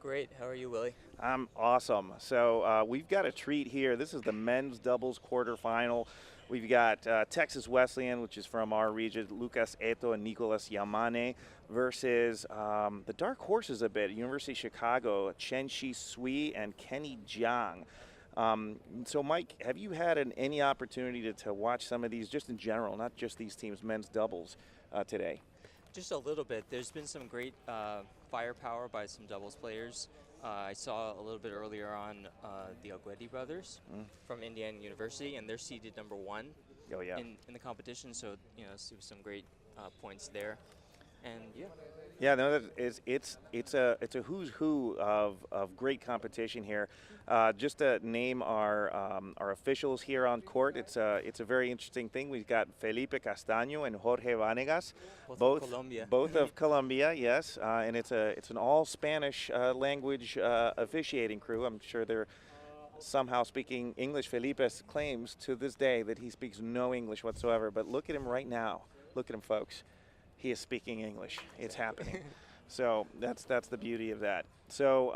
Great. How are you, Willie? I'm awesome. So we've got a treat here. This is the men's doubles quarterfinal. We've got Texas Wesleyan, which is from our region, Lucas Eto and Nicolas Yamane, versus the dark horses a bit, University of Chicago, Chen Shi Sui and Kenny Jiang. So, Mike, have you had any opportunity to watch some of these, just in general, not just these teams, men's doubles today? Just a little bit. There's been some great firepower by some doubles players. I saw a little bit earlier on the Coed brothers from Indiana University, and they're seeded #1 Oh, yeah. in the competition. So, some great points there. And, yeah. Yeah, no, it's a who's who of great competition here. Just to name our officials here on court, it's a very interesting thing. We've got Felipe Castaño and Jorge Vanegas, Both of Colombia. both of Colombia, yes, and it's an all Spanish language officiating crew. I'm sure they're somehow speaking English. Felipe claims to this day that he speaks no English whatsoever. But look at him right now. Look at him, folks. He is speaking English. It's happening. So that's the beauty of that. So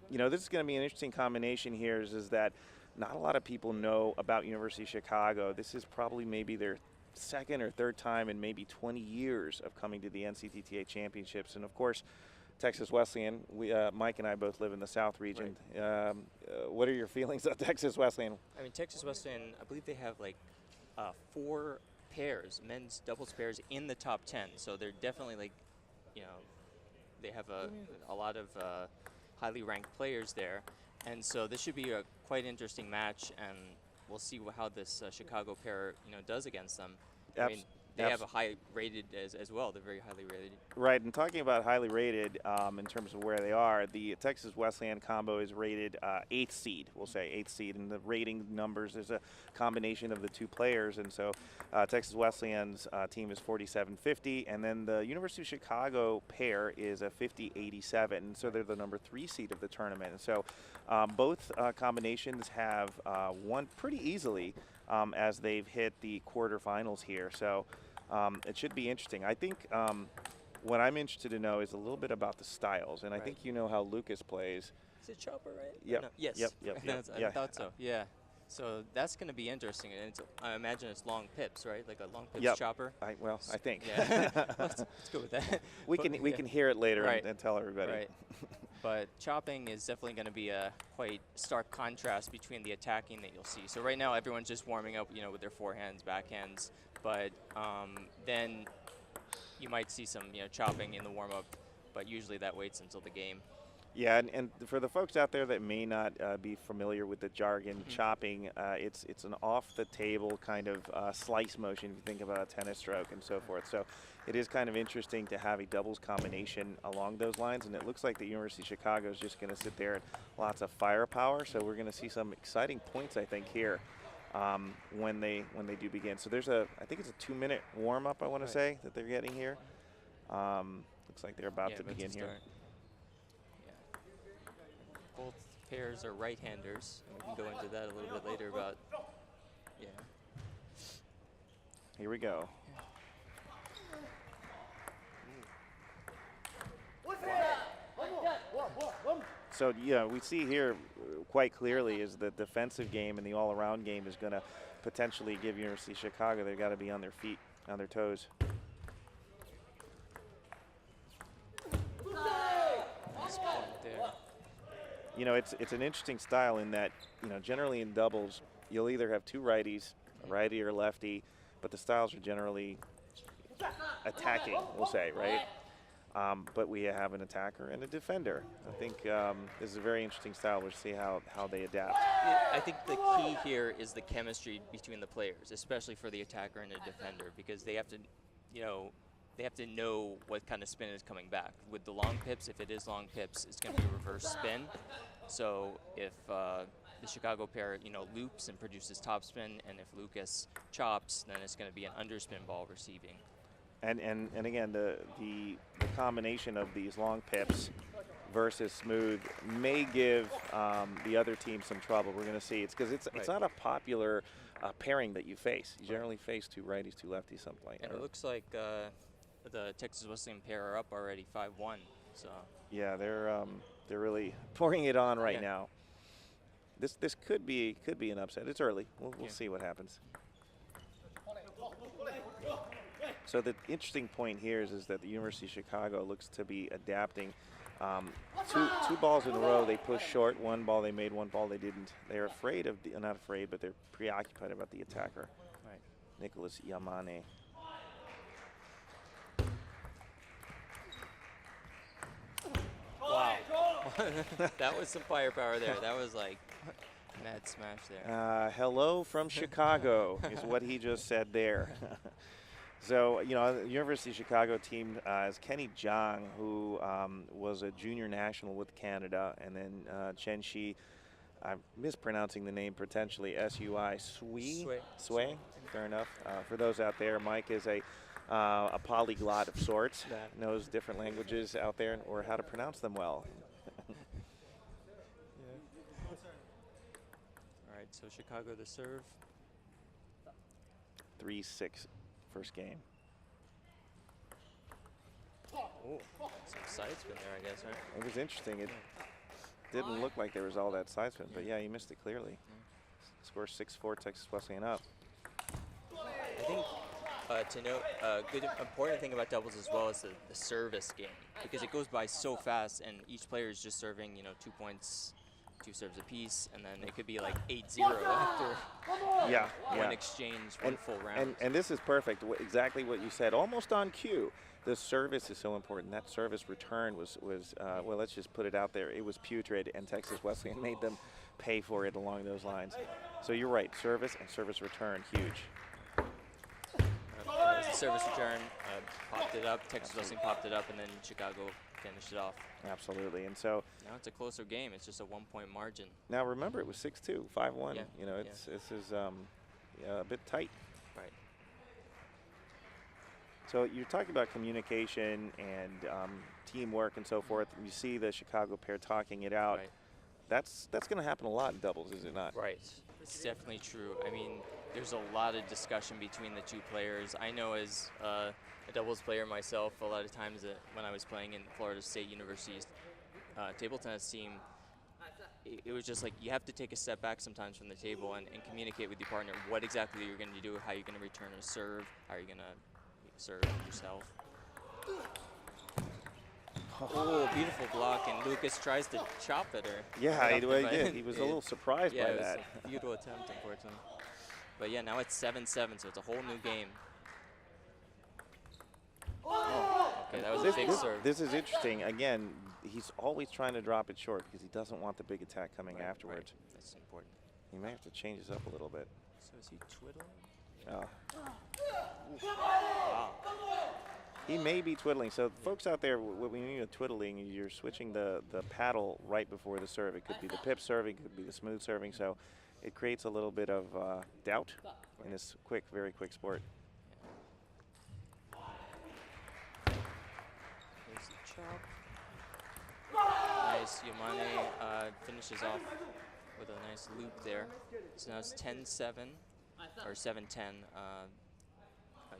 this is going to be an interesting combination here. Is that not a lot of people know about University of Chicago. This is probably maybe their second or third time in maybe 20 years of coming to the NCTTA championships. And of course, Texas Wesleyan. Mike and I both live in the South region. Right. What are your feelings of Texas Wesleyan? I mean, Texas Wesleyan, I believe they have like 4 pairs, men's doubles pairs in the top 10. So they're definitely they have a lot of highly ranked players there. And so this should be a quite interesting match, and we'll see how this Chicago pair, does against them. I mean, they have a high rated as well. They're very highly rated. Right, and talking about highly rated in terms of where they are, the Texas Wesleyan combo is rated 8th seed, we'll say 8th seed. And the rating numbers, there's a combination of the two players. And so Texas Wesleyan's team is 47-50, and then the University of Chicago pair is a 50-87. And so they're the number 3 seed of the tournament. And so both combinations have won pretty easily as they've hit the quarterfinals here. So it should be interesting. I think what I'm interested to know is a little bit about the styles, and I think you know how Lucas plays. Is it chopper, right? Yep. No. Yes. Yep. I thought so. Yeah. So that's going to be interesting. And I imagine it's long pips, right? Like a long pips chopper. I think. Yeah. let's go with that. We can hear it later and tell everybody. Right. But chopping is definitely going to be a quite stark contrast between the attacking that you'll see. So right now everyone's just warming up, with their forehands, backhands. But then you might see some, chopping in the warm-up, but usually that waits until the game. Yeah, and for the folks out there that may not be familiar with the jargon, chopping, it's an off-the-table kind of slice motion if you think about a tennis stroke and so forth. So it is kind of interesting to have a doubles combination along those lines, and it looks like the University of Chicago is just going to sit there and lots of firepower. So we're going to see some exciting points, I think, here. When they do begin. So I think it's a 2-minute warm-up, I want to say, that they're getting here. Looks like they're about to begin here. Yeah. Both pairs are right-handers. We can go into that a little bit later about, Here we go. So, we see here quite clearly is the defensive game and the all-around game is going to potentially give University of Chicago. They've got to be on their feet, on their toes. Nice point there. It's an interesting style in that, generally in doubles, you'll either have 2 righties, a righty or lefty, but the styles are generally attacking, we'll say, right? But we have an attacker and a defender. I think this is a very interesting style. We'll see how they adapt. I think the key here is the chemistry between the players, especially for the attacker and the defender, because they have to know what kind of spin is coming back. With the long pips, if it is long pips, it's going to be a reverse spin. So if the Chicago pair, loops and produces topspin, and if Lucas chops, then it's going to be an underspin ball receiving. And again, the combination of these long pips versus smooth may give the other team some trouble. We're going to see. It's because it's not a popular pairing that you face. You generally face 2 righties, 2 lefties, something like that. And it looks like the Texas Wesleyan pair are up already 5-1. So yeah, they're They're really pouring it on right Yeah. now. This could be an upset. It's early. We'll see what happens. So the interesting point here is that the University of Chicago looks to be adapting. Two balls in a row they pushed short. One ball they made, one ball they didn't. They're afraid of not afraid, but they're preoccupied about the attacker. Right. Nicholas Yamane. Wow. That was some firepower there. That was like mad smash there. Hello from Chicago is what he just said there. So, you know, the University of Chicago team is Kenny Zhang, who was a junior national with Canada, and then Chen Shi, I'm mispronouncing the name potentially, S-U-I, Sui? Fair enough. For those out there, Mike is a polyglot of sorts, knows different languages out there or how to pronounce them well. All right, so Chicago to serve. 3-6 first game. Oh, some side spin there, I guess, right? It was interesting. It didn't look like there was all that side spin, but yeah, he missed it clearly. Score 6-4, Texas Wesleyan up. I think to note, good important thing about doubles as well is the service game, because it goes by so fast, and each player is just serving, you know, 2 points, 2 serves apiece, and then it could be like 8-0 after one exchange, one full round. And this is perfect. Exactly what you said, almost on cue. The service is so important. That service return was well, let's just put it out there. It was putrid, and Texas Wesleyan made them pay for it along those lines. So you're right. Service and service return, huge. The service return popped it up. Texas Wesleyan popped it up, and then Chicago finished it off. Absolutely. And so now it's a closer game. It's just a 1-point margin. Now remember, it was 6-2, 5-1. Yeah. You know, this is a bit tight. Right. So you're talking about communication and teamwork and so forth. You see the Chicago pair talking it out. Right. That's going to happen a lot in doubles, is it not? Right. It's definitely true. I mean, there's a lot of discussion between the two players. I know as a doubles player myself, a lot of times when I was playing in Florida State University's table tennis team, it was just like you have to take a step back sometimes from the table and communicate with your partner what exactly you're going to do, how you're going to return a serve, how you're going to serve yourself. Oh, beautiful block, and Lucas tries to chop at her. Yeah, he did. He was a little surprised by that. Yeah, it was a futile attempt, unfortunately. But yeah, now it's 7-7, so it's a whole new game. Oh, okay, that was a big serve. This is interesting. Again, he's always trying to drop it short because he doesn't want the big attack coming afterwards. Right. That's important. He may have to change this up a little bit. So is he twiddling? Wow. He may be twiddling. So folks out there, when you mean twiddling, you're switching the paddle right before the serve. It could be the pip serving, it could be the smooth serving. So it creates a little bit of doubt in this very quick sport. There's the chop. Nice. Yamane finishes off with a nice loop there. So now it's 10-7 or 7-10.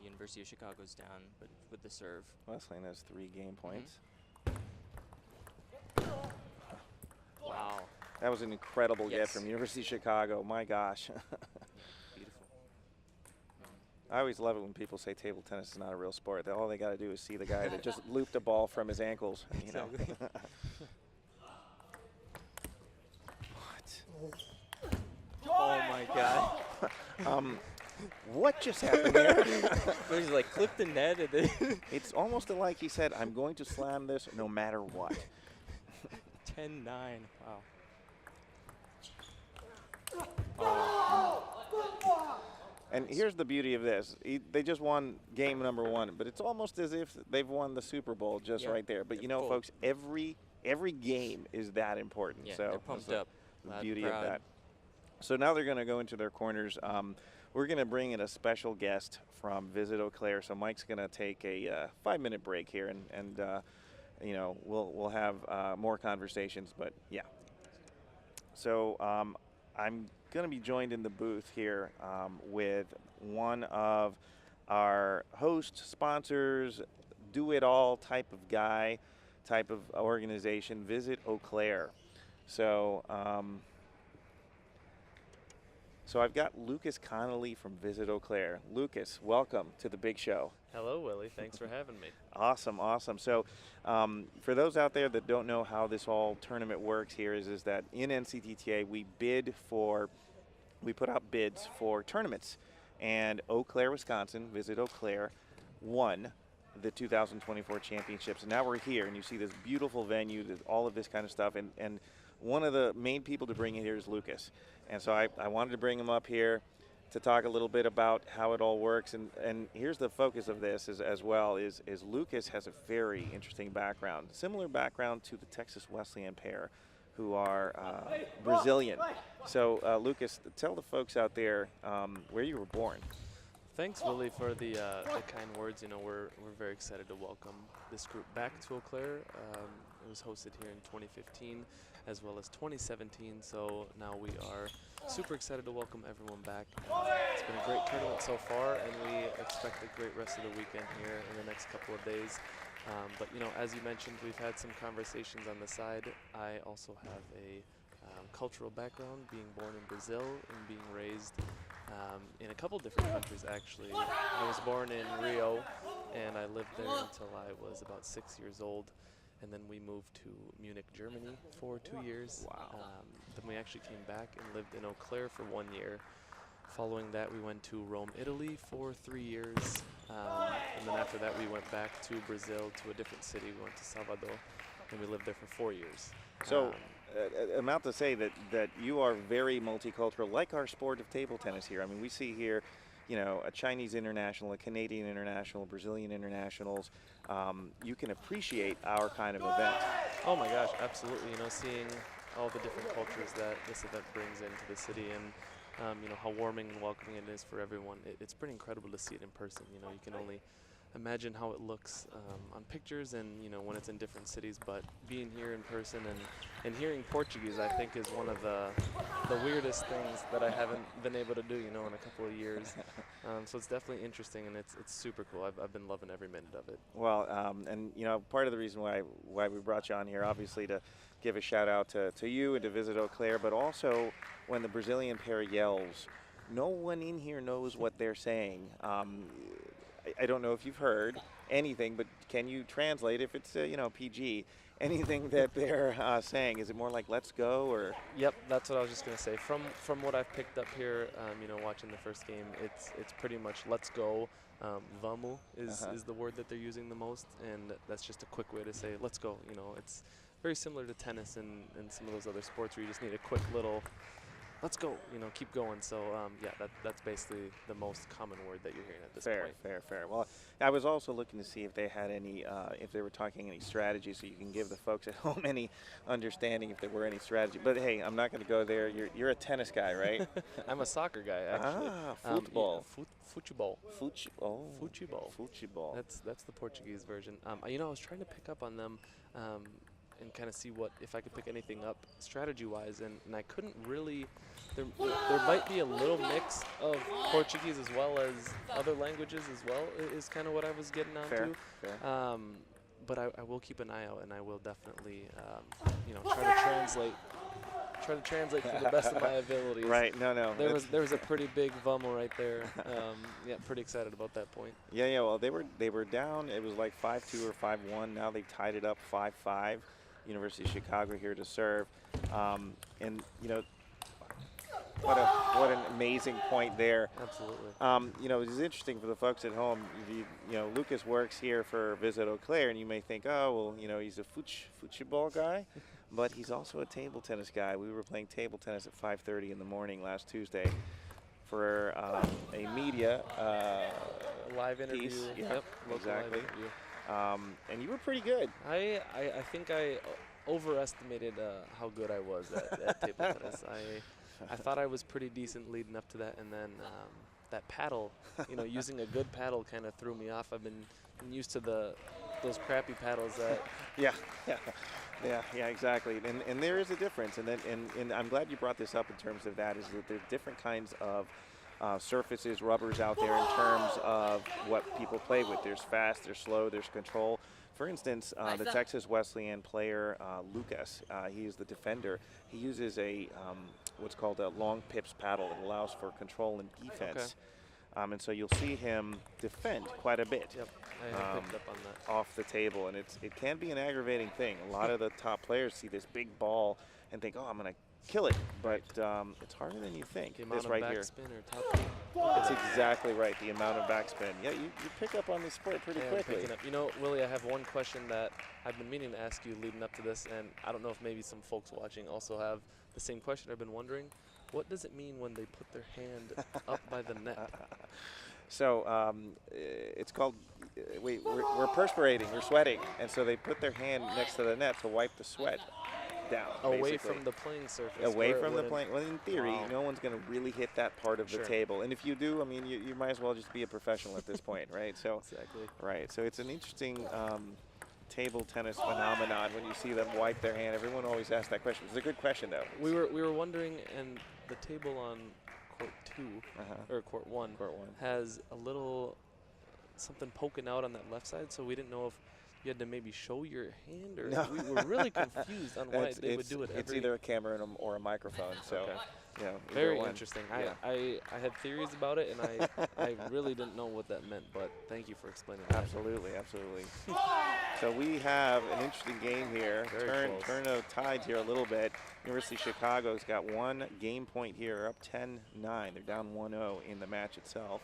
University of Chicago's down, but with the serve. Wesleyan has 3 game points. Wow. That was an incredible get from University of Chicago. My gosh. Beautiful. I always love it when people say table tennis is not a real sport. All they got to do is see the guy that just looped a ball from his ankles. You know. What? Oh my God. What just happened there? It was like clip the net. And then It's almost like he said, I'm going to slam this no matter what. 10-9. Wow. And here's the beauty of this. They just won game number 1, but it's almost as if they've won the Super Bowl just right there. But you know, folks, every game is that important. Yeah, so they're pumped up. The beauty of that. So now they're going to go into their corners. We're going to bring in a special guest from Visit Eau Claire. So Mike's going to take a 5-minute break here, and you know, we'll have more conversations. But yeah. So I'm going to be joined in the booth here with one of our host sponsors, do-it-all type of guy, type of organization, visit Eau Claire. So, so I've got Lucas Connolly from Visit Eau Claire. Lucas, welcome to the big show. Hello, Willie. Thanks for having me. Awesome, awesome. So for those out there that don't know how this whole tournament works here is that in NCTTA we put out bids for tournaments. And Eau Claire, Wisconsin, Visit Eau Claire, won the 2024 championships. And now we're here, and you see this beautiful venue, all of this kind of stuff. And one of the main people to bring in here is Lucas. And so I wanted to bring him up here to talk a little bit about how it all works. And here's the focus of this as well is Lucas has a very interesting background, similar background to the Texas Wesleyan pair, who are Brazilian. So, Lucas, tell the folks out there where you were born. Thanks, Willie, for the kind words. You know, we're very excited to welcome this group back to Eau Claire. It was hosted here in 2015 as well as 2017. So now we are super excited to welcome everyone back. It's been a great tournament so far, and we expect a great rest of the weekend here in the next couple of days. But, you know, as you mentioned, we've had some conversations on the side. I also have a cultural background, being born in Brazil and being raised in a couple different countries, actually. I was born in Rio, and I lived there until I was about 6 years old. And then we moved to Munich, Germany for 2 years. Wow. Then we actually came back and lived in Eau Claire for 1 year. Following that, we went to Rome, Italy for 3 years. And then after that, we went back to Brazil, to a different city. We went to Salvador, and we lived there for 4 years. So I'm out to say that you are very multicultural, like our sport of table tennis here. I mean, we see here, you know, a Chinese international, a Canadian international, Brazilian internationals. You can appreciate our kind of event. Oh my gosh, absolutely. You know, seeing all the different cultures that this event brings into the city, and you know, how warming and welcoming it is for everyone. It's pretty incredible to see it in person. You know, you can only imagine how it looks on pictures and, you know, when it's in different cities, but being here in person and hearing Portuguese, I think, is one of the weirdest things that I haven't been able to do, you know, in a couple of years. So it's definitely interesting, and it's super cool. I've been loving every minute of it. Well, and, you know, part of the reason why we brought you on here, obviously, to give a shout out to you and to Visit Eau Claire, but also when the Brazilian pair yells, no one in here knows what they're saying. I don't know if you've heard anything, but can you translate, if it's you know, PG, anything that they're saying? Is it more like "let's go" or? Yep, that's what I was just gonna say. From what I've picked up here, you know, watching the first game, it's pretty much "let's go." Vamos is the word that they're using the most, and that's just a quick way to say "let's go." You know, it's very similar to tennis and some of those other sports where you just need a quick little "let's go," you know, keep going. So yeah, that's basically the most common word that you're hearing at this point. Fair. Well, I was also looking to see if they had any, if they were talking any strategy, so you can give the folks at home any understanding if there were any strategy. But hey, I'm not going to go there. You're a tennis guy, right? I'm a soccer guy, actually. Football. Futebol. Futebol. That's the Portuguese version. You know, I was trying to pick up on them. And kind of see if I could pick anything up strategy-wise, and I couldn't really. There might be a little mix of Portuguese as well as other languages as well, is kind of what I was getting onto. Fair. But I will keep an eye out, and I will definitely, you know, try to translate to the best of my abilities. Right. No. There was a pretty big vamo right there. Yeah, pretty excited about that point. Yeah. Well, they were down. It was like 5-2 or 5-1. Now they've tied it up 5-5. University of Chicago here to serve, and you know, what an amazing point there. Absolutely. You know, it's interesting for the folks at home. You know, Lucas works here for Visit Eau Claire, and you may think, oh well, you know, he's a futebol guy, but he's also a table tennis guy. We were playing table tennis at 5:30 in the morning last Tuesday for a media live interview. piece. Yep, exactly. And you were pretty good. I think I overestimated how good I was at table tennis. I thought I was pretty decent leading up to that, and then that paddle, you know, using a good paddle kind of threw me off. I've been used to those crappy paddles that. Yeah, exactly. And there is a difference, and I'm glad you brought this up in terms of that, is that there's different kinds of surfaces, rubbers out there in terms of what people play with. There's fast, there's slow, there's control. for instance, the Texas Wesleyan player, Lucas, he is the defender. He uses a what's called a long pips paddle that allows for control and defense. And so you'll see him defend quite a bit. Yep, I picked up on that. Off the table, and it can be an aggravating thing. A lot of the top players see this big ball and think, oh, I'm going to kill it, but it's harder than you think. The amount this of right here. backspin or top spin. That's exactly right, the amount of backspin. Yeah, you pick up on this sport pretty quickly. You know, Willie, I have one question that I've been meaning to ask you leading up to this, and I don't know if maybe some folks watching also have the same question. I've been wondering, what does it mean when they put their hand up by the net? So it's called, we're perspirating, we're sweating, and so they put their hand next to the net to wipe the sweat down. Away basically. from the playing surface. Away from the playing. Well, in theory, no one's going to really hit that part of Sure. the table, and if you do, I mean, you might as well just be a professional at this point, right? So Exactly. right. So it's an interesting table tennis phenomenon when you see them wipe their hand. Everyone always asks that question. It's a good question, though. We were wondering, and the table on court 2 or court 1 has a little something poking out on that left side, so we didn't know if you had to maybe show your hand, or No. we were really confused on why they would do it. It's either a camera or a microphone. So, you know, very either one. interesting. Yeah. I had theories about it, and I really didn't know what that meant, but thank you for explaining that. Absolutely, absolutely. So we have an interesting game here. Turn of tides here a little bit. University of Chicago's got one game point here, up 10-9. They're down 1-0 in the match itself.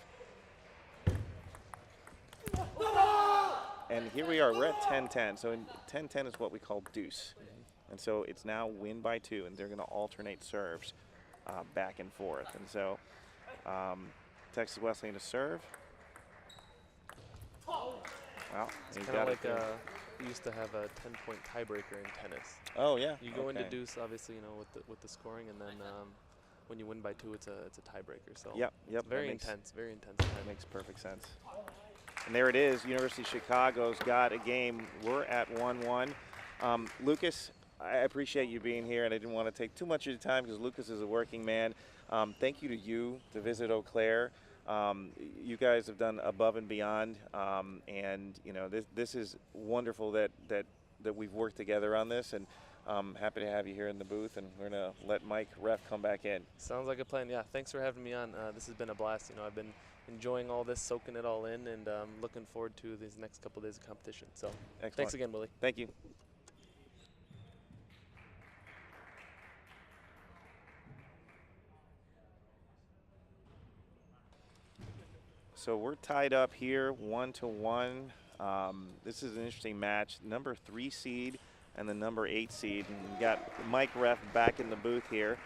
And here we are, we're at 10-10. So in 10-10 is what we call deuce. And so it's now win by 2, and they're going to alternate serves back and forth. And so Texas Wesleyan to serve. Well, It's kind of like we used to have a 10-point tiebreaker in tennis. Oh yeah. You go into deuce, obviously, you know, with the scoring, and then when you win by 2, it's a tiebreaker. So yep. very intense. That makes perfect sense. And there it is. University of Chicago's got a game. We're at 1-1. Lucas, I appreciate you being here, and I didn't want to take too much of your time because Lucas is a working man. Thank you to you to visit Eau Claire. You guys have done above and beyond, and you know this is wonderful that we've worked together on this, and happy to have you here in the booth, and we're gonna let Mike Ref come back in. Sounds like a plan. Yeah, thanks for having me on. This has been a blast. You know, I've been enjoying all this, soaking it all in, and looking forward to these next couple days of competition. So Excellent. Thanks again, Willie. Thank you. So we're tied up here 1-1. This is an interesting match. Number 3 seed and the number 8 seed. And we got Mike Ref back in the booth here.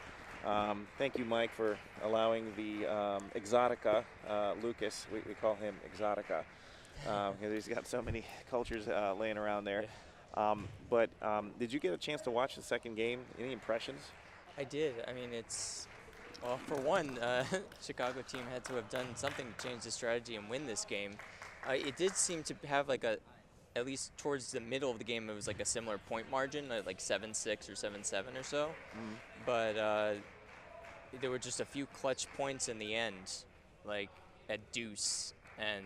Thank you, Mike, for allowing the Exotica, Lucas, we call him Exotica, because he's got so many cultures laying around there. But did you get a chance to watch the second game? Any impressions? I did. I mean, well, for one, Chicago team had to have done something to change the strategy and win this game. It did seem to have at least towards the middle of the game, it was like a similar point margin, like 7-6 or 7-7 or so. But there were just a few clutch points in the end, like at deuce, and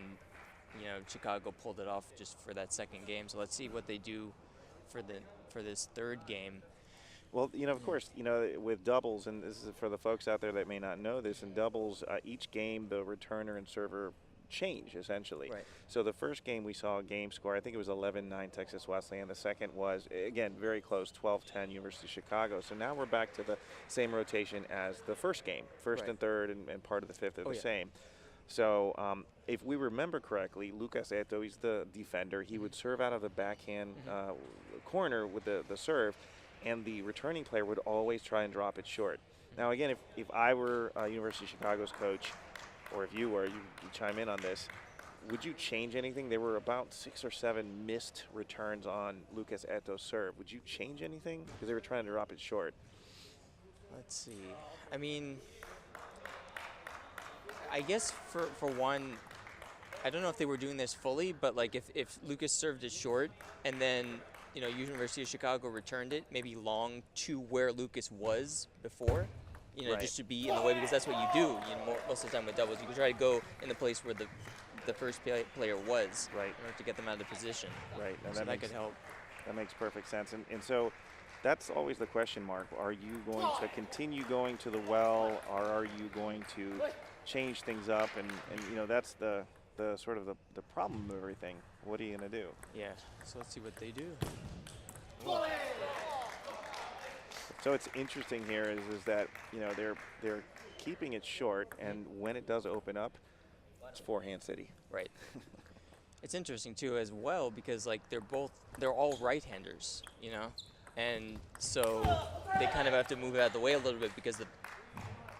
you know Chicago pulled it off just for that second game. So let's see what they do for this third game. Well, you know, of course, you know, with doubles, and this is for the folks out there that may not know this, in doubles, each game the returner and server change, essentially. Right. So the first game we saw a game score, I think it was 11-9 Texas Wesleyan. The second was, again, very close, 12-10 University of Chicago. So now we're back to the same rotation as the first game. First and third and part of the fifth are the same. So if we remember correctly, Lucas Eto, he's the defender. He would serve out of the backhand corner with the serve, and the returning player would always try and drop it short. Now, again, if I were University of Chicago's coach, or if you were, you chime in on this, would you change anything? There were about 6 or 7 missed returns on Lucas Eto's serve. Would you change anything? Because they were trying to drop it short. Let's see. I mean, I guess for one, I don't know if they were doing this fully, but like if Lucas served it short and then you know University of Chicago returned it maybe long to where Lucas was before, you know, just to be in the way, because that's what you do. You know, most of the time with doubles, you can try to go in the place where the the first player was, Right. in order to get them out of position. Right, and So that could help. That makes perfect sense. And so that's always the question mark. Are you going to continue going to the well, or are you going to change things up? And you know, that's the sort of the problem of everything. What are you going to do? Yeah, so let's see what they do. So it's interesting here is that, you know, they're keeping it short, and when it does open up, it's forehand city. Right. It's interesting too as well because like they're all right-handers, you know, and so they kind of have to move out of the way a little bit because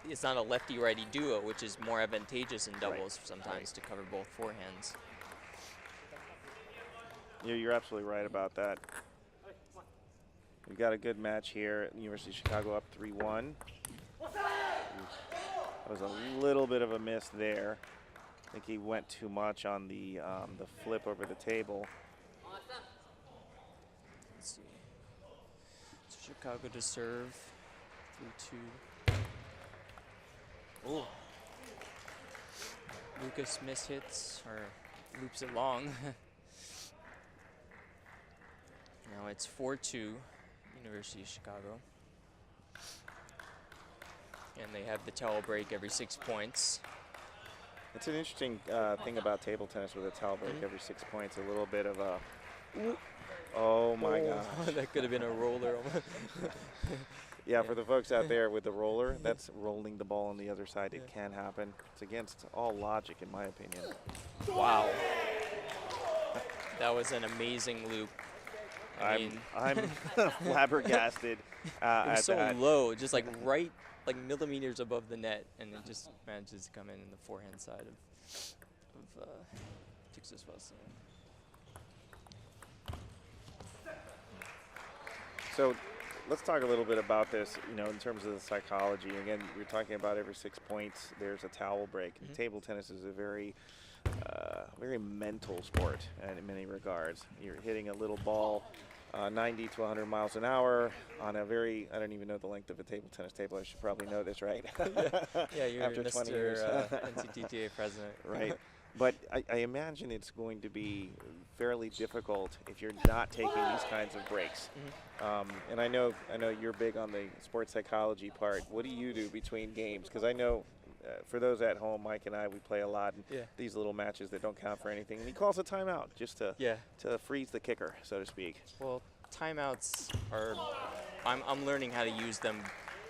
it's not a lefty-righty duo, which is more advantageous in doubles sometimes to cover both forehands. You're absolutely right about that. We've got a good match here. University of Chicago up 3-1. That was a little bit of a miss there. I think he went too much on the flip over the table. Let's see. So Chicago to serve. 3-2. Oh. Lucas mishits or loops it long. Now it's 4-2. University of Chicago. And they have the towel break every 6 points. It's an interesting thing about table tennis with a towel break every 6 points. A little bit of a, oh my gosh. That could have been a roller. Yeah, for the folks out there with the roller, that's rolling the ball on the other side. It can happen. It's against all logic, in my opinion. Wow. That was an amazing loop. I'm flabbergasted. It was so low, just like right, like millimeters above the net, and it just manages to come in the forehand side of Texas Wesleyan. So let's talk a little bit about this, you know, in terms of the psychology. Again, we're talking about every 6 points, there's a towel break. And table tennis is a very mental sport in many regards. You're hitting a little ball 90 to 100 miles an hour on a very, I don't even know the length of a table tennis table. I should probably know this, right? Yeah, you're After 20 years. NCTTA president. Right. But I imagine it's going to be fairly difficult if you're not taking these kinds of breaks. And I know you're big on the sports psychology part. What do you do between games? Because I know for those at home, Mike and I, we play a lot in these little matches that don't count for anything. And he calls a timeout just to freeze the kicker, so to speak. Well, timeouts are, I'm learning how to use them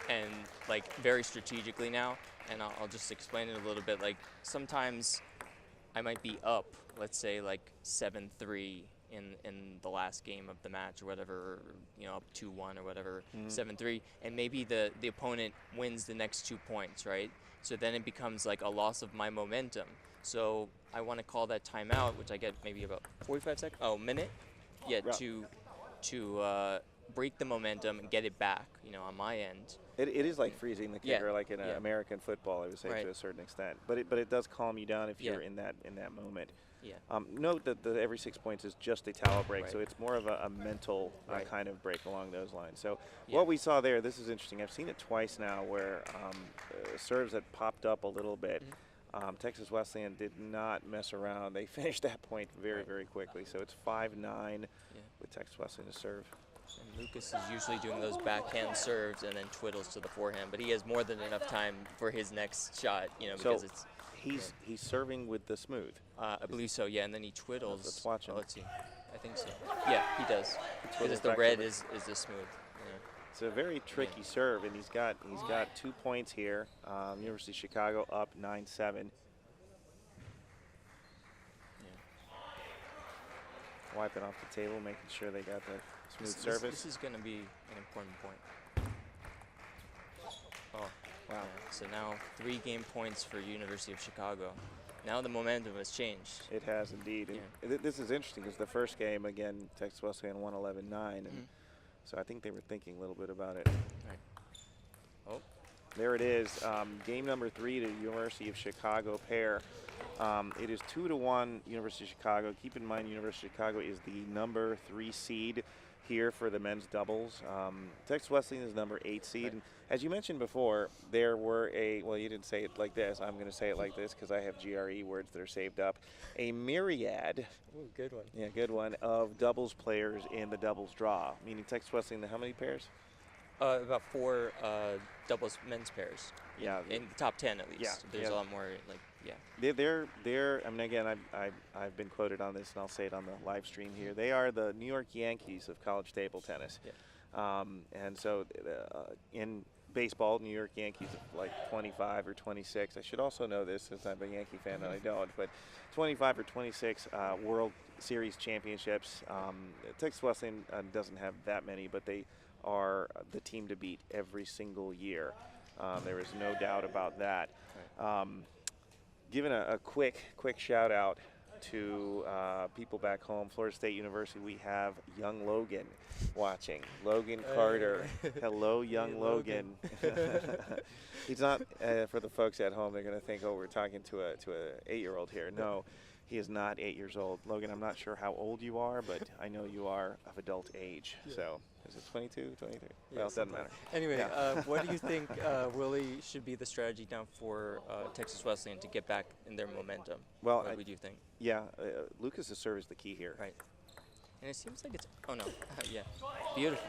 and like very strategically now. And I'll just explain it a little bit. Like sometimes I might be up, let's say like 7-3 in the last game of the match or whatever, you know, up 2-1 or whatever, 7-3, and maybe the opponent wins the next 2 points, right? So then it becomes like a loss of my momentum. So I want to call that timeout, which I get maybe about 45 seconds, minute, to break the momentum and get it back, you know, on my end. It is like freezing the kicker, like in American football, I would say, to a certain extent. But it does calm you down if you're in that moment. Yeah. Note that the every 6 points is just a towel break, so it's more of a mental kind of break along those lines. So what we saw there, this is interesting. I've seen it twice now where serves had popped up a little bit. Texas Wesleyan did not mess around. They finished that point very, very quickly. So it's 5-9 with Texas Wesleyan to serve. And Lucas is usually doing those backhand serves and then twiddles to the forehand, but he has more than enough time for his next shot, you know, because it's... He's serving with the smooth. I believe so, yeah, and then he twiddles. Let's watch him. Oh, let's see. I think so. Yeah, he does. Because the red is the smooth. Yeah. It's a very tricky serve, and he's got 2 points here. University of Chicago up 9-7. Wiping off the table, making sure they got the smooth service. This is going to be an important point. Oh, wow. Yeah. So now 3 game points for University of Chicago. Now the momentum has changed. It has indeed. Yeah. And this is interesting because the first game, again, Texas Wesleyan won 11-9. And so I think they were thinking a little bit about it. Right. Oh. There it is. Game number 3 to University of Chicago pair. It is 2-1 University of Chicago. Keep in mind University of Chicago is the number 3 seed. here for the men's doubles. Texas Wesleyan is number 8 seed. Right. And as you mentioned before, there were well, you didn't say it like this. I'm going to say it like this because I have GRE words that are saved up. A myriad. Ooh, good one. Yeah, good one, of doubles players in the doubles draw, meaning Texas Wesleyan, how many pairs? About 4 doubles men's pairs. Yeah. In the top 10 at least. Yeah, There's yeah. a lot more, like, yeah. They're I mean, again, I've been quoted on this, and I'll say it on the live stream here. They are the New York Yankees of college table tennis. Yeah. And so in baseball, New York Yankees are like 25 or 26. I should also know this since I'm a Yankee fan and I don't, but 25 or 26 World Series championships. Texas Wesleyan doesn't have that many, but they are the team to beat every single year. There is no doubt about that. Giving a quick shout out to people back home, Florida State University, we have young Logan watching. Logan Carter. Hello, young Hey, Logan. He's not, for the folks at home, they're going to think, oh, we're talking to a 8-year-old here. No, he is not 8 years old. Logan, I'm not sure how old you are, but I know you are of adult age. Yeah. So is it 22, 23? Yeah, Well, it doesn't matter. Anyway, Yeah. what do you think, Willie, should be the strategy now for Texas Wesleyan to get back in their momentum? Well, What would you think? Yeah, Lucas's serve is the key here. Right. And it seems like it's, oh no, yeah, beautiful.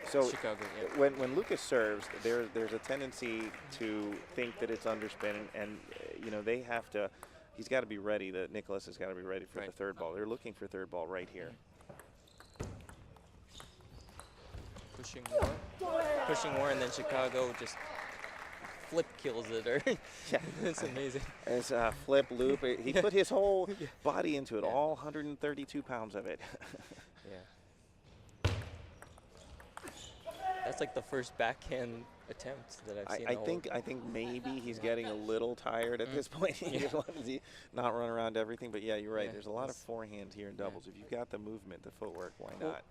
So Chicago, yeah. when Lucas serves, there's a tendency to think that it's underspin, and you know, they have to. He's got to be ready. That Nicholas has got to be ready for Right. the third ball. They're looking for third ball right here. Pushing more, and then Chicago just flip kills it. Or Yeah. it's amazing. It's a flip loop. He put his whole Yeah. body into it, Yeah. all 132 pounds of it. Yeah. That's like the first backhand attempt that I've seen. I think maybe he's getting a little tired at this point. He Yeah. just wants to not run around everything. But yeah, you're right. Yeah, There's a lot of it's- forehand here in doubles. If you've got the movement, the footwork, why Well, not?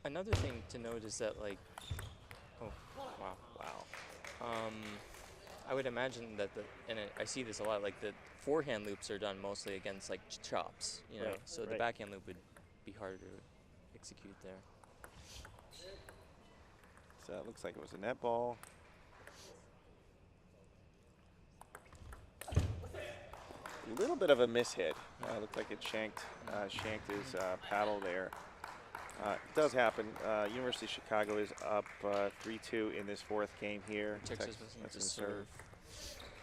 Another thing to note is that, like, oh, wow. I would imagine that I see this a lot, like the forehand loops are done mostly against like chops, you know, Right, so the right. backhand loop would be harder to execute there. So it looks like it was a net ball. A little bit of a mishit. Looked like it shanked his paddle there. It does happen. University of Chicago is up 3-2 in this fourth game here. Texas was that's to in serve.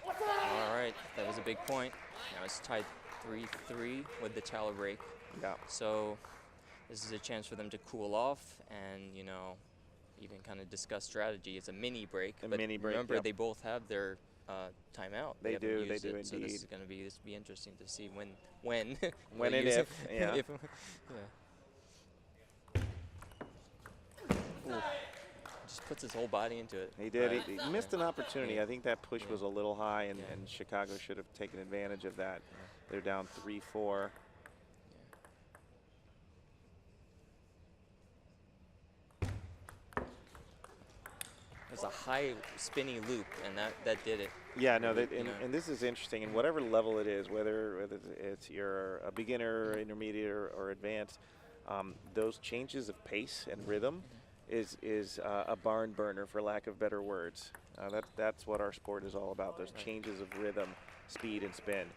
All right, that was a big point. Now it's tied 3-3 with the towel break. Yeah. So this is a chance for them to cool off and, you know, even kind of discuss strategy. It's a mini break. A but mini break, remember, yep. they both have their timeout. They haven't do, used they do it, So this indeed. is going to be interesting to see when When they'll and use if, yeah. yeah. Ooh. Just puts his whole body into it. He did. Right. He missed an opportunity. Yeah. I think that push Yeah. was a little high, and, Yeah. and Chicago should have taken advantage of that. They're down 3-4. There's a high spinny loop, and that did it. Yeah, no, Really, that, you and, know. and this is interesting. And whatever level it is, whether it's you're a beginner, intermediate, or advanced, those changes of pace and rhythm is a barn burner, for lack of better words. That's what our sport is all about. Those Right. changes of rhythm, speed, and spin.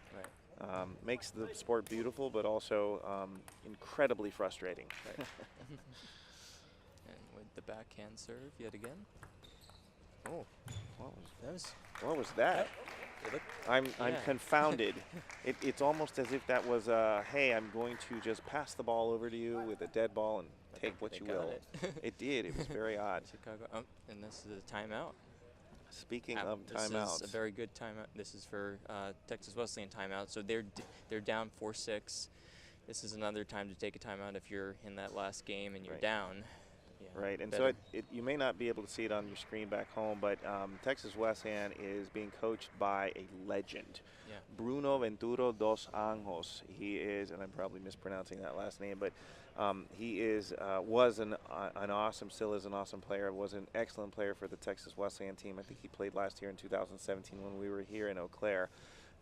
Right. Makes the sport beautiful, but also incredibly frustrating. Right. And with the backhand serve yet again. Oh, What was that? it looked, I'm Yeah. confounded. It's almost as if that was hey, I'm going to just pass the ball over to you with a dead ball and but take what they you got will. it. It did. It was very odd. Chicago, and this is a timeout. Speaking Out- of this timeouts, is a very good timeout. This is for Texas Wesleyan timeout. So they're down 4-6. This is another time to take a timeout if you're in that last game and you're Right. down. Yeah, right? And better. so you may not be able to see it on your screen back home, but Texas Wesleyan is being coached by a legend. Yeah. Bruno Venturo dos Anjos. He is, and I'm probably mispronouncing that last name, but he was an awesome, still is an awesome player. Was an excellent player for the Texas Wesleyan team. I think he played last year in 2017 when we were here in Eau Claire.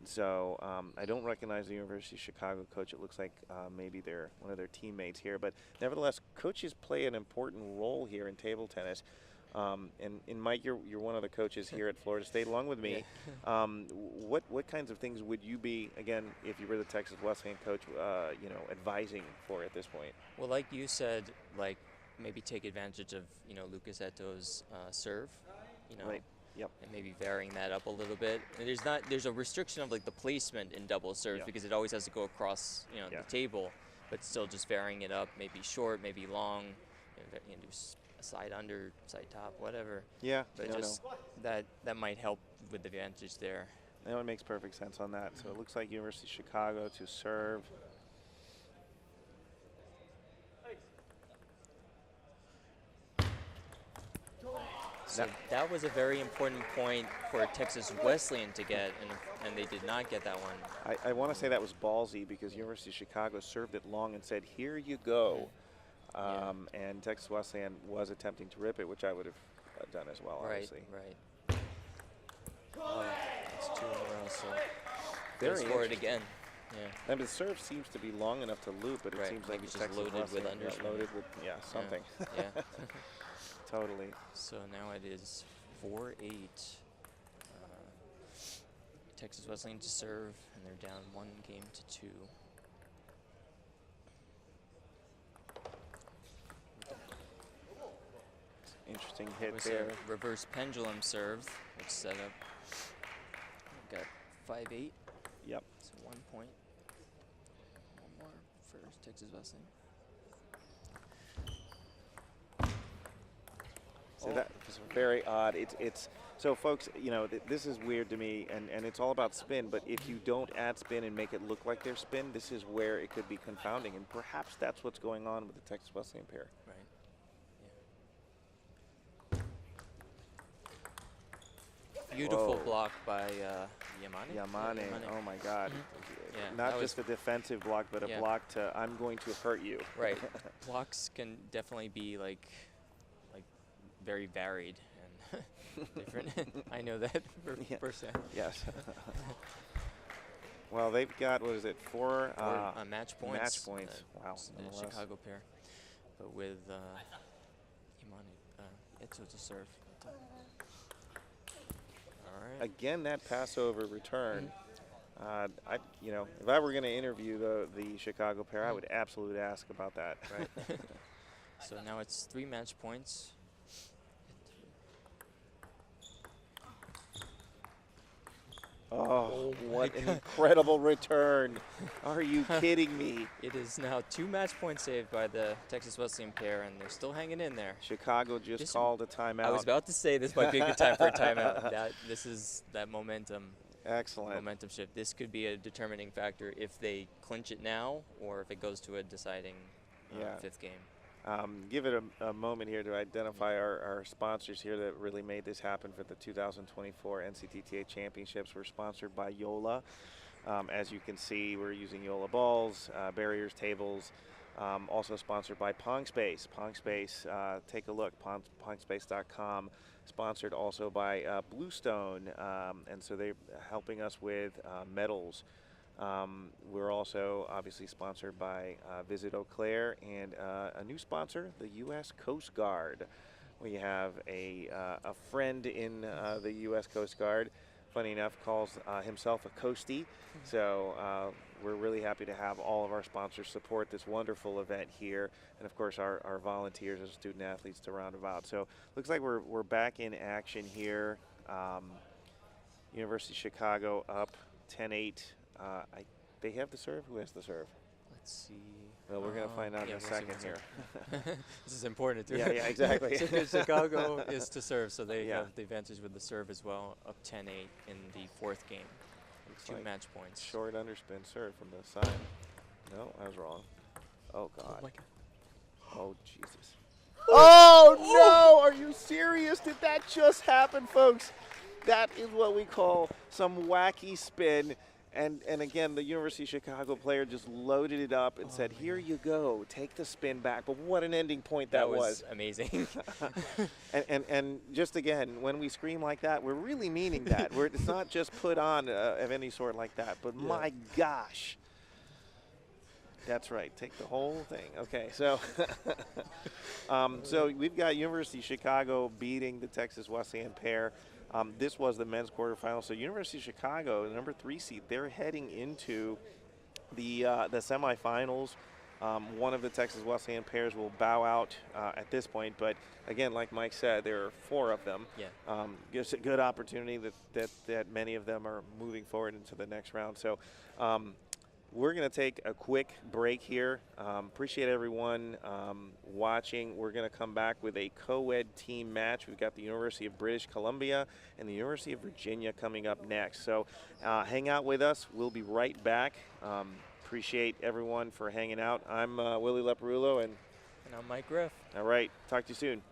So I don't recognize the University of Chicago coach. It looks like maybe they're one of their teammates here. But nevertheless, coaches play an important role here in table tennis. And Mike, you're one of the coaches here at Florida State, along with me. Yeah. What kinds of things would you be, again, if you were the Texas Wesleyan coach, advising for at this point? Well, like you said, like maybe take advantage of Lucas Eto's serve, Right. Yep. and maybe varying that up a little bit. And there's a restriction of like the placement in double serves Yeah. because it always has to go across Yeah. the table, but still just varying it up, maybe short, maybe long, do side under, side top, whatever. Yeah. But that might help with the advantage there. No, it makes perfect sense on that. So it looks like University of Chicago to serve. So that was a very important point for Texas Wesleyan to get, and they did not get that one. I want to say that was ballsy because University of Chicago served it long and said, "Here you go." And Texas Wesleyan was attempting to rip it, which I would have done as well, obviously. Right. That's 2 in a row, so Very goes for it interesting. again. Yeah. And the serve seems to be long enough to loop, but it Right, seems like maybe the just Texas loaded with Wesleyan, underspin. loaded with something. Yeah. Totally. So now it is 4-8. Texas Wesleyan to serve, and they're down 1-2. Interesting hit Was there. a reverse pendulum serve, which set up. We've got 5-8. Yep. So 1 point. One more for Texas Wesleyan. So that was very odd. It's so folks, this is weird to me, and it's all about spin. But if you don't add spin and make it look like there's spin, this is where it could be confounding, and perhaps that's what's going on with the Texas Wesleyan pair. Right. Yeah. Beautiful Whoa. block by Yamane. Yamane. Oh my God. Yeah, Not that just a defensive block, but a Yeah. block to "I'm going to hurt you." Right. Blocks can definitely be like very varied and different. I know that firsthand. Yes. Well, they've got, what is it, four match points. Match points. Wow. The nonetheless. Chicago pair, but with Imani, it's a serve. All right. Again, that passover return. If I were going to interview the Chicago pair, I would absolutely ask about that. Right. So now it's 3 match points. Oh, what an incredible return. Are you kidding me? It is now 2 match points saved by the Texas Wesleyan pair, and they're still hanging in there. Chicago just called a timeout. I was about to say this might be a good time for a timeout. This is that momentum. Excellent. Momentum shift. This could be a determining factor if they clinch it now or if it goes to a deciding 5th game. Give it a moment here to identify our sponsors here that really made this happen for the 2024 NCTTA Championships. We're sponsored by Yola. As you can see, we're using Yola balls, barriers, tables. Also sponsored by Pong Space. Pong Space, take a look, pongspace.com. Sponsored also by Bluestone, and so they're helping us with medals. We're also obviously sponsored by Visit Eau Claire and a new sponsor, the U.S. Coast Guard. We have a friend in the U.S. Coast Guard, funny enough, calls himself a coastie. So we're really happy to have all of our sponsors support this wonderful event here, and of course our volunteers and student athletes to round about. So looks like we're back in action here. University of Chicago up 10-8. They have the serve. Who has the serve? Let's see. Well, we're going to find out in a second here. This is important too. Yeah, exactly. Chicago is to serve, so they have the advantage with the serve as well, up 10-8 in the 4th game. Looks 2 like match points. Short underspin serve from the side. No, I was wrong. Oh, God. Oh, my God. Oh, Jesus. Oh, no! Are you serious? Did that just happen, folks? That is what we call some wacky spin. And again, the University of Chicago player just loaded it up and said, "Here you go, take the spin back." But what an ending point that was. Amazing. and just again, when we scream like that, we're really meaning that. It's not just put on of any sort like that. But my gosh. That's right. Take the whole thing. Okay, so so we've got University of Chicago beating the Texas Wesleyan pair. This was the men's quarterfinal. So University of Chicago, the number 3 seed, they're heading into the semifinals. One of the Texas Wesleyan pairs will bow out at this point, but again, like Mike said, there are 4 of them. Yeah. Gives a good opportunity that many of them are moving forward into the next round. So. We're going to take a quick break here. Appreciate everyone watching. We're going to come back with a co-ed team match. We've got the University of British Columbia and the University of Virginia coming up next. So hang out with us. We'll be right back. Appreciate everyone for hanging out. I'm Willie Leparulo. And I'm Mike Griff. All right. Talk to you soon.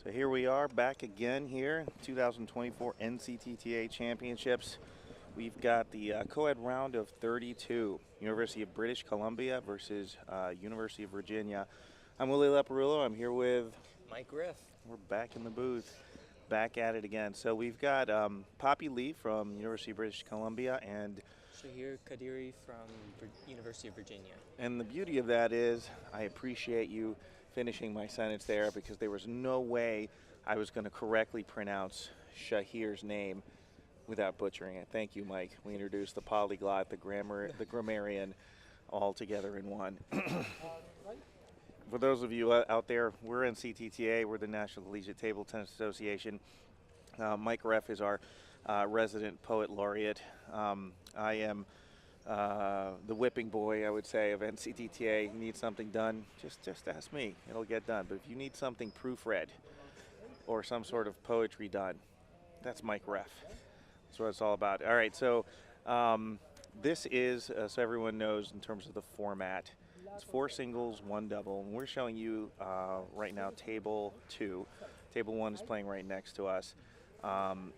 So here we are back again here, 2024 NCTTA Championships. We've got the co-ed round of 32, University of British Columbia versus University of Virginia. I'm Willie Leparulo. I'm here with Mike Griff. We're back in the booth, back at it again. So we've got Poppy Lee from University of British Columbia and Shahir Kadiri from University of Virginia. And the beauty of that is I appreciate you finishing my sentence there, because there was no way I was going to correctly pronounce Shahir's name without butchering it. Thank you, Mike. We introduced the polyglot, the grammarian, all together in one. For those of you out there, we're NCTTA. We're the National Collegiate Table Tennis Association. Mike Reff is our resident poet laureate. I am the whipping boy, I would say, of NCTTA. You need something done, just ask me. It'll get done. But if you need something proofread or some sort of poetry done, that's Mike Reff. That's what it's all about. All right, so this is, so everyone knows in terms of the format, it's 4 singles, 1 double. And we're showing you right now table 2. Table 1 is playing right next to us.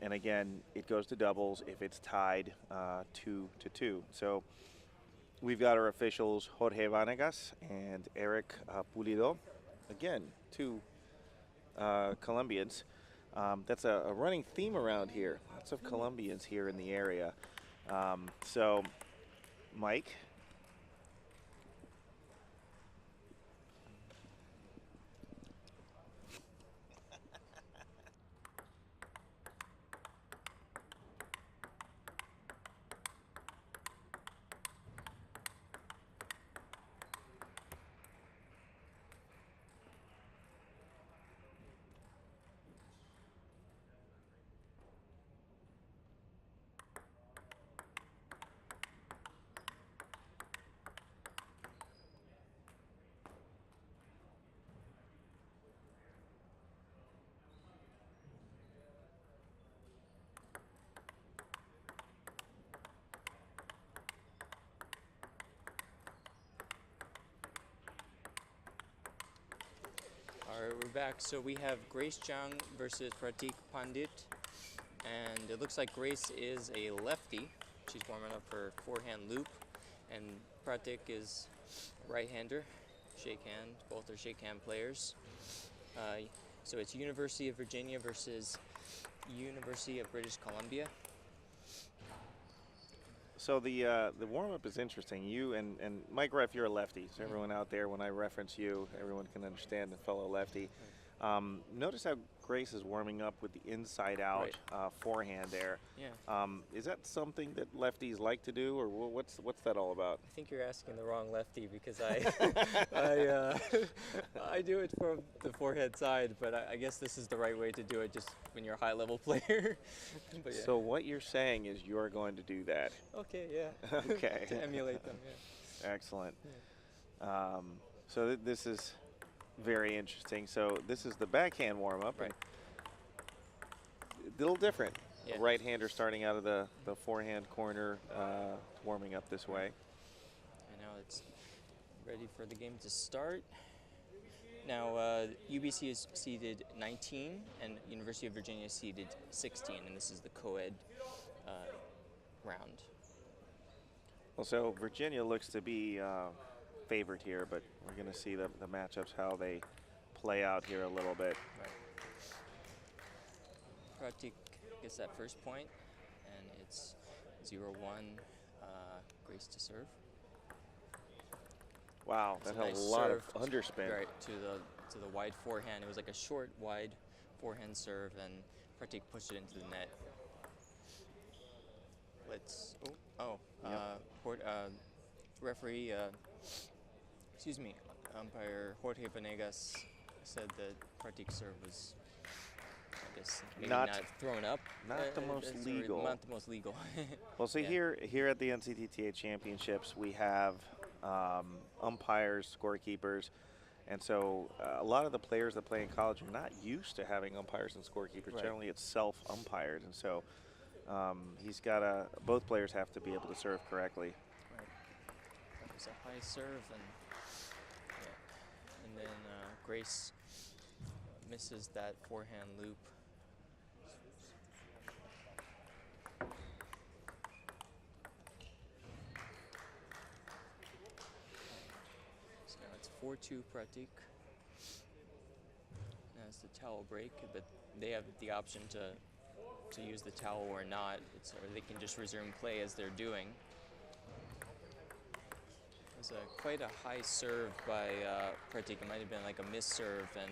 And again, it goes to doubles if it's tied 2-2. So we've got our officials, Jorge Vanegas and Eric Pulido. Again, 2 Colombians. That's a running theme around here. Lots of Colombians here in the area. So, Mike. All right, we're back. So we have Grace Jung versus Pratik Pandit. And it looks like Grace is a lefty. She's warming up her forehand loop. And Pratik is right-hander. Shake hand. Both are shake hand players. So it's University of Virginia versus University of British Columbia. So the warm-up is interesting. You and Mike Reff, you're a lefty. So everyone out there, when I reference you, everyone can understand the fellow lefty. Notice how Grace is warming up with the inside-out forehand there. Yeah. Is that something that lefties like to do, or what's that all about? I think you're asking the wrong lefty, because I do it from the forehand side, but I guess this is the right way to do it, just when you're a high-level player. But yeah. So what you're saying is you're going to do that. Okay, yeah. Okay. To emulate them, yeah. Excellent. Yeah. So this is very interesting. So this is the backhand warm-up. Right. A little different. Yeah. A right-hander starting out of the forehand corner, warming up this way. And now it's ready for the game to start. Now, UBC is seeded 19, and University of Virginia is seeded 16, and this is the Coed round. Well, so Virginia looks to be favored here, but we're going to see the matchups, how they play out here a little bit. Right. Pratik gets that first point, and it's 0-1, Grace to serve. Wow, that had a lot of underspin. Right, to the wide forehand. It was like a short, wide forehand serve, and Pratik pushed it into the net. Let's, referee, umpire Jorge Vanegas said that Pratik's serve was, I guess, maybe not thrown up. Not the most legal. Not the most legal. Well, see, yeah. here at the NCTTA Championships, we have umpires, scorekeepers, and so a lot of the players that play in college are not used to having umpires and scorekeepers. Right. Generally, it's self-umpired, and so both players have to be able to serve correctly. Right. That was a high serve, and then Grace misses that forehand loop. So now it's 4-2 Pratik. That's the towel break, but they have the option to use the towel or not. Or they can just resume play as they're doing. It was quite a high serve by Pratik. It might have been like a miss serve, and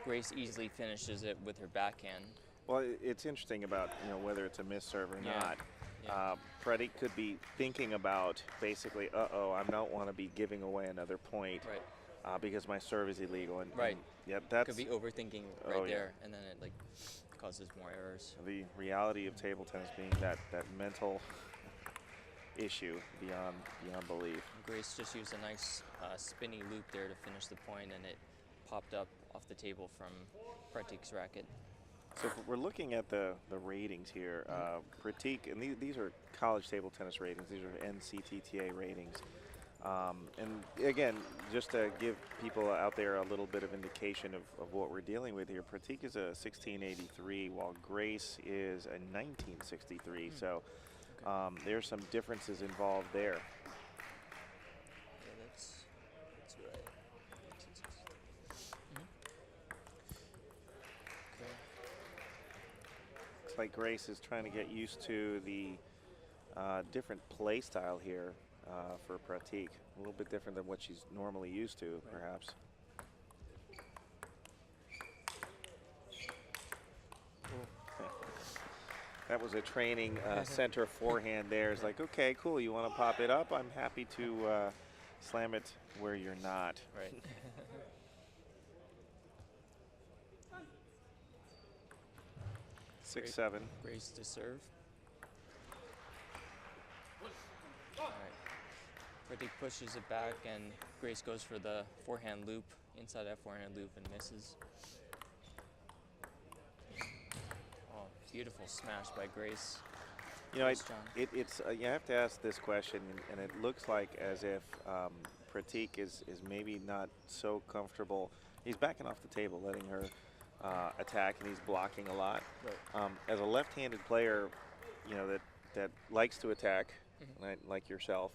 Grace easily finishes it with her backhand. Well, it's interesting about whether it's a miss serve or not. Yeah. Pratik could be thinking about basically, I don't want to be giving away another point. Right. Because my serve is illegal. And Right. Yeah, that's could be overthinking right there, and then it causes more errors. The reality of table tennis being that mental issue beyond belief. And Grace just used a nice spinny loop there to finish the point, and it popped up off the table from Pratik's racket. So if we're looking at the ratings here, Pratik, and these are college table tennis ratings. These are NCTTA ratings. And again, just to give people out there a little bit of indication of what we're dealing with here, Pratik is a 1683, while Grace is a 1963. So there's some differences involved there. Yeah, that's right. Okay. Looks like Grace is trying to get used to the different play style here. For Pratik, a little bit different than what she's normally used to, perhaps. That was a training center forehand there. It's like, okay, cool, you want to pop it up? I'm happy to slam it where you're not. Right. 6-7. Grace to serve. All right. Pratik pushes it back, and Grace goes for the forehand loop, inside that forehand loop, and misses. Oh, beautiful smash by Grace. It's you have to ask this question, and it looks like as if Pratik is maybe not so comfortable. He's backing off the table, letting her attack, and he's blocking a lot. Right. As a left-handed player, that likes to attack, like yourself.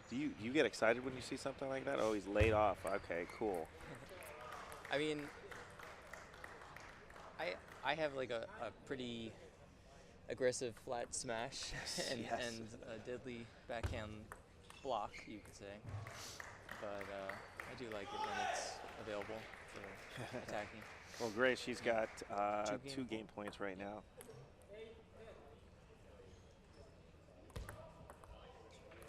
Do you get excited when you see something like that? Oh, he's laid off. Okay, cool. I mean, I have like a pretty aggressive flat smash and a deadly backhand block, you could say. But I do like it when it's available for attacking. Well, Grace, she's got 2 game points right now.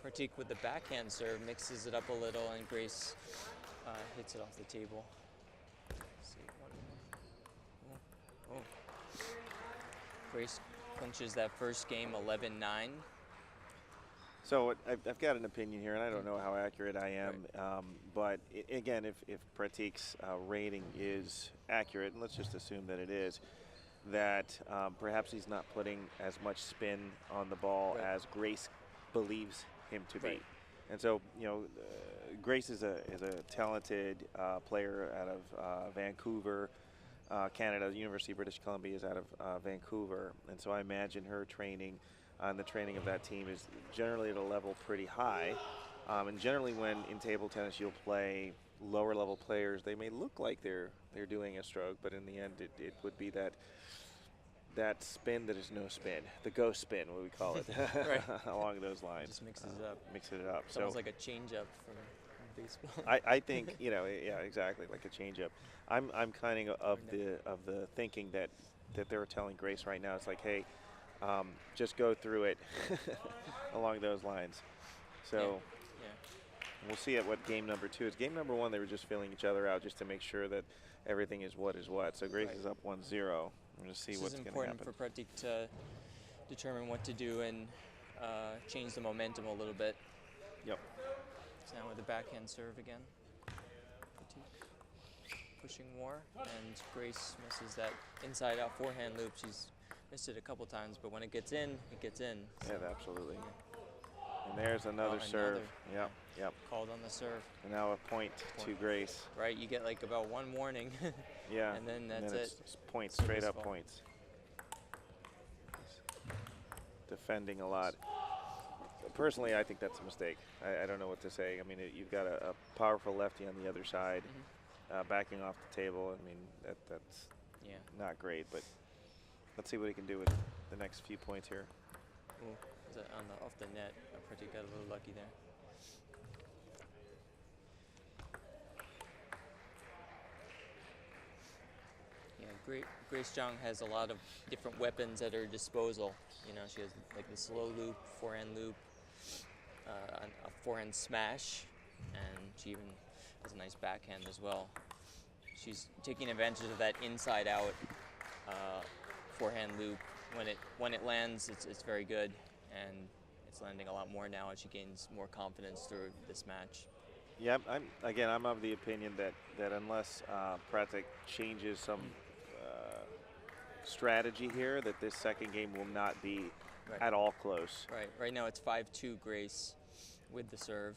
Pratik with the backhand serve mixes it up a little, and Grace hits it off the table. Let's see, one more. Oh. Grace clinches that first game 11-9. So I've got an opinion here, and I don't know how accurate I am. Right. But again, if Pratik's rating is accurate, and let's just assume that it is, that perhaps he's not putting as much spin on the ball as Grace believes him to be. And so, Grace is a talented player out of Vancouver, Canada. The University of British Columbia is out of Vancouver, and so I imagine her training and the training of that team is generally at a level pretty high. And generally, when in table tennis you'll play lower level players, they may look like they're doing a stroke, but in the end, it would be that spin that is no spin, the ghost spin, what we call it, along those lines. Just mixes it up. Mixes it up. Sounds like a change-up from baseball. I think yeah, exactly, like a change-up. I'm kind of the thinking that they were telling Grace right now. It's like, hey, just go through it along those lines. So we'll see at what game number 2 is. Game number 1, they were just filling each other out just to make sure that everything is what is what. So Grace is up 1-0. I'm going to see what's going to happen. It's important for Pratik to determine what to do and change the momentum a little bit. Yep. So now with the backhand serve again. Pratik pushing more, and Grace misses that inside-out forehand loop. She's missed it a couple times, but when it gets in, it gets in. So. Yeah, absolutely. And there's another serve. Yep. Called on the serve. And now a point to Grace. Right, you get like about one warning. Yeah. And then that's it. It's points, Service straight up fault. points. Defending a lot. Personally, I think that's a mistake. I don't know what to say. I mean, you've got a powerful lefty on the other side, backing off the table. I mean, that's not great, but let's see what he can do with the next few points here. Ooh, is that off the net? Pretty got a little lucky there. Yeah, Grace Zhang has a lot of different weapons at her disposal. You know, she has like the slow loop, forehand loop, a forehand smash, and she even has a nice backhand as well. She's taking advantage of that inside out forehand loop. When it lands, it's very good, and it's landing a lot more now as she gains more confidence through this match. Yeah, I'm of the opinion that unless Pratik changes some strategy here, that this second game will not be at all close. Right. Right now it's 5-2 Grace with the serve.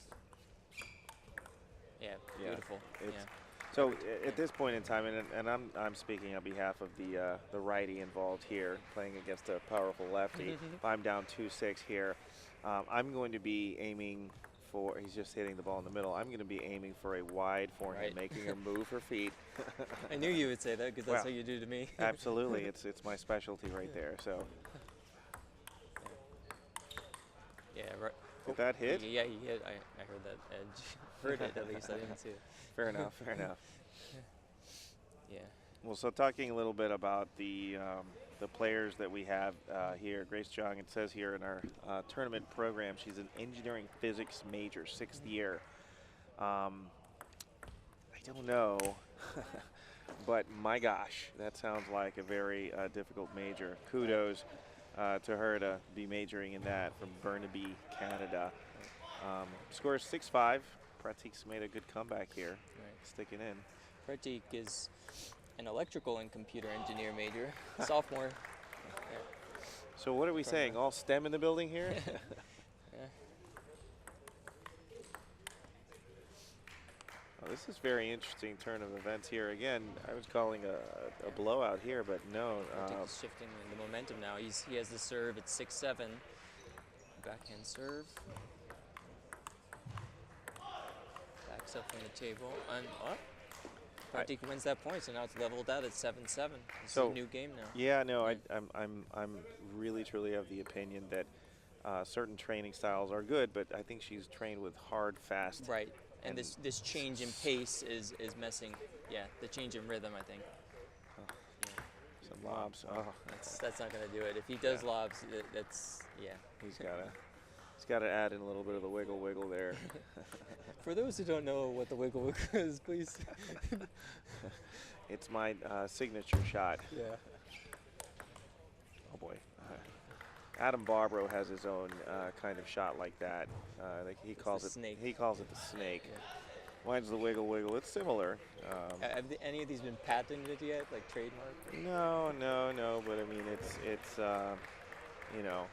Yeah, beautiful. So at this point in time, and I'm speaking on behalf of the righty involved here, playing against a powerful lefty. If I'm down 2-6 here, I'm going to be aiming for. He's just hitting the ball in the middle. I'm going to be aiming for a wide forehand, making her move her feet. I knew you would say that because that's what you do to me. Absolutely, it's my specialty right there. So. Yeah. Right. Did that hit? Yeah, he hit. I heard that edge. Heard it at least. I didn't see it. Fair enough. Fair enough. Yeah. Well, so talking a little bit about the players that we have here, Grace Zhang, it says here in our tournament program, she's an engineering physics major, 6th year. I don't know, but my gosh, that sounds like a very difficult major. Kudos to her to be majoring in that from Burnaby, Canada. Scores 6-5. Pratik's made a good comeback here, sticking in. Pratik is an electrical and computer engineer major, sophomore. So what are we saying? All STEM in the building here? Well, this is very interesting turn of events here. Again, I was calling a blowout here, but no. Pratik is shifting the momentum now. He has the serve at 6-7. Backhand serve. Backs up from the table. And Pratik wins that point, so now it's leveled out at 7-7. It's a new game now. Yeah, no, I'm really truly of the opinion that certain training styles are good, but I think she's trained with hard, fast. Right, and this change in pace is messing. Yeah, the change in rhythm, I think. Some lobs. Oh, that's not gonna do it. If he does lobs, that's He's got to add in a little bit of the wiggle there. For those who don't know what the wiggle is, please. It's my signature shot. Yeah. Oh boy. Adam Barbaro has his own kind of shot like that. He calls it snake. He calls it the snake. Yeah. Mine's the wiggle. It's similar. Have any of these been patented yet, like trademarked? No. But I mean, it's you know.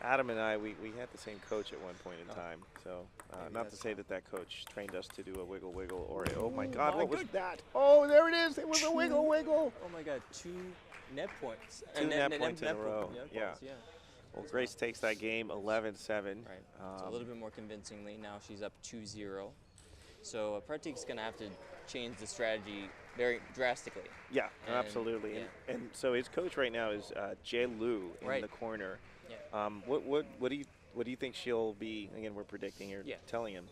Adam and I, we had the same coach at one point in time. So not to say that coach trained us to do a wiggle or oh my God, what was that? Oh, there it is. It was a wiggle. Oh my God, 2 net points. Two net points in a row. Yeah. Well, Grace takes that game 11-7. Right. So a little bit more convincingly. Now she's up 2-0. So Pratik's going to have to change the strategy very drastically. Yeah, absolutely. Yeah. And so his coach right now is Jay Liu in the corner. Yeah. What do you think she'll be? Again, we're predicting here. Yeah. Telling him.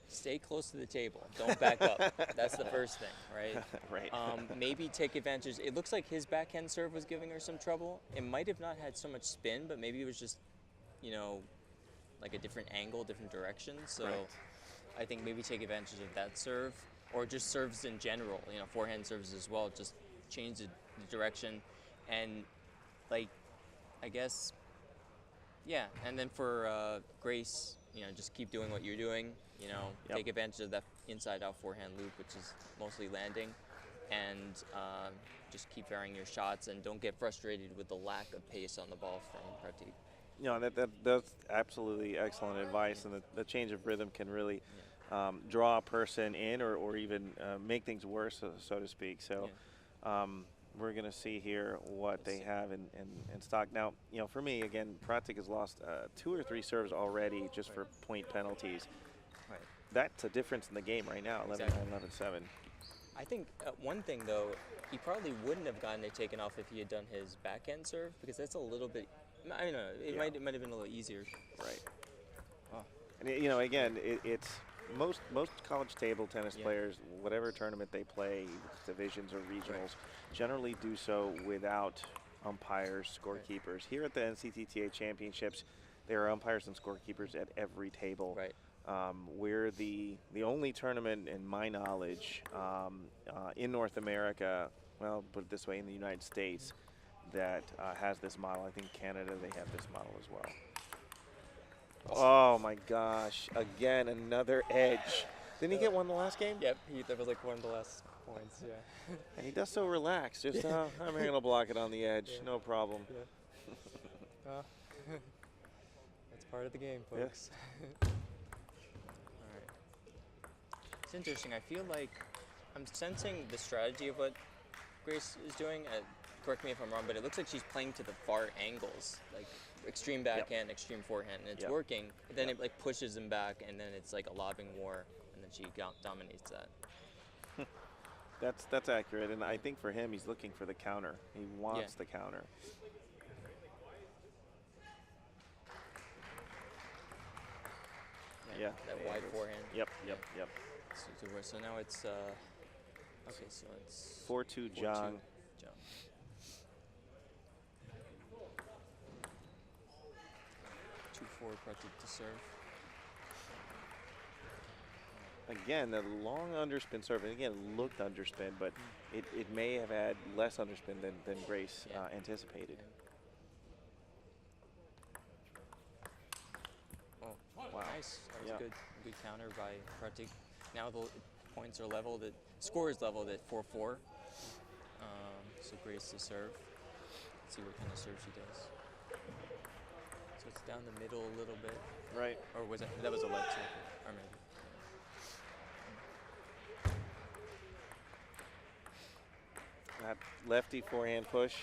Stay close to the table. Don't back up. That's the first thing, right? Right. Maybe take advantage. It looks like his backhand serve was giving her some trouble. It might have not had so much spin, but maybe it was just, like a different angle, different direction. So I think maybe take advantage of that serve, or just serves in general. Forehand serves as well. Just change the direction, and I guess. Yeah, and then for Grace, just keep doing what you're doing. Take advantage of that inside-out forehand loop, which is mostly landing, and just keep varying your shots, and don't get frustrated with the lack of pace on the ball from Pratik. That's absolutely excellent advice, and the change of rhythm can really draw a person in, or even make things worse, so to speak. So. We're going to see here what they have in stock. Now, you know, for me, again, Pratik has lost 2 or 3 serves already just for point penalties. Right. That's a difference in the game right now, 11-9, 11-7. I think one thing, though, he probably wouldn't have gotten it taken off if he had done his backhand serve, because that's a little bit, I don't know, it might have been a little easier. Right. Oh. And, you know, again, it's most college table tennis players, whatever tournament they play, divisions or regionals, generally do so without umpires, scorekeepers. Here at the NCTTA Championships, there are umpires and scorekeepers at every table. Right. We're the only tournament, in my knowledge, in North America, well, put it this way, in the United States, that has this model. I think Canada, they have this model as well. Oh my gosh, again, another edge. Didn't he get one the last game? Yep, that was like one of the last points, yeah. And he does so relaxed, just, I'm going to block it on the edge, no problem. Yeah. That's part of the game, folks. It's interesting. I feel like I'm sensing the strategy of what Grace is doing. Correct me if I'm wrong, but it looks like she's playing to the far angles, like extreme backhand, extreme forehand, and it's working. Then it like pushes him back, and then it's like a lobbing war, and then she dominates that. That's accurate, and I think for him, he's looking for the counter. He wants the counter. Yeah. That wide forehand. Yep. So now it's okay. So it's 4-2 Zhang. 2-4 Pratik to serve. Again, the long underspin serve, and again, it looked underspin, but it may have had less underspin than Grace anticipated. Oh, wow. Nice. That was a good counter by Pratik. Now the points are leveled, score is leveled at 4-4. So Grace to serve. Let's see what kind of serve she does. So it's down the middle a little bit. Right. Or was that was a light serve? Or maybe. That lefty forehand push.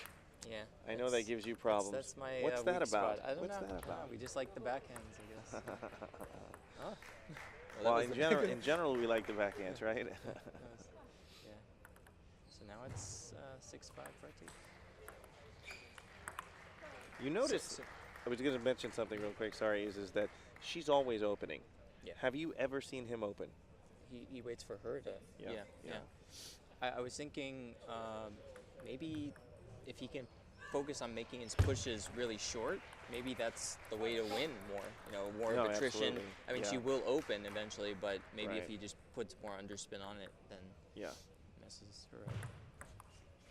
Yeah. I know that gives you problems. That's my What's that weak about? spot. I don't know. What's that about? We just like the backhands, I guess. Oh. Well, in general, we like the backhands, right? Yeah. So now it's 6-5 Pratik. You notice, I was going to mention something real quick, sorry, is that she's always opening. Yeah. Have you ever seen him open? He waits for her to. Yeah. I was thinking maybe if he can focus on making his pushes really short, maybe that's the way to win more. More of attrition. Absolutely. I mean, she will open eventually, but maybe if he just puts more underspin on it, then messes her up.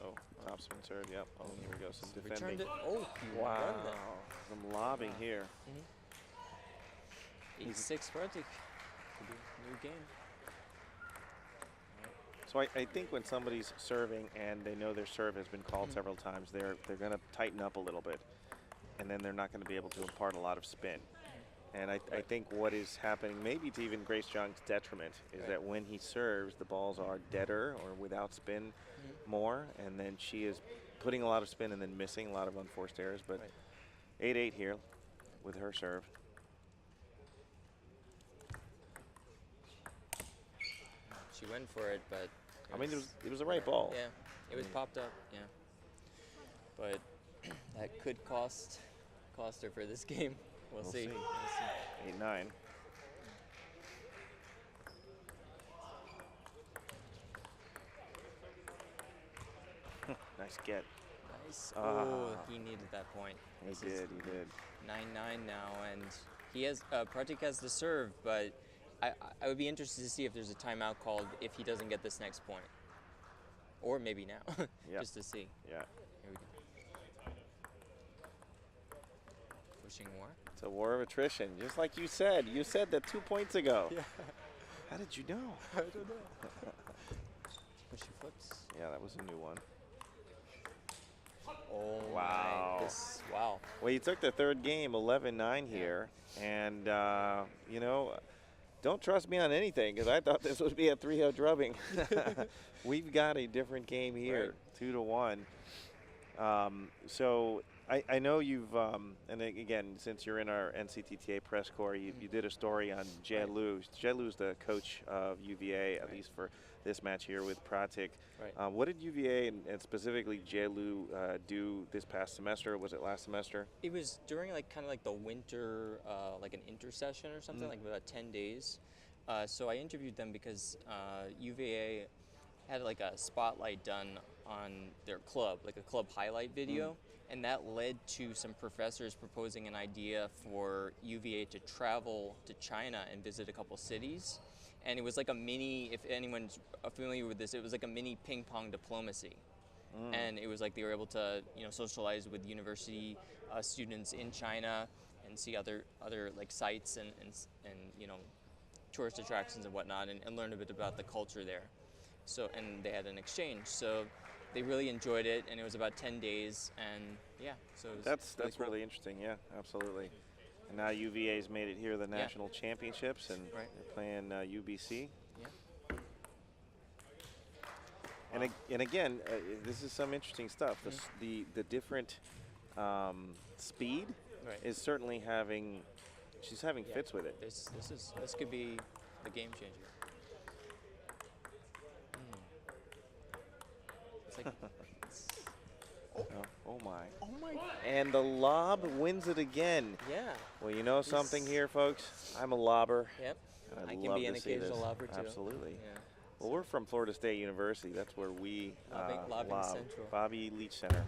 Oh, topspin serve, yep. Oh, here we go, some defending. Returned it. Oh, he wow. won that. Some lobbing here. 8-6 Pratik. Could be a new game. So I think when somebody's serving and they know their serve has been called several times, they're going to tighten up a little bit, and then they're not going to be able to impart a lot of spin. And I think what is happening, maybe to even Grace Zhang's detriment, is that when he serves, the balls are deader or without spin more, and then she is putting a lot of spin and then missing a lot of unforced errors. But 8-8 here with her serve. She went for it, but I mean, it was the right ball. Yeah, it was popped up. Yeah, but that could cost her for this game. We'll see. 8-9. Nice get. Nice. Oh, he needed that point. He did. 9-9 now, and he has Pratik has the serve, but I would be interested to see if there's a timeout called if he doesn't get this next point, or maybe now, just to see. Yeah. Here we go. Pushing more. It's a war of attrition, just like you said. You said that 2 points ago. Yeah. How did you know? I don't know. Pushy flips. Yeah, that was a new one. Oh, wow. Wow. Well, you took the third game, 11-9 here, and, you know, don't trust me on anything, because I thought this would be a 3-0 drubbing. We've got a different game here 2-1. So I know you've, and again, since you're in our NCTTA press corps, you did a story on Jie Lu. Jie Lu's the coach of UVA, at least for this match here with Pratik. Right. What did UVA and specifically Jie Lu do this past semester? Was it last semester? It was during kind of like the winter, like an intersession or something, like about 10 days. So I interviewed them because UVA had like a spotlight done on their club, like a club highlight video. And that led to some professors proposing an idea for UVA to travel to China and visit a couple cities. And it was like a mini, if anyone's familiar with this, it was like a mini ping pong diplomacy. And it was like they were able to, socialize with university students in China and see other like sites and tourist attractions and whatnot, and learn a bit about the culture there. So, and they had an exchange. So they really enjoyed it, and it was about 10 days, and yeah, so it was That's cool. really interesting, yeah, absolutely. And now UVA's made it here to the national championships, and they're playing UBC. Yeah. And again, this is some interesting stuff. The different speed is certainly having, she's having fits with it. This could be the game changer. It's like, oh my. oh my. And the lob wins it again. Yeah. Well, you know something here, folks? I'm a lobber. Yep. And I I'd can love be an to see occasional this. lobber too. Absolutely. Yeah. Well, we're from Florida State University. That's where we Lobbing lob. Central. Bobby Leach Center.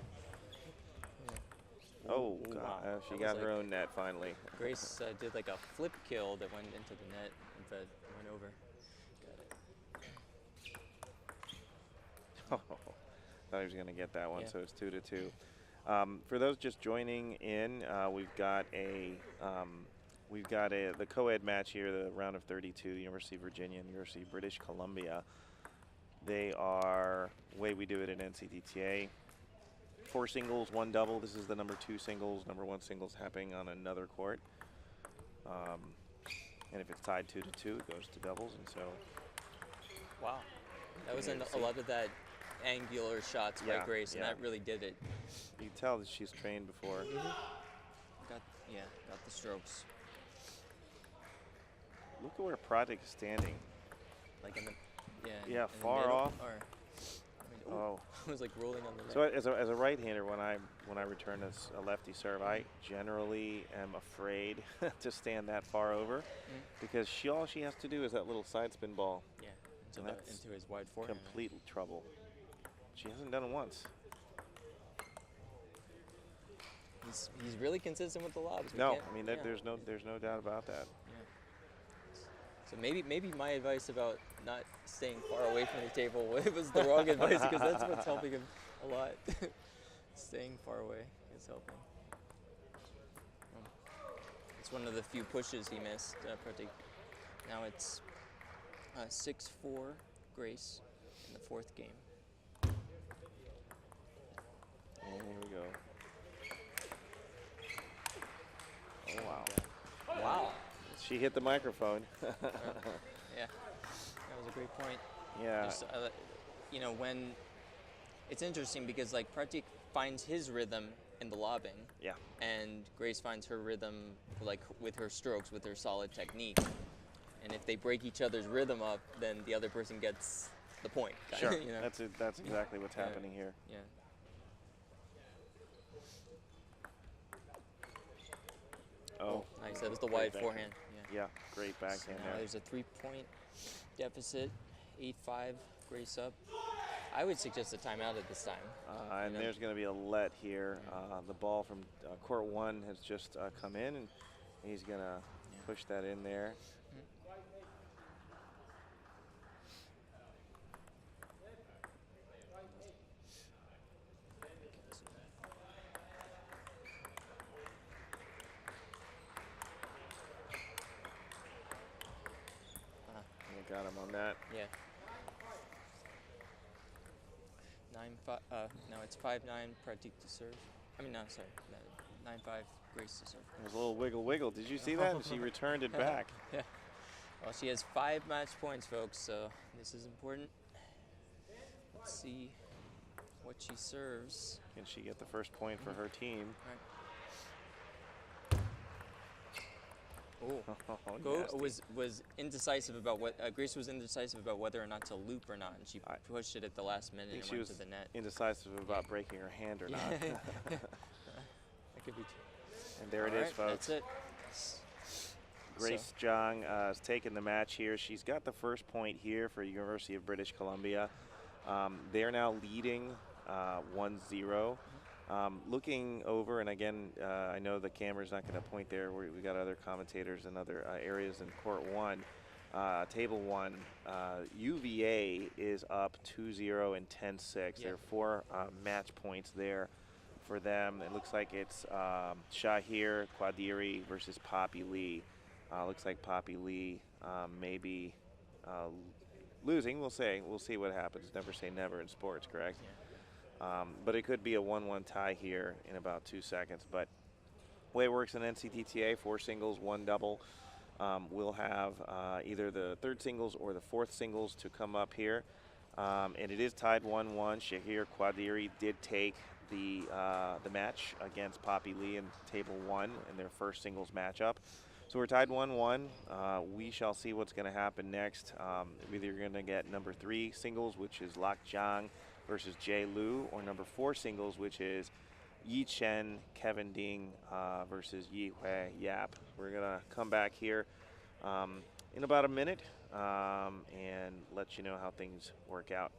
Yeah. Oh, Ooh, God. wow. She That got was her like- own net finally. Grace did like a flip kill that went into the net, but went over. Got it. Thought he was going to get that one, Yeah. so it's 2-2. For those just joining in, we've got the co-ed match here, the round of 32, University of Virginia and University of British Columbia. They are, the way we do it in NCTTA, 4 singles, 1 double. This is the number 2 singles, number 1 singles happening on another court. And if it's tied 2-2, it goes to doubles, and so. Wow. That was Yeah, a see. lot of that angular shots by Grace, and that really did it. You can tell that she's trained before. Got the strokes. Look at where Pratik is standing. Like in the, Yeah, in the far middle, off. Or, Oh. I was like rolling on the net. So as a right-hander, when I return as a lefty serve, I generally am afraid to stand that far over, because all she has to do is that little side spin ball. Yeah, And that's into his wide forehand. Complete trouble. She hasn't done it once. He's really consistent with the lobs. We No, can't- I mean yeah. there's no doubt about that. So maybe my advice about not staying far away from the table was the wrong advice, because that's what's helping him a lot. Staying far away is helping. It's one of the few pushes he missed. Now it's 6-4 Grace in the 4th game. And here we go. Oh wow. Wow. She hit the microphone. Yeah, that was a great point. Yeah. Just, when it's interesting because like Pratik finds his rhythm in the lobbing. Yeah. And Grace finds her rhythm like with her strokes, with her solid technique. And if they break each other's rhythm up, then the other person gets the point. Sure. You know? That's exactly what's Yeah. happening here. Yeah. Oh. Nice. That was the Great wide backhand. forehand. Yeah. Yeah, great So backhand now there. there's a 3-point deficit, 8-5, Grace up. I would suggest a timeout at this time. And you know? there's going to be a let here. The ball from court 1 has just come in, and he's going to push that in there. They got him on that. Yeah. 9-5. No, it's 5-9. Pratik to serve. I mean, no, sorry. 9-5. Grace to serve. There's a little wiggle. Did you see that? She returned it back. Yeah. Well, she has 5 match points, folks. So this is important. Let's see. what she serves. Can she get the first point for her team? Oh, was indecisive about what Grace was indecisive about whether or not to loop or not, and she pushed it at the last minute and went to the net. Indecisive about breaking her hand or not. That could be true. And there it is, folks. That's it. Grace Zhang has taken the match here. She's got the first point here for University of British Columbia. They're now leading 1-0. Looking over, and again, I know the camera's not going to point there. We got other commentators in other areas in court 1. Table 1, UVA is up 2-0 and 10-6. There are 4 match points there for them. It looks like it's Shahir Quadiri versus Poppy Lee. Looks like Poppy Lee may be losing. We'll see what happens. Never say never in sports, correct? Yeah. But it could be a 1-1 tie here in about 2 seconds. But the way it works in NCTTA, 4 singles, 1 double. We'll have either the third singles or the fourth singles to come up here. And it is tied 1-1. Shahir Quadiri did take the match against Poppy Lee in table 1 in their first singles matchup. So we're tied 1-1. We shall see what's going to happen next. Either you're going to get number 3 singles, which is Lak Zhang versus Jay Liu, or number 4 singles, which is Yi Chen, Kevin Ding versus Yi Hui Yap. We're going to come back here in about a minute and let you know how things work out.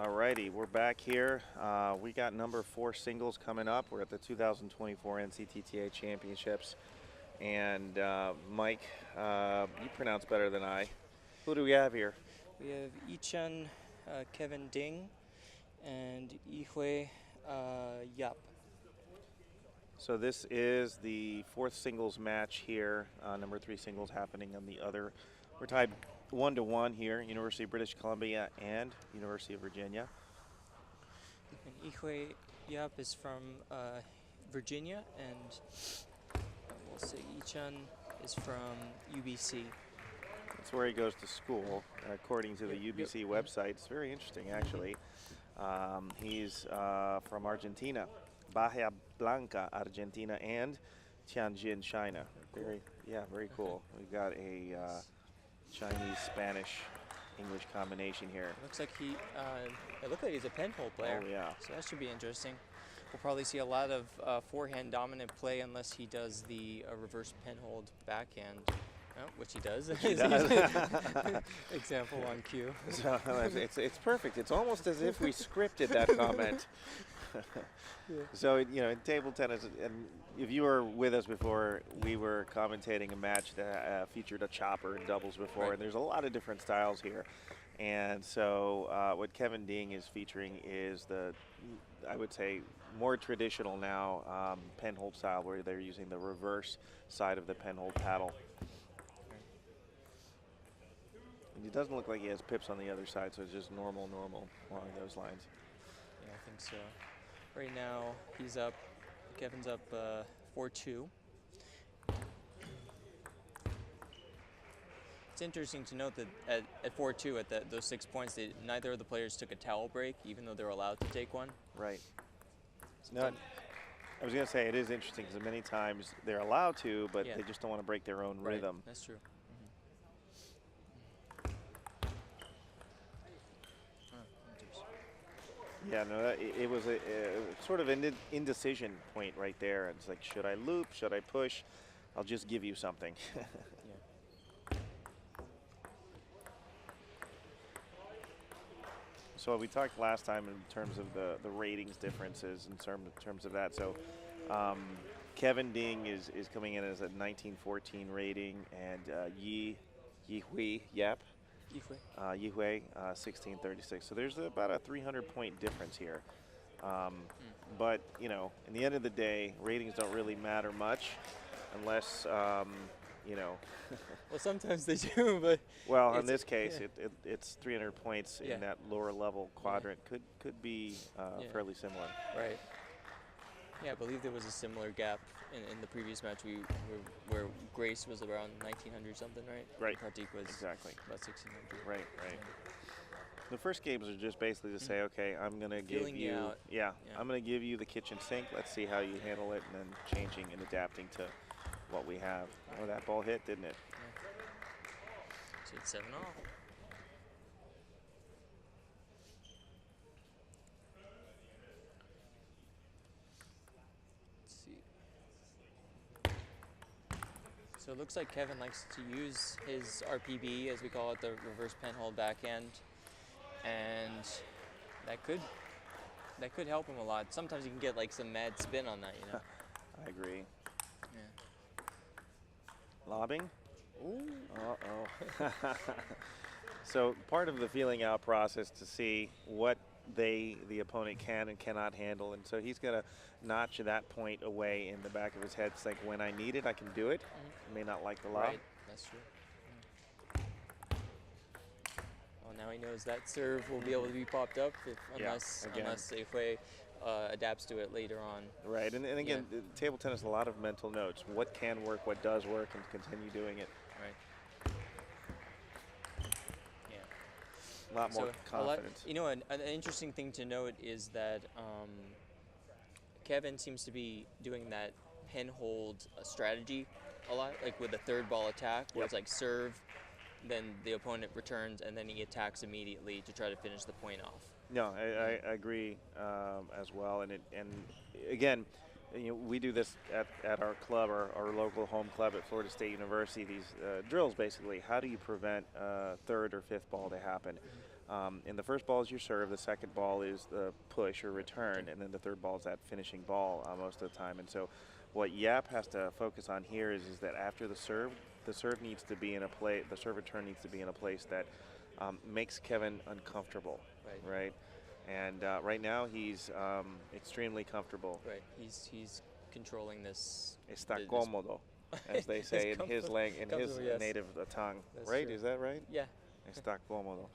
Alrighty, we're back here. We got number 4 singles coming up. We're at the 2024 NCTTA Championships. And Mike, you pronounce better than I. Who do we have here? We have Ichan Kevin Ding and Yihui Yap. So this is the 4th singles match here. Number 3 singles happening on the other. We're tied 1-1 here, University of British Columbia and University of Virginia. And Yihui Yap is from Virginia, and we'll say Ichan is from UBC. That's where he goes to school, according to the UBC website. It's very interesting, actually. He's from Argentina, Bahia Blanca, Argentina, and Tianjin, China. Very cool. We've got a Chinese, Spanish, English combination here. Looks like it looks like he's a penhold player. Oh, yeah. So that should be interesting. We'll probably see a lot of forehand dominant play unless he does the reverse penhold backhand, which he does. He does. Example on cue. So it's perfect. It's almost as if we scripted that comment. So, in table tennis, and if you were with us before, we were commentating a match that featured a chopper and doubles before, Right. and there's a lot of different styles here. And so what Kevin Ding is featuring is I would say, more traditional now penhold style, where they're using the reverse side of the penhold paddle. And it doesn't look like he has pips on the other side, so it's just normal along those lines. Yeah, I think so. Right now, Kevin's up 4-2. It's interesting to note that at 4-2, at those 6 points, neither of the players took a towel break, even though they're allowed to take one. Right. No, I was going to say, it is interesting because many times they're allowed to, but they just don't want to break their own rhythm. That's true. Yeah, no, it was a sort of an indecision point right there. It's like, should I loop? Should I push? I'll just give you something. So we talked last time in terms of the ratings differences in terms of that. So Kevin Ding is coming in as a 1914 rating, and Yihui Yap. Yihui, 1636. So there's about a 300-point difference here. But, in the end of the day, ratings don't really matter much unless, Well, sometimes they do, but... Well, in this case, it's 300 points in that lower level quadrant. Could be fairly similar. Right. Yeah, I believe there was a similar gap in the previous match where Grace was around 1900 something, right? Right. Kartik was exactly about 1600. Right. The first games are just basically to say, okay, I'm going to give you, I'm going to give you the kitchen sink. Let's see how you handle it, and then changing and adapting to what we have. Oh, that ball hit, didn't it? Yeah. So it's 7-all. So it looks like Kevin likes to use his RPB, as we call it, the reverse penhold backhand, and that could help him a lot. Sometimes you can get like some mad spin on that, I agree. Yeah. Lobbing? Ooh. Uh-oh. So part of the feeling out process to see what the opponent can and cannot handle, and so he's going to notch that point away in the back of his head. It's like, when I need it, I can do it. I may not like the lob. Right, that's true. Well, now he knows that serve will be able to be popped up unless Yihui adapts to it later on. Right, and again, table tennis, a lot of mental notes. What can work, what does work, and continue doing it. Right. Yeah. A lot more confidence. An interesting thing to note is that Kevin seems to be doing that penhold strategy a lot, like with the third ball attack, where it's like serve, then the opponent returns, and then he attacks immediately to try to finish the point off. No, I agree as well. And again, we do this at our club, our local home club at Florida State University. These drills, basically, how do you prevent third or fifth ball to happen? And the first ball is your serve, the second ball is the push or return, and then the third ball is that finishing ball most of the time. And so what Yap has to focus on here is that after the serve needs to be in a place, the serve return needs to be in a place that makes Kevin uncomfortable, right? And right now he's extremely comfortable. Right, he's controlling this. Está cómodo, as they say in his yes. native tongue. That's right? true. Is that right? Yeah. Está cómodo.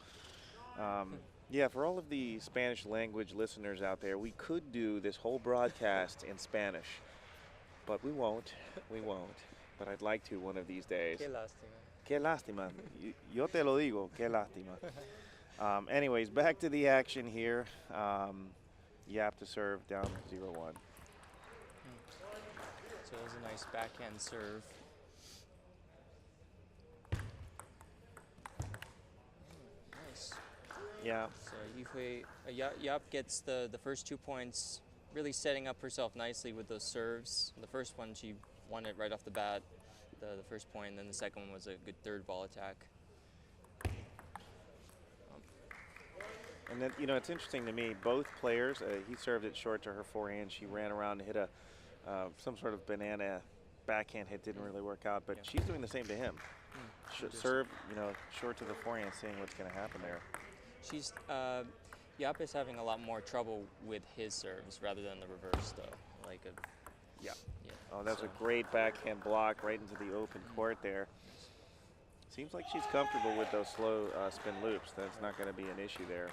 Yeah, for all of the Spanish language listeners out there, we could do this whole broadcast in Spanish, but we won't. We won't. But I'd like to one of these days. Qué lástima. Qué lástima. Yo te lo digo, qué lástima. Anyways, back to the action here. Yap to serve down 0-1. So it was a nice backhand serve. Nice. Yeah. So Yap gets the first 2 points, really setting up herself nicely with those serves. The first one, she won it right off the bat, the first point, and then the second one was a good third ball attack. And then, you know, it's interesting to me, both players, he served it short to her forehand. She ran around and hit some sort of banana backhand hit, didn't really work out, but she's doing the same to him. Serve, you know, short to the forehand, seeing what's going to happen there. She's, Yap is having a lot more trouble with his serves rather than the reverse, though. Yeah. Oh, that's a great backhand block right into the open court there. Seems like she's comfortable with those slow spin loops. That's not going to be an issue there.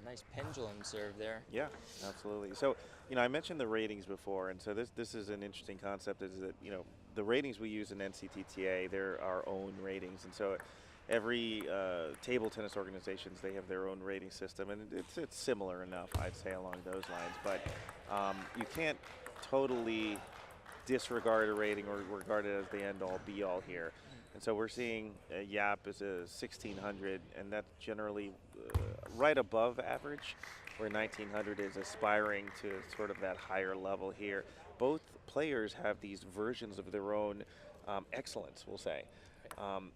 A nice pendulum serve there. Yeah, absolutely. So, you know, I mentioned the ratings before, and so this is an interesting concept. Is that, you know, the ratings we use in NCTTA, they're our own ratings, and so every table tennis organizations, they have their own rating system, and it's similar enough, I'd say, along those lines. But you can't totally disregard a rating or regard it as the end-all, be-all here. And so we're seeing Yap is a 1600, and that's generally right above average, where 1900 is aspiring to sort of that higher level here. Both players have these versions of their own excellence, we'll say.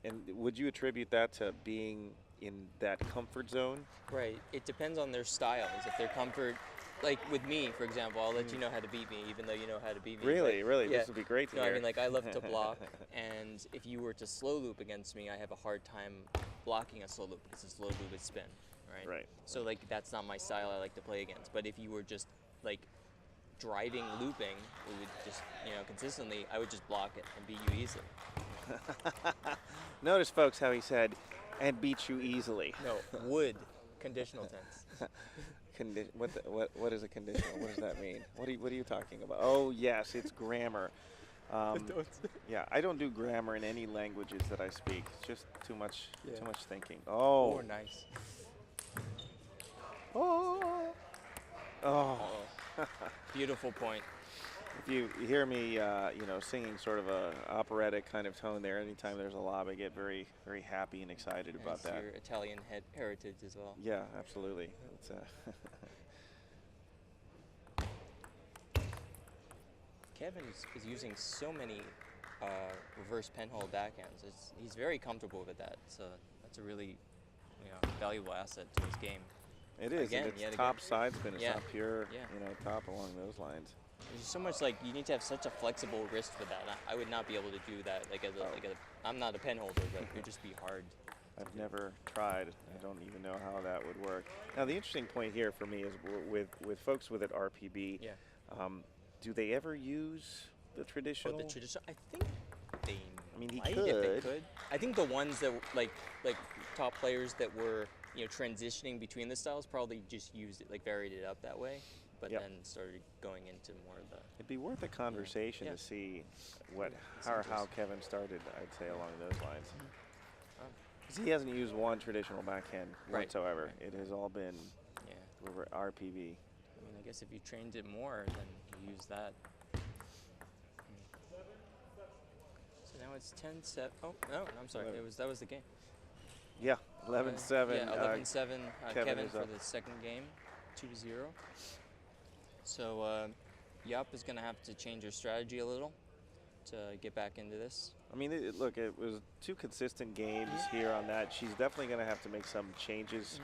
And would you attribute that to being in that comfort zone? Right. It depends on their styles. If they're comfort, like with me, for example, I'll let you know how to beat me, even though you know how to beat me. Really? Yeah. This would be great to hear. I mean, like, I love to block, and if you were to slow loop against me, I have a hard time blocking a slow loop because a slow loop is spin, right? Right. So, like, that's not my style I like to play against. But if you were just, like, driving looping, we would just, you know, consistently, I would just block it and beat you easily. Notice, folks, how he said, and beat you easily. No, would. Conditional tense. What is a conditional? What does that mean? What are you talking about? Oh, yes, it's grammar. Yeah, I don't do grammar in any languages that I speak. It's just too much thinking. Oh, nice. Oh. Beautiful point. If you hear me, you know, singing sort of a operatic kind of tone there, anytime there's a lob, I get very, very happy and excited about that. Your Italian heritage as well. Yeah, absolutely. It's, Kevin is using so many reverse penhold backhands. He's very comfortable with that. So that's a really, you know, valuable asset to his game. It is. Again, and it's top side spin. It's Yeah. not pure, Yeah. you know, top along those lines. There's so much, like, you need to have such a flexible wrist for that. I would not be able to do that. I'm not a pen holder, but it would just be hard. I've never tried. I don't even know how that would work. Now, the interesting point here for me is with folks with an RPB, do they ever use the traditional? Oh, the traditional? I think they he might could. if they could. I think the ones that, like top players that were, you know, transitioning between the styles probably just used it, like varied it up that way, but then started going into more of the. It'd be worth a conversation to see how Kevin started, I'd say, along those lines. Because he hasn't used one traditional backhand whatsoever. It has all been RPV. I mean, I guess if you trained it more, then you use that. So now it's 10-7. Oh, no, I'm sorry. That was the game. Yeah, 11-7. Yeah, 11-7. Kevin for up. the second game, 2-0. So Yap is going to have to change her strategy a little. to get back into this? I mean, look, it was 2 consistent games here on that. She's definitely going to have to make some changes.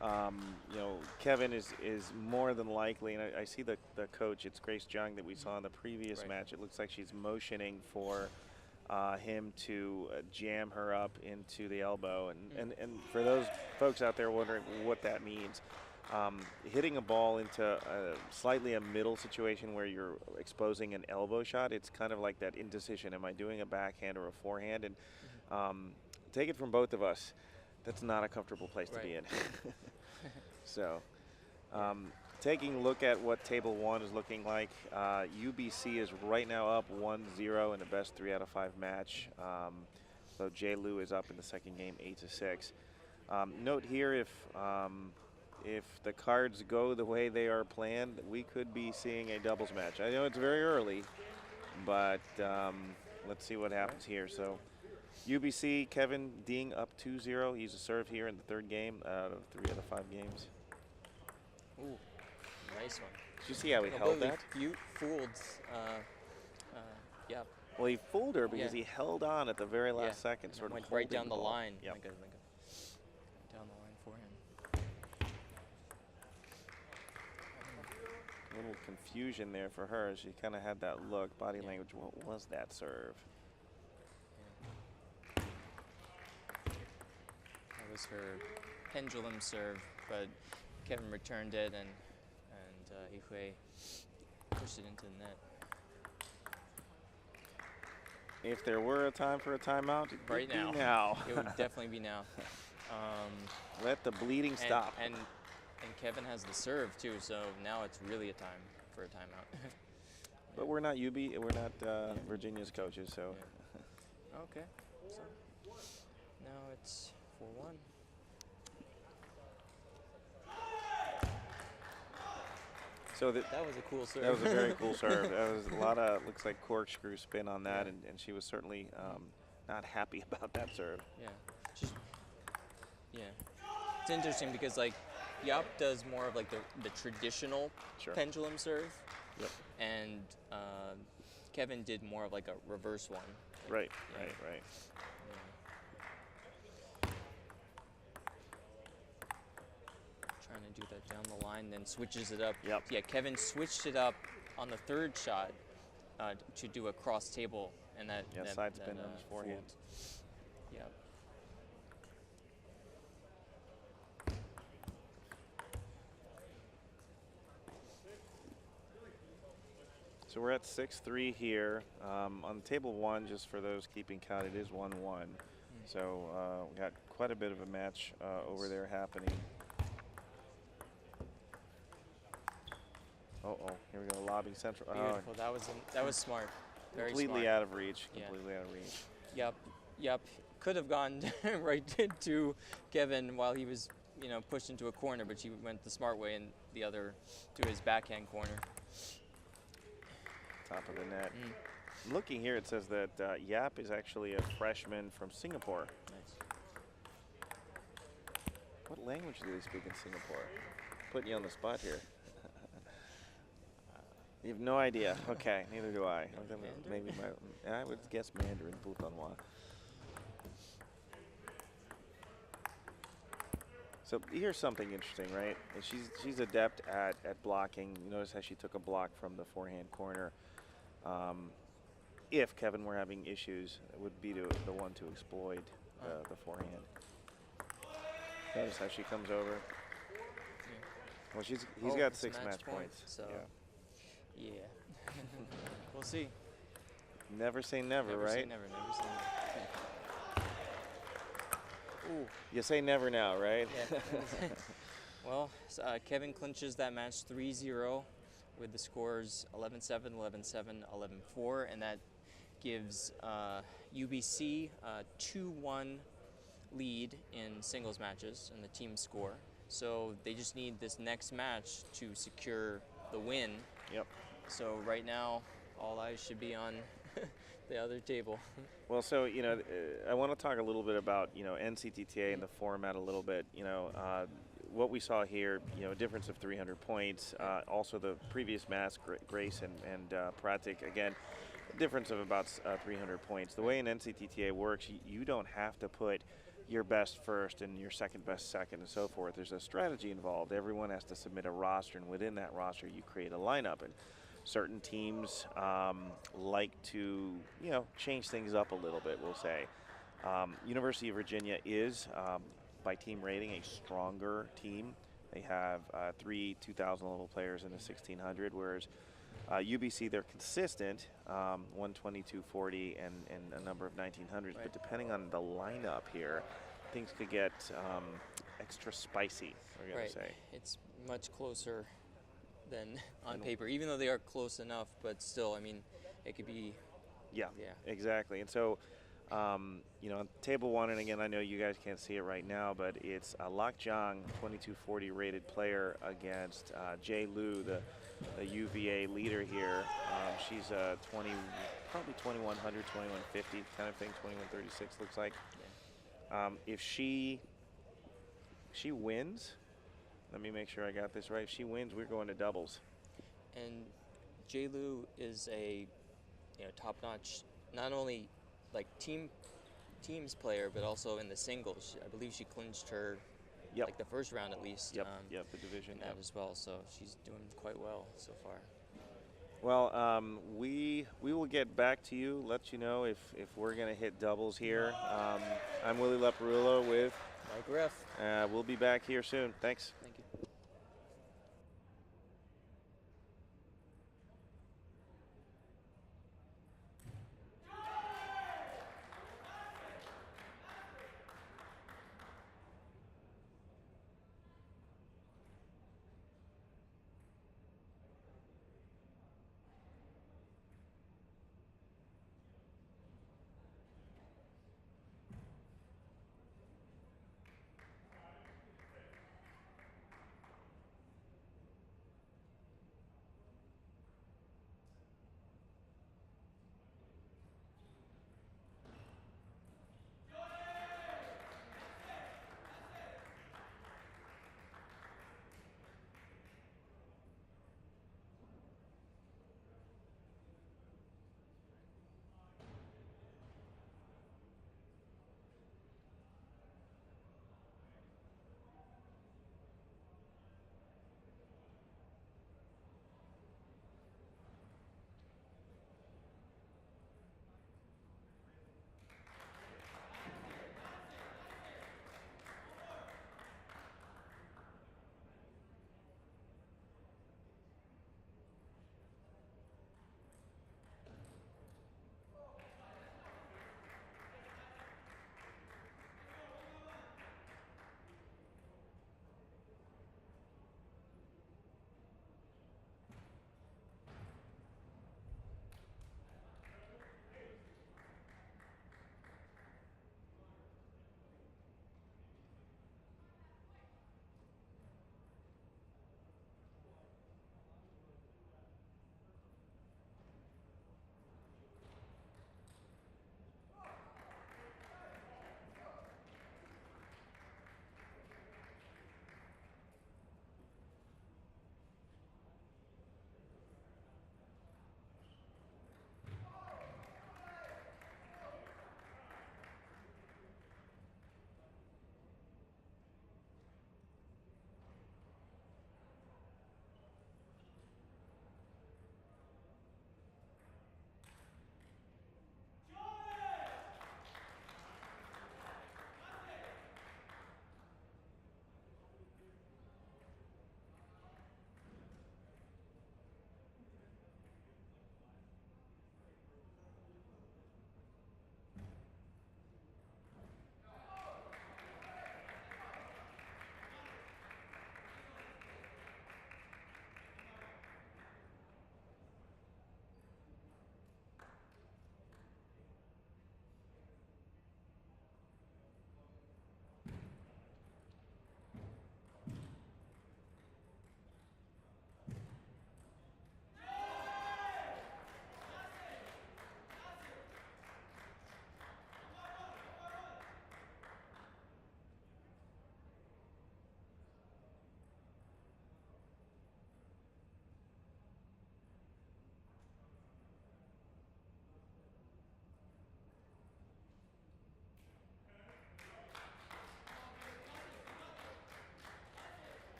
You know, Kevin is more than likely, and I see the coach, it's Grace Jung that we saw in the previous match. It looks like she's motioning for him to jam her up into the elbow. And for those folks out there wondering what that means, hitting a ball into slightly a middle situation where you're exposing an elbow shot, it's kind of like that indecision. Am I doing a backhand or a forehand? And take it from both of us, that's not a comfortable place to be in. So taking a look at what table 1 is looking like, UBC is right now up 1-0 in a best 3 out of 5 match. So J. Lou is up in the second game 8-6. Note here, if the cards go the way they are planned, we could be seeing a doubles match. I know it's very early, but let's see what happens here. So UBC, Kevin Ding up 2-0. He's a serve here in the 3rd game out of 3 out of 5 games. Ooh, nice one. Did you see how he held that? You fooled, yeah. Well, he fooled her because he held on at the very last second, sort of went right down the line. Yep. Like a down the line for him. A little confusion there for her. She kind of had that look, body language. What was that serve? That was her pendulum serve, but Kevin returned it, and Yihui pushed it into the net. If there were a time for a timeout, it right would be now. It would definitely be now. Let the bleeding stop. And Kevin has the serve too, so now it's really a time for a timeout. But we're not we're not Virginia's coaches, so. Yeah. Okay, so now it's 4-1. So that was a cool serve. That was a very cool serve. That was a lot of, looks like corkscrew spin on that, and she was certainly not happy about that serve. Yeah. It's interesting because like Yap does more of like the traditional pendulum serve. Yep. And Kevin did more of like a reverse one. Right. Trying to do that down the line, then switches it up. Yep. Yeah, Kevin switched it up on the 3rd shot to do a cross table, and that side spin on his forehand. Yep. So we're at 6-3 here. On table 1, just for those keeping count, it is 1-1. So we got quite a bit of a match over there happening. Here we go, lobbing central. Beautiful. That was smart. Very completely smart. out of reach. Completely out of reach. Yep. Could have gone right to Kevin while he was, pushed into a corner, but she went the smart way and the other to his backhand corner. Top of the net. Looking here, it says that Yap is actually a freshman from Singapore. Nice. What language do they speak in Singapore? Putting you on the spot here. You have no idea. Okay, neither do I. Maybe I would guess Mandarin, Putonghua. So here's something interesting, right? She's adept at blocking. You notice how she took a block from the forehand corner. If Kevin were having issues, it would be the one to exploit the forehand. Notice how she comes over. Well, he's got 6 match points. So yeah. We'll see. Never say never, right? Never say never. Ooh. You say never now, right? Yeah. Well, Kevin clinches that match 3-0 with the scores 11-7, 11-7, 11-4, and that gives UBC a 2-1 lead in singles matches in the team score. So they just need this next match to secure the win. Yep. So right now, all eyes should be on the other table. Well, so, I want to talk a little bit about, NCTTA and the format a little bit. What we saw here, a difference of 300 points. Also the previous match, Grace and Pratik, again, difference of about 300 points. The way in NCTTA works, you don't have to put your best first and your second best second and so forth. There's a strategy involved. Everyone has to submit a roster, and within that roster you create a lineup. And certain teams like to, change things up a little bit, we'll say. University of Virginia is, by team rating, a stronger team. They have 3 2,000 level players in the 1600, whereas UBC, they're consistent, 120, 240, and a number of 1900s. Right. But depending on the lineup here, things could get extra spicy, we're going to say. It's much closer than on paper, even though they are close enough, but still, I mean, it could be. Yeah. Exactly. And so, table one, and again, I know you guys can't see it right now, but it's Lak Jiang, 2240 rated player against Jay Liu, the UVA leader here. She's probably 2100, 2150 kind of thing, 2136 looks like. Yeah. If she wins, let me make sure I got this right. If she wins, we're going to doubles. And Jay Liu is a top-notch, not only like teams player, but also in the singles. I believe she clinched her like the first round at least. The division. That as well. So she's doing quite well so far. Well, we will get back to you, let you know if we're going to hit doubles here. I'm Willie Leparulo with Mike Riff. We'll be back here soon. Thanks. Thank you.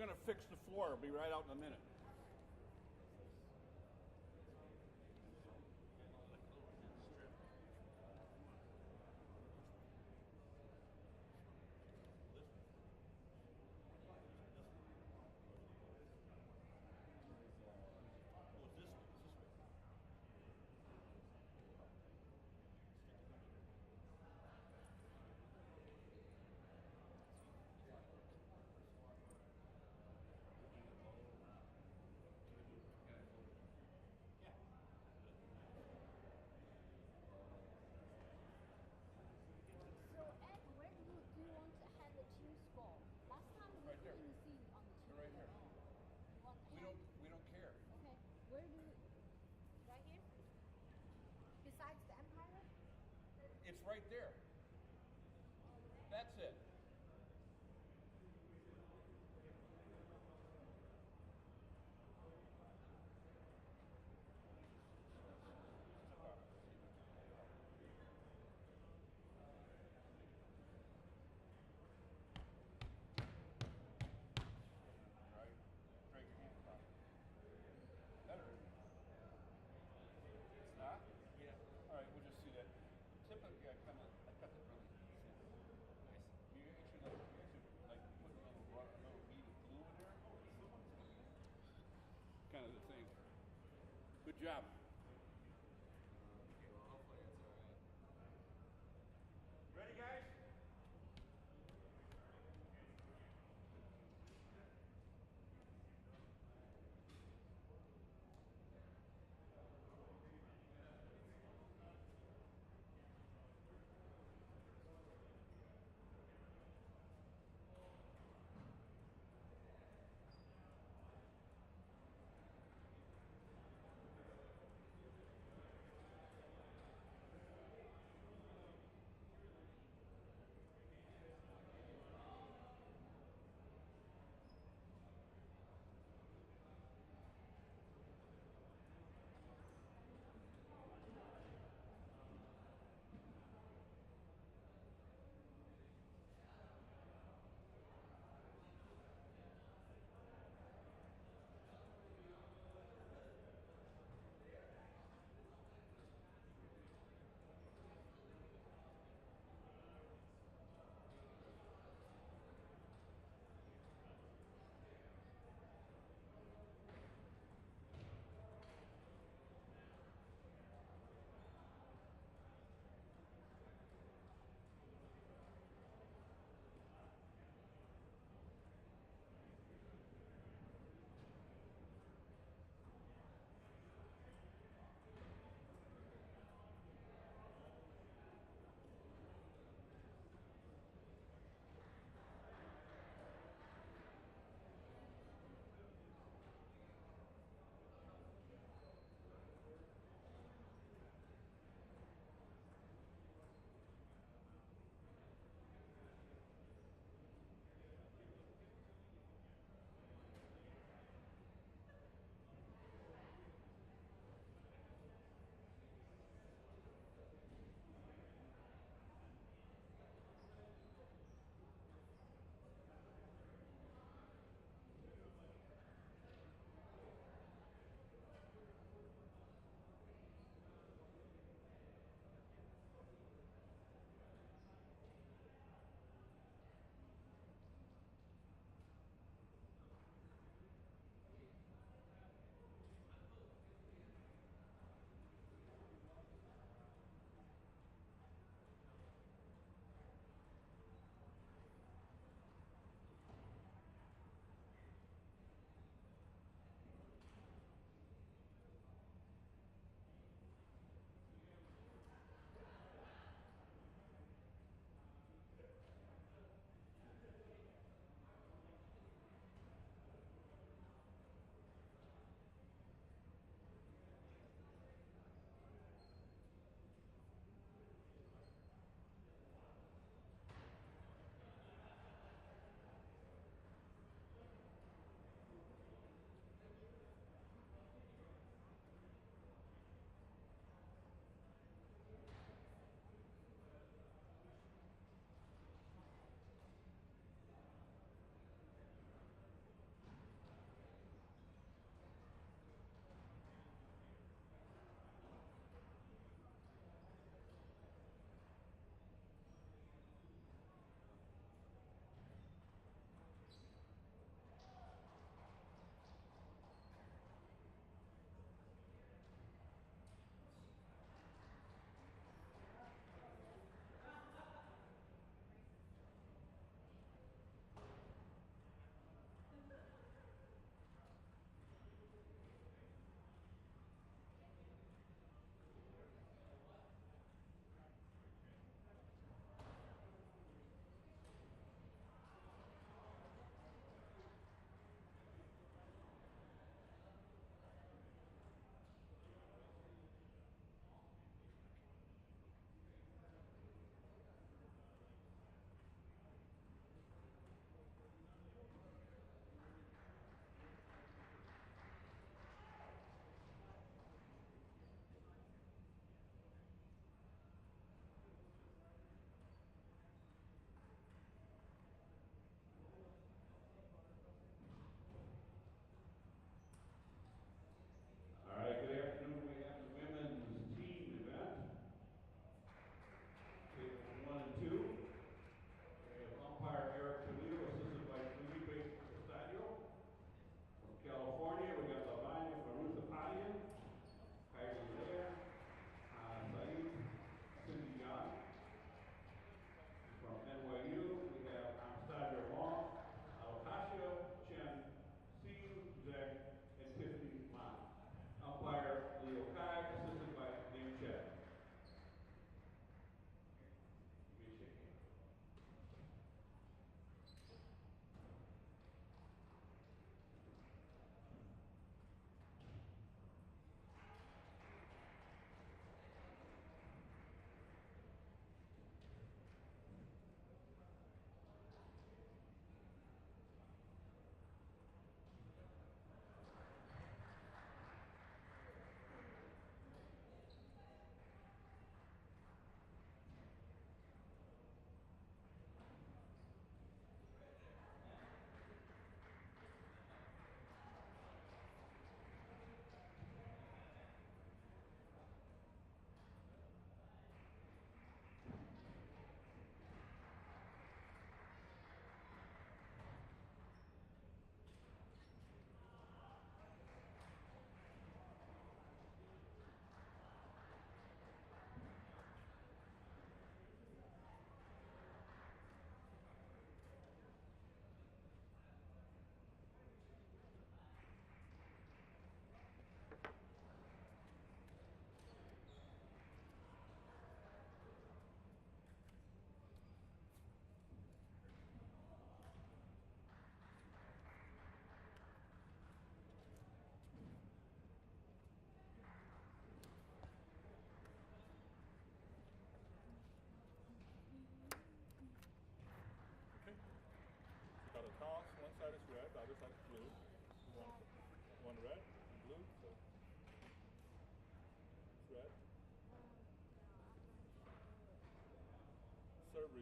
going to fix the floor. I'll be right out in a minute. It's right there. That's it. Drag your hand across. Better. It's not? Yeah. All right, we'll just see that. Typically, I cut it really easy. Nice. You actually like put a little bead of glue in there. Kind of the thing. Good job. Hopefully it's all right. Ready, guys?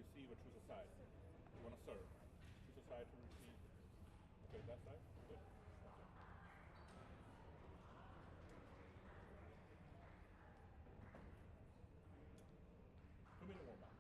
receive or choose a side? You want to serve. Choose a side to receive. Okay, that side? Good. Okay. 2-minute warm up.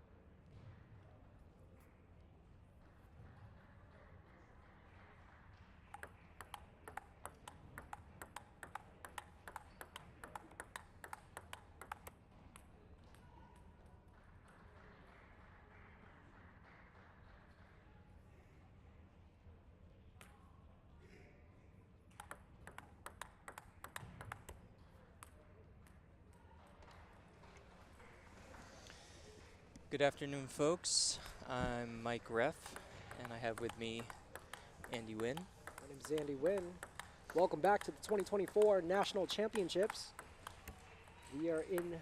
Good afternoon, folks. I'm Mike Reff, and I have with me Andy Wynn. My name's Andy Wynn. Welcome back to the 2024 National Championships. We are in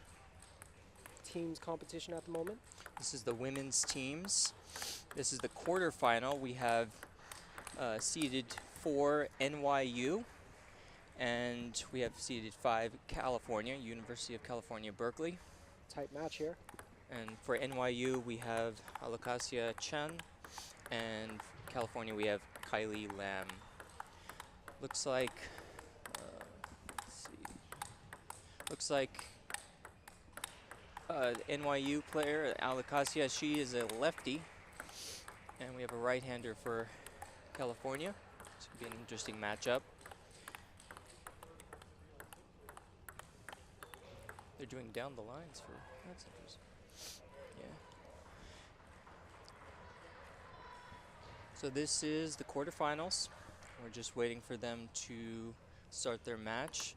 teams competition at the moment. This is the women's teams. This is the quarterfinal. We have seeded 4 NYU, and we have seeded 5 California, University of California, Berkeley. Tight match here. And for NYU, we have Alakasia Chan, and California, we have Kylie Lam. Looks like, let's see. Looks like NYU player, Alakasia, she is a lefty. And we have a right-hander for California. This could be an interesting matchup. They're doing down the lines for, that's interesting. Yeah. So this is the quarterfinals. We're just waiting for them to start their match.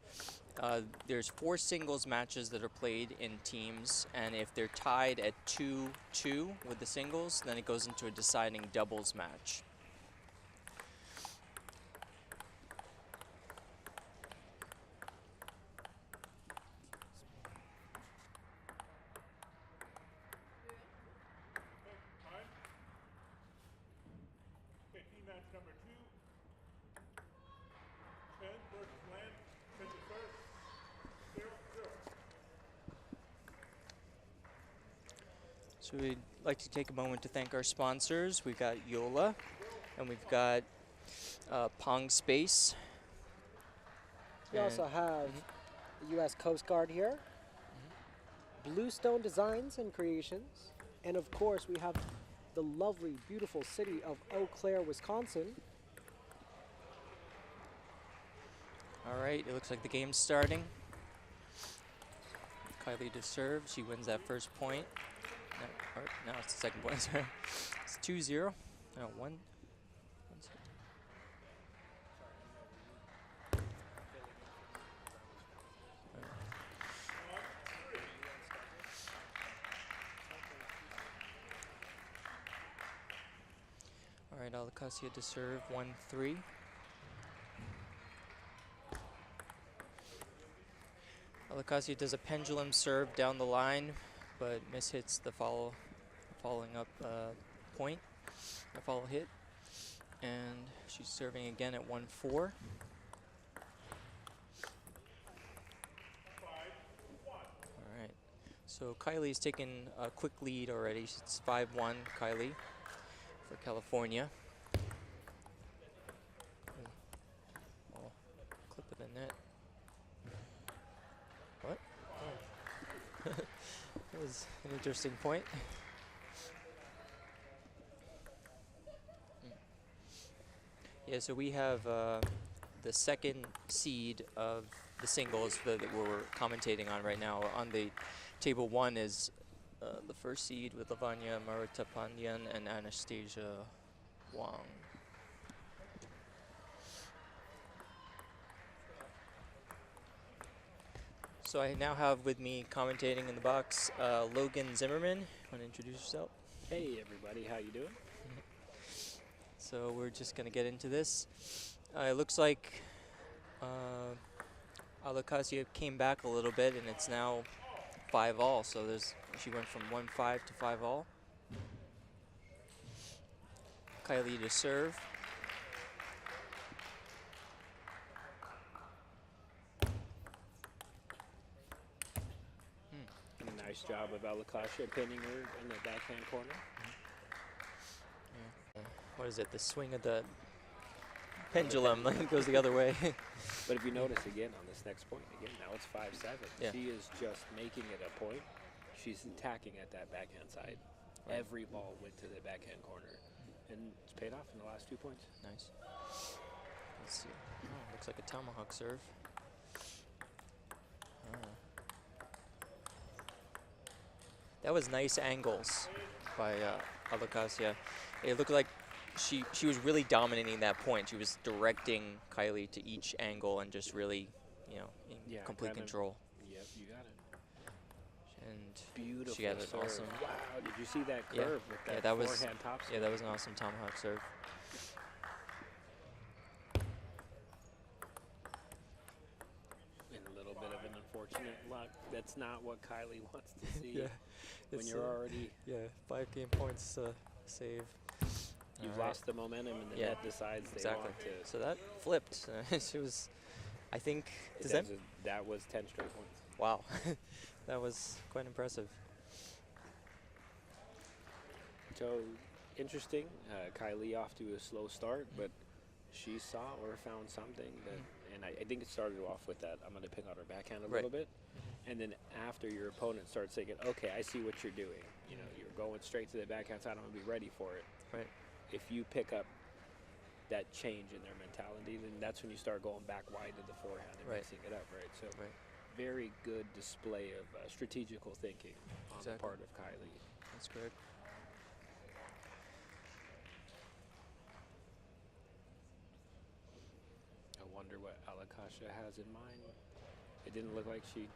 There's 4 singles matches that are played in teams, and if they're tied at 2-2 with the singles, then it goes into a deciding doubles match. Okay, team match number 2. 10 versus Lamb. 10 to serve. 0-0. So we'd like to take a moment to thank our sponsors. We've got Yola, and we've got Pong Space. We also have the U.S. Coast Guard here, Bluestone Designs and Creations, and of course we have the lovely, beautiful city of Eau Claire, Wisconsin. All right, it looks like the game's starting. Kylie to serve. She wins that first point. No, or, no, it's the second point. Sorry. It's 2-0. No, 1. All right, Alakasia to serve. 1-3. Alakasia does a pendulum serve down the line, but mishits the following up point, the follow hit. And she's serving again at 1-4. All right, so Kylie's taken a quick lead already. It's 5-1, Kylie, for California. Oh, clip of the net. What? Oh. That was an interesting point. Yeah, so we have the second seed of the singles that we're commentating on right now. On the table 1 is the first seed with Lavanya Marutapandian and Anastasia Wang. So I now have with me commentating in the box Logan Zimmerman. Want to introduce yourself? Hey everybody, how you doing? So we're just going to get into this. It looks like Alakasia came back a little bit, and it's now 5-all. So she went from 1-5 to 5-all. Kylie to serve. Nice job of Alakasia pinning her in the backhand corner. what is it? The swing of the pendulum goes the other way. But if you notice again on this next point, again, now it's 5-7. Yeah. She is just making it a point. She's attacking at that backhand side. Right. Every ball went to the backhand corner. And it's paid off in the last 2 points. Nice. Let's see. Oh, looks like a tomahawk serve. That was nice angles by Alakasia. It looked like she was really dominating that point. She was directing Kylie to each angle and just really, in complete kind of- control. Yep, you got it. And Beautiful she had an serve. awesome. Wow, did you see that Yeah. curve with Yeah, that that was- forehand top Yeah, that was an awesome tomahawk serve. And a little bit of an unfortunate luck. That's not what Kylie wants to see. Yeah, when it's, you're already 5 game points save. you've All right. lost the momentum and the Yeah, net decides they exactly. want to. So that flipped. She was, I think, does that was 10 straight points. wow, that was quite impressive. So interesting. Kylie off to a slow start, but she saw or found something that, and I think it started off with that. I'm going to pick out her backhand a Right. little bit, and then after your opponent starts thinking, okay, I see what you're doing. You know, you're going straight to the backhand side. I'm going to be ready for it. Right. If you pick up that change in their mentality, then that's when you start going back wide to the forehand and Right. mixing it up, right? So Right. very good display of strategical thinking on the Exactly. part of Kylie. That's correct. I wonder what Alakasia has in mind. It didn't look like she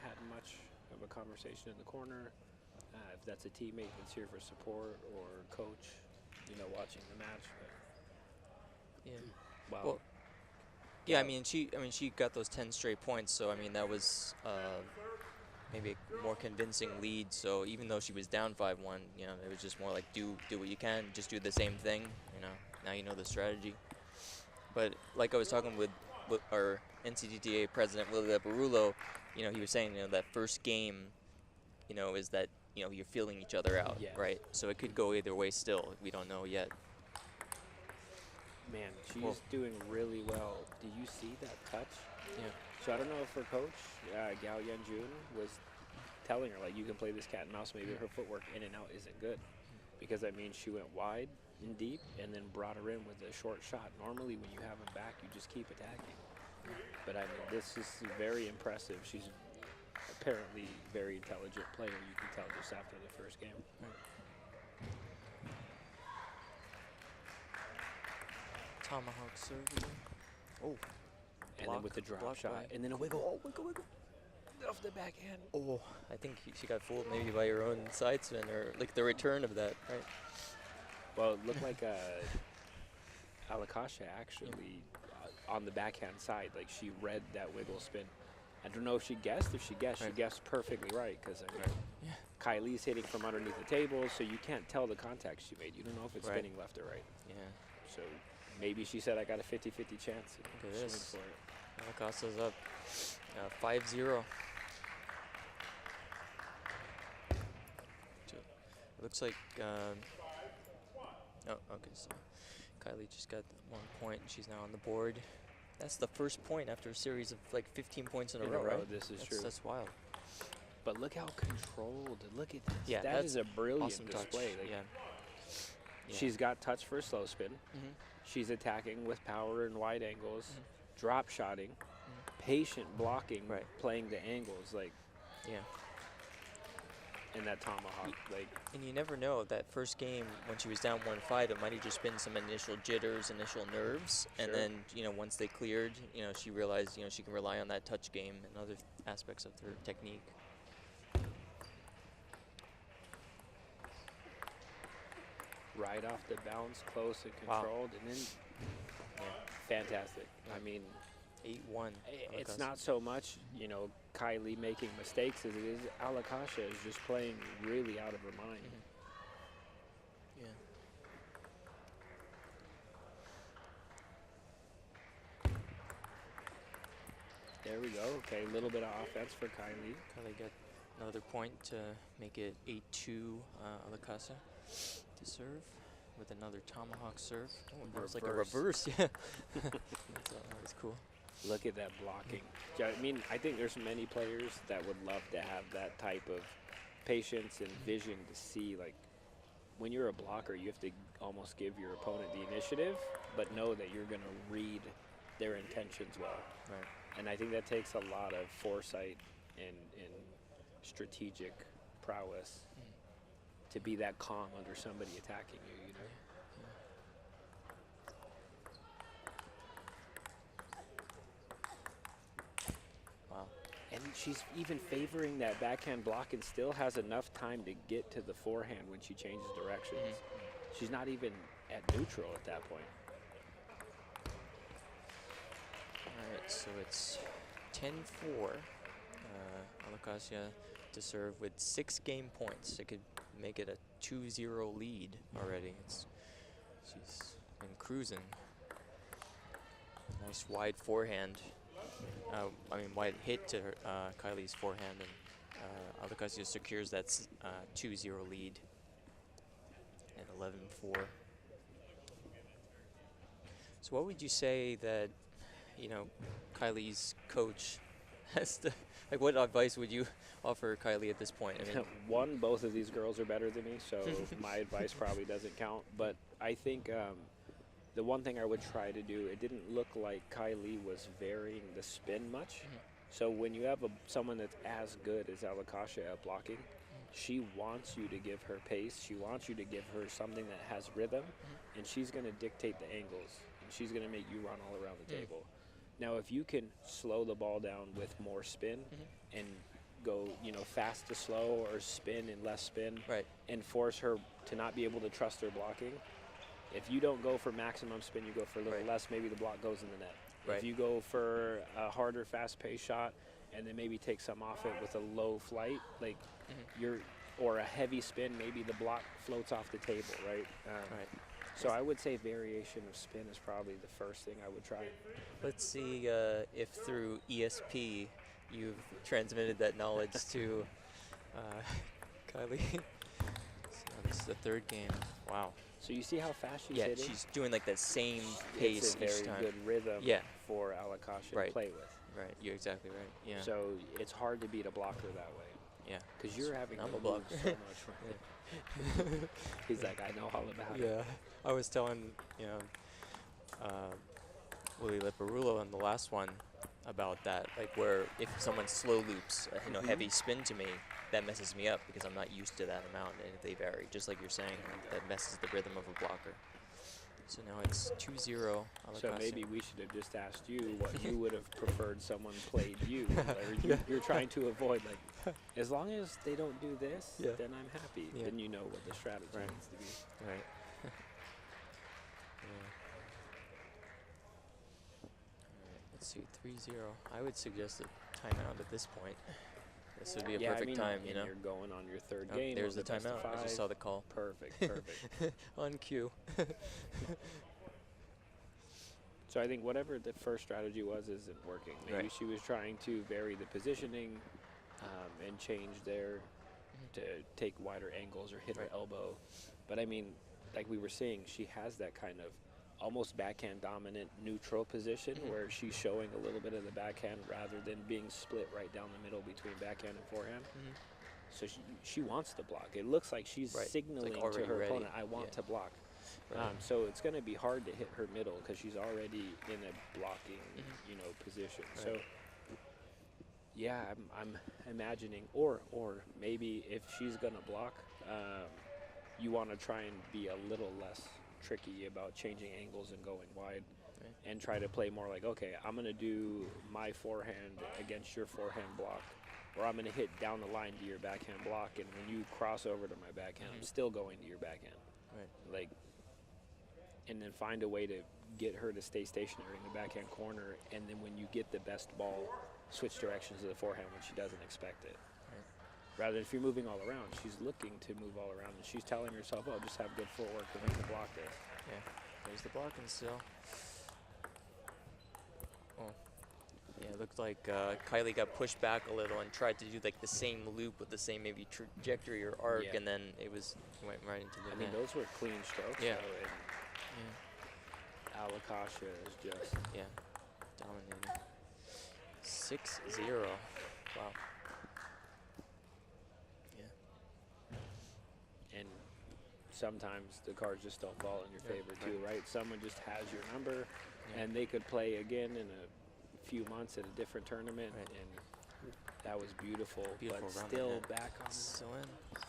had much of a conversation in the corner. If that's a teammate that's here for support or coach, watching the match. But Yeah. wow. Well, yeah. I mean, she got those 10 straight points. So I mean, that was maybe a more convincing lead. So even though she was down 5-1, it was just more like do what you can, just do the same thing. Now you know the strategy. But like I was talking with our NCTTA president Willie Leparulo, he was saying that first game, is that you're feeling each other out, Yeah. right? So it could go either way. Still, we don't know yet. Man, she's Well- doing really well. Do you see that touch? Yeah. So I don't know if her coach, Gao Yanjun, was telling her, like, you can play this cat and mouse. Maybe her footwork in and out isn't good. Because, she went wide and deep and then brought her in with a short shot. Normally, when you have them back, you just keep attacking. But, this is very impressive. She's apparently very intelligent player. You can tell just after the first game. Tomahawk serve again. Oh. And then with the drop blocked shot. by- And then a wiggle. Oh, wiggle. Off the backhand. Oh, I think she got fooled maybe by her own side spin or like the return of that, right? Well, it looked like Alakasia actually on the backhand side, like she read that wiggle spin. I don't know if she guessed. If she guessed, she Right. guessed perfectly right because Yeah. Kylie's hitting from underneath the table, so you can't tell the contact she made. You don't know if it's Right. spinning left or right. Yeah. So maybe she said, I got a 50-50 chance. Look at She this. went for it. Alacasa's up 5-0. It looks like, oh, okay, so Kylie just got 1 point and she's now on the board. That's the first point after a series of like 15 points in a row, right? This is true. That's wild. But look how controlled. Look at this. Yeah, that that's is a brilliant Awesome display. touch. Like, Yeah. She's got touch for a slow spin. Mhm. She's attacking with power and wide angles, Mhm. drop shotting, patient blocking, Right. playing the angles, like, Yeah. and that tomahawk, like, And you never know, that first game when she was down 1-5, it might have just been some initial jitters, initial nerves, and Sure. then, once they cleared, she realized, she can rely on that touch game and other aspects of her technique. right off the bounce, close and Wow. controlled, and then fantastic. I mean, 8-1. it's Alakasia. not so much, Kylie making mistakes as it is Alakasia is just playing really out of her mind. Yeah. There we go. Okay, a little bit of offense for Kylie. Kylie got another point to make it 8-2 Alakasia to serve. with another tomahawk serve. Oh, that was like a Reverse. reverse. Yeah. That was cool. Look at that blocking. Yeah, I mean, I think there's many players that would love to have that type of patience and vision to see, like, when you're a blocker, you have to almost give your opponent the initiative, but know that you're going to read their intentions well. Right. And I think that takes a lot of foresight and strategic prowess to be that calm under somebody attacking you, you know? Wow. And she's even favoring that backhand block and still has enough time to get to the forehand when she changes directions. She's not even at neutral at that point. All right, so it's 10-4. Alakasia to serve with 6 game points. It could make it a 2-0 lead already. She's been cruising. Nice wide forehand. Wide hit to her, Kylie's forehand, and Alakasia secures that 2-0 lead at 11-4. So what would you say that, Kylie's coach has to, like, what advice would you offer Kylie at this point? I mean, One, both of these girls are better than me, so my advice probably doesn't count. But I think the one thing I would try to do, it didn't look like Kylie was varying the spin much. So when you have someone that's as good as Alakasia at blocking, she wants you to give her pace. She wants you to give her something that has rhythm, and she's going to dictate the angles, and she's going to make you run all around the table. Now, if you can slow the ball down with more spin and go, fast to slow or spin and less spin, right, and force her to not be able to trust her blocking, if you don't go for maximum spin, you go for a little less, maybe the block goes in the net. Right. If you go for a harder, fast-paced shot and then maybe take some off it with a low flight, like or a heavy spin, maybe the block floats off the table, right? right. So I would say variation of spin is probably the first thing I would try. Let's see if through ESP you've transmitted that knowledge to Kylie. So this is the 3rd game. Wow. So you see how fast she's Yeah, hitting? she's doing like that same pace It's a each very time. good rhythm for Alakasia to play with. Right, you're exactly right. Yeah. So it's hard to beat a blocker that way. Yeah. Because you're having I'm to a blocker. move so much. Right? He's like, I know all about it. Yeah. I was telling, Willie Leparulo in the last one about that, like where if someone slow loops, heavy spin to me, that messes me up because I'm not used to that amount, and if they vary, just like you're saying, that messes the rhythm of a blocker. So now it's 2-0. So maybe we should have just asked you what you would have preferred someone played you. Or you're trying to avoid, like, as long as they don't do this, then I'm happy. Yeah. Then you know what the strategy needs to be. Right. Let's see, 3-0. I would suggest a timeout at this point. This would be a perfect time, and you're going on your 3rd Oh, game. there's the best of timeout. I just 5. saw the call. Perfect. On cue. So I think whatever the first strategy was isn't working. Maybe she was trying to vary the positioning and change there to take wider angles or hit her elbow. But I mean, like we were saying, she has that kind of almost backhand dominant neutral position where she's showing a little bit of the backhand rather than being split right down the middle between backhand and forehand. So she wants to block. It looks like she's signaling to her opponent, I want to block. So it's going to be hard to hit her middle because she's already in a blocking, position. So yeah, I'm imagining, or maybe if she's going to block, you want to try and be a little less tricky about changing angles and going wide, and try to play more like, okay, I'm going to do my forehand against your forehand block, or I'm going to hit down the line to your backhand block, and when you cross over to my backhand, I'm still going to your backhand. Like, and then find a way to get her to stay stationary in the backhand corner, and then when you get the best ball, switch directions to the forehand when she doesn't expect it. Rather than if you're moving all around, she's looking to move all around, and she's telling herself, oh, just have good footwork and we can block this. Yeah, there's the blocking still. Oh. Yeah, it looked like Kylie got pushed back a little and tried to do like the same loop with the same maybe trajectory or arc, Yeah. and then it went right into the I net. mean, those were clean strokes. Yeah. Though, and Alakasha is just Yeah, dominating. 6-0. Wow. Yeah. and sometimes the cards just don't fall in your Yeah, favor too, right? Someone just has your number, and they could play again in a few months at a different tournament, Right. and that was beautiful. Beautiful but around the still net. back on. So in.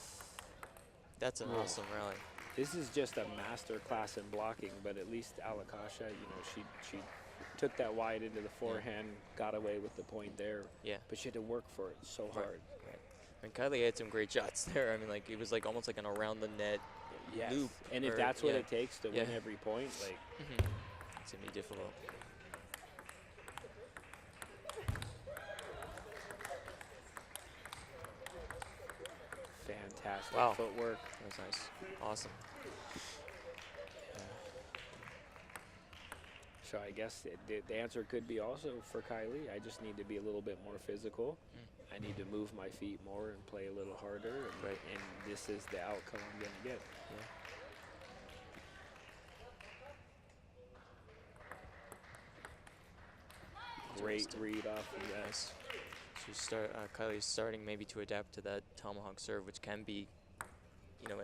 That's an Whoa. awesome rally. This is just a master class in blocking, but at least Alakasha, she took that wide into the forehand, got away with the point there. Yeah. But she had to work for it so hard. Right. And Kylie had some great shots there. I mean, like it was like almost like an around the net Yes. loop. And if or- that's what yeah. it takes to win every point, like It's gonna be difficult. fantastic Wow. footwork. That was nice. Awesome. So I guess the answer could be also for Kylie. I just need to be a little bit more physical. I need to move my feet more and play a little harder. And, and this is the outcome I'm going to get. Great Interesting. read off of that. Nice. Kylie's starting maybe to adapt to that tomahawk serve, which can be,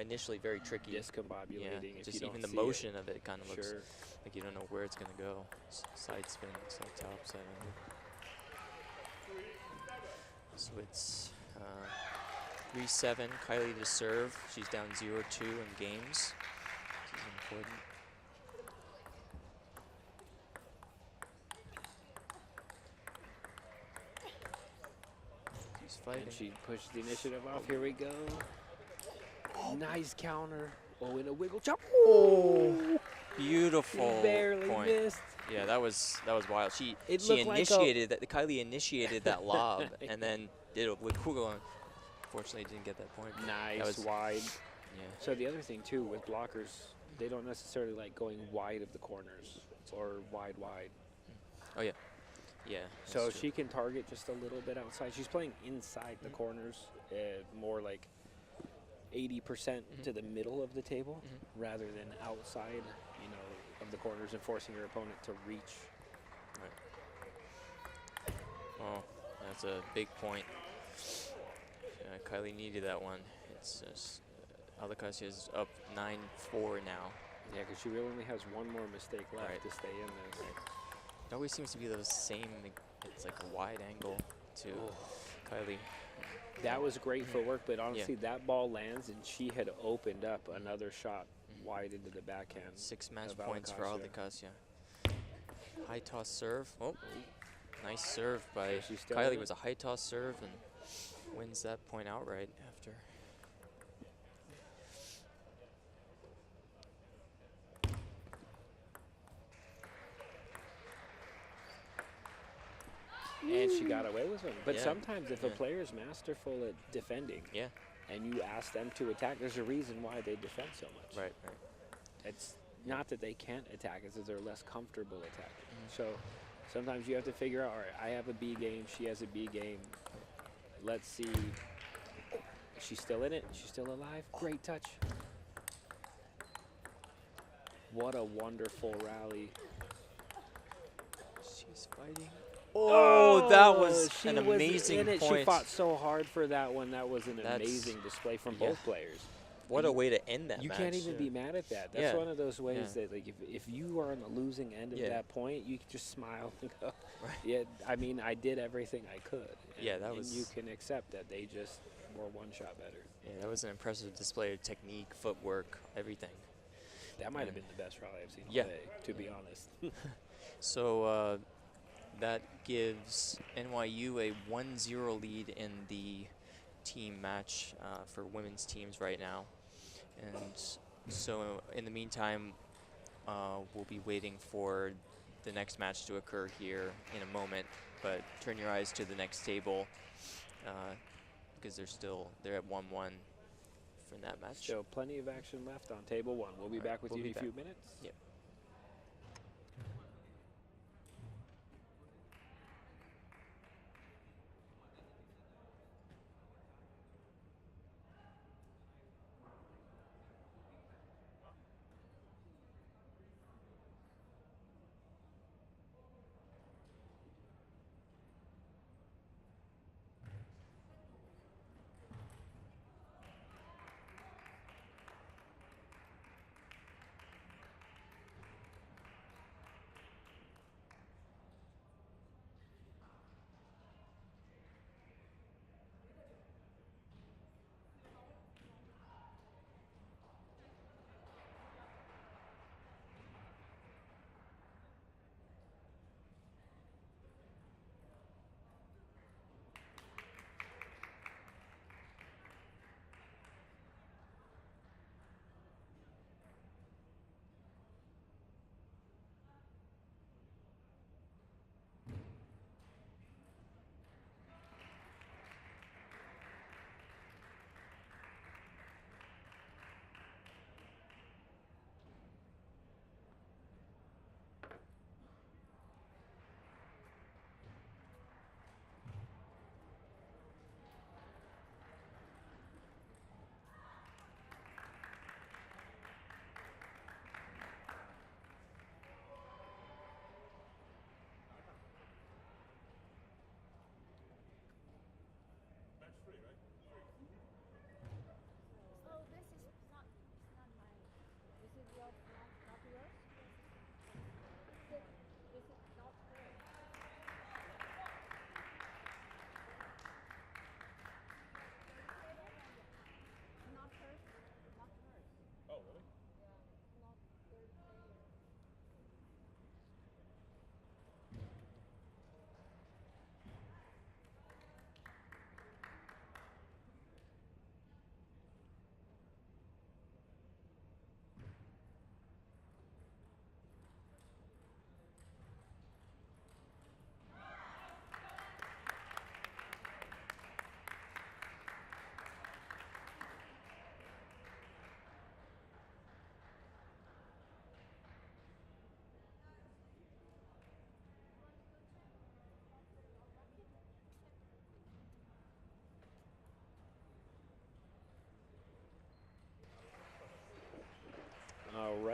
initially very tricky. Discombobulating if just you even don't the see motion of it kind of it. looks Sure. like you don't know where it's gonna go. Side spin, side top, side under. So it's 3-7. Kylie to serve. She's down 0-2 in games. This is important. She's fighting. And she pushed the initiative off. Here we go. Nice counter. Oh, in a wiggle chop. Oh, beautiful Barely point. missed. Yeah, that was wild. She It looked like a- initiated that. Kylie initiated that lob and then did a wiggle. Unfortunately, didn't get that point. Nice That was wide. Yeah. So the other thing too with blockers, they don't necessarily like going wide of the corners or wide. Oh yeah. Yeah. So that's true. she can target just a little bit outside. She's playing inside the corners, more like 80% to the middle of the table, rather than outside, of the corners and forcing your opponent to reach. Oh, that's a big point. Kylie needed that one. It's Alakasha is up 9-4 now. Yeah, because she really only has one more mistake left Right. to stay in this. It always seems to be those same. It's like a wide angle to Kylie. That was great footwork, but honestly, that ball lands, and she had opened up another shot wide into the backhand. 6 match of points for Alakasha. Alakasha. High toss serve. Oh, nice serve by she's still in Kylie. it? Was a high toss serve and wins that point outright after. And she got away with one. But Yeah. sometimes if a Yeah. player is masterful at defending, Yeah. and you ask them to attack, there's a reason why they defend so much. Right. It's not that they can't attack, it's that they're less comfortable attacking. So sometimes you have to figure out, all right, I have a B game, she has a B game. Let's see. She's still in it. She's still alive. Great touch. What a wonderful rally. She's fighting. Oh, that was she an was amazing in it. point. She fought so hard for that one. That was an That's- amazing display from yeah. both players. What a way to end that You match. can't even be mad at that. That's Yeah. one of those ways Yeah. that, like, if you are on the losing end of Yeah. that point, you can just smile and go, Right. yeah, I mean, I did everything I could. Yeah, that and was- you can accept that they just were one shot better. Yeah, that was an impressive display of technique, footwork, everything. That might have And- been the best rally I've seen all Yeah. day, to be honest. So that gives NYU a 1-0 lead in the team match for women's teams right now. And so in the meantime, we'll be waiting for the next match to occur here in a moment. But turn your eyes to the next table because they're at 1-1 for that match. So plenty of action left on table one. We'll be All right, back with we'll you be in a few back. minutes. Yep.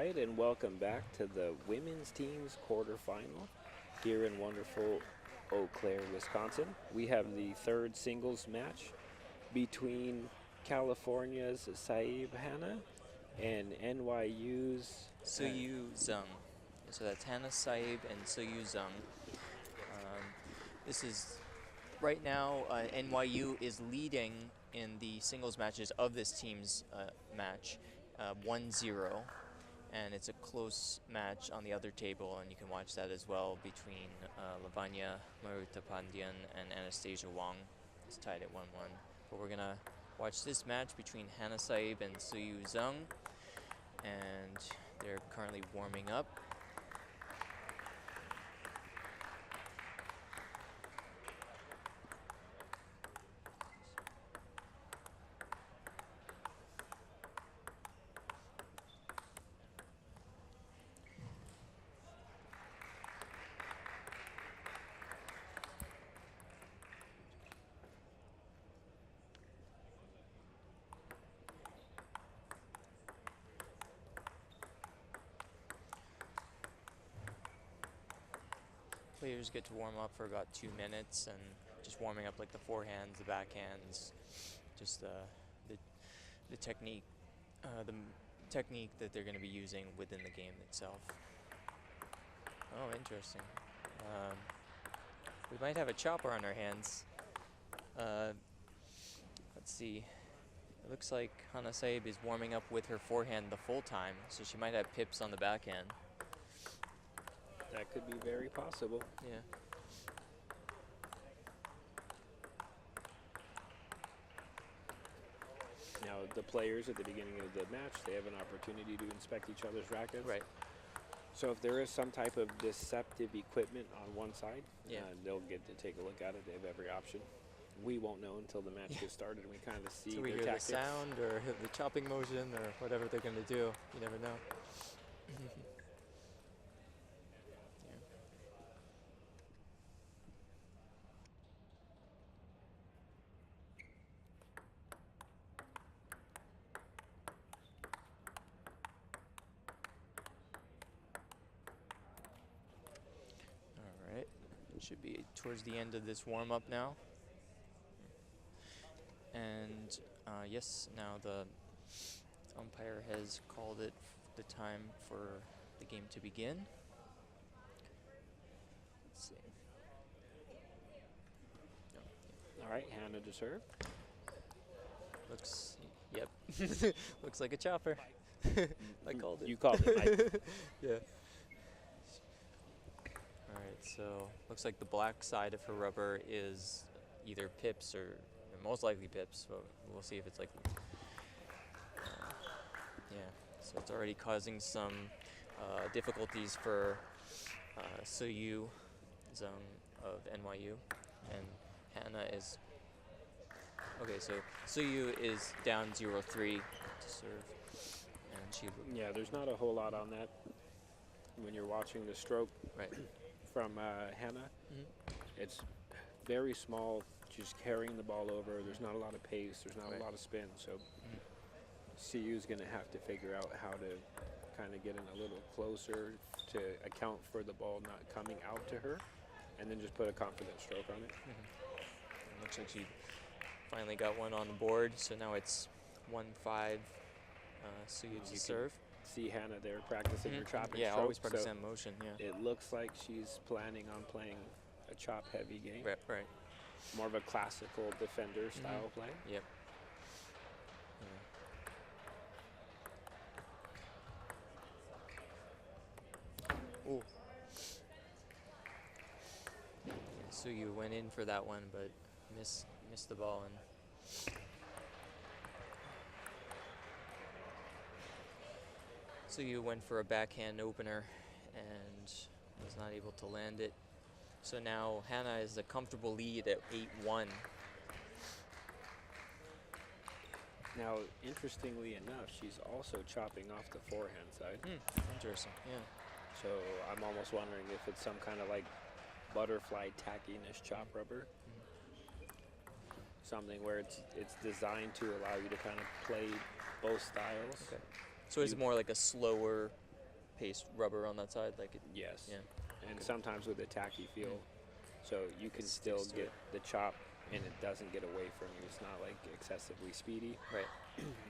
right, and welcome back to the women's team's quarterfinal here in wonderful Eau Claire, Wisconsin. We have the third singles match between California's Saib Hannah and NYU's Suyu Zhang. So that's Hannah Saib and Suyu Zhang. This is right now NYU is leading in the singles matches of this team's match 1-0, and it's a close match on the other table, and you can watch that as well between Lavanya Marutapandian and Anastasia Wang. It's tied at 1-1. But we're gonna watch this match between Hannah Saib and Suyu Zhang, and they're currently warming up. Players get to warm up for about 2 minutes and just warming up like the forehands, the backhands, just the technique, technique that they're going to be using within the game itself. Oh, interesting. We might have a chopper on our hands. Let's see. It looks like Hannah Saib is warming up with her forehand the full time, so she might have pips on the backhand. That could be very possible. Yeah. Now, the players at the beginning of the match, they have an opportunity to inspect each other's rackets. Right. So if there is some type of deceptive equipment on one side, Yeah. they'll get to take a look at it. They have every option. We won't know until the match gets started and we kind of see So we their hear tactics. the sound or the chopping motion or whatever they're going to do. You never know. All right. Should be towards the end of this warm-up now. And yes, now the umpire has called it the time for the game to begin. Let's see. All right, Hannah to serve. Looks, yep, looks like a chopper. I called it. You called it, Mike. Yeah. All right, so looks like the black side of her rubber is either pips or most likely pips, but we'll see if it's like, yeah, so it's already causing some difficulties for Suyu Zhang of NYU, and Hannah is, okay, so Suyu is down 0-3 to serve, and she, Yeah, there's not a whole lot on that when you're watching the stroke right, from Hannah. It's very small, just carrying the ball over. There's not a lot of pace. There's not Right. a lot of spin. So CU's going to have to figure out how to kind of get in a little closer to account for the ball not coming out to her, and then just put a confident stroke on it. It looks like she finally got one on the board, so now it's 1-5 Suyu to You serve. See Hannah there practicing her chopping Yeah, stroke. always practice so that motion, yeah. it looks like she's planning on playing a chop-heavy game. Right. More of a classical defender style play. Yep. Yeah. Ooh. So you went in for that one, but missed the ball, and so you went for a backhand opener and was not able to land it. So now Hannah is a comfortable lead at 8-1. Now, interestingly enough, she's also chopping off the forehand side. Interesting, yeah. So I'm almost wondering if it's some kind of like butterfly tackiness chop rubber. Something where it's designed to allow you to kind of play both styles. Okay. So is it more like a slower paste rubber on that side, like it, Yes. yeah. And sometimes with a tacky feel, so you can It still sticks to get it. the chop and it doesn't get away from you. It's not like excessively speedy. Right.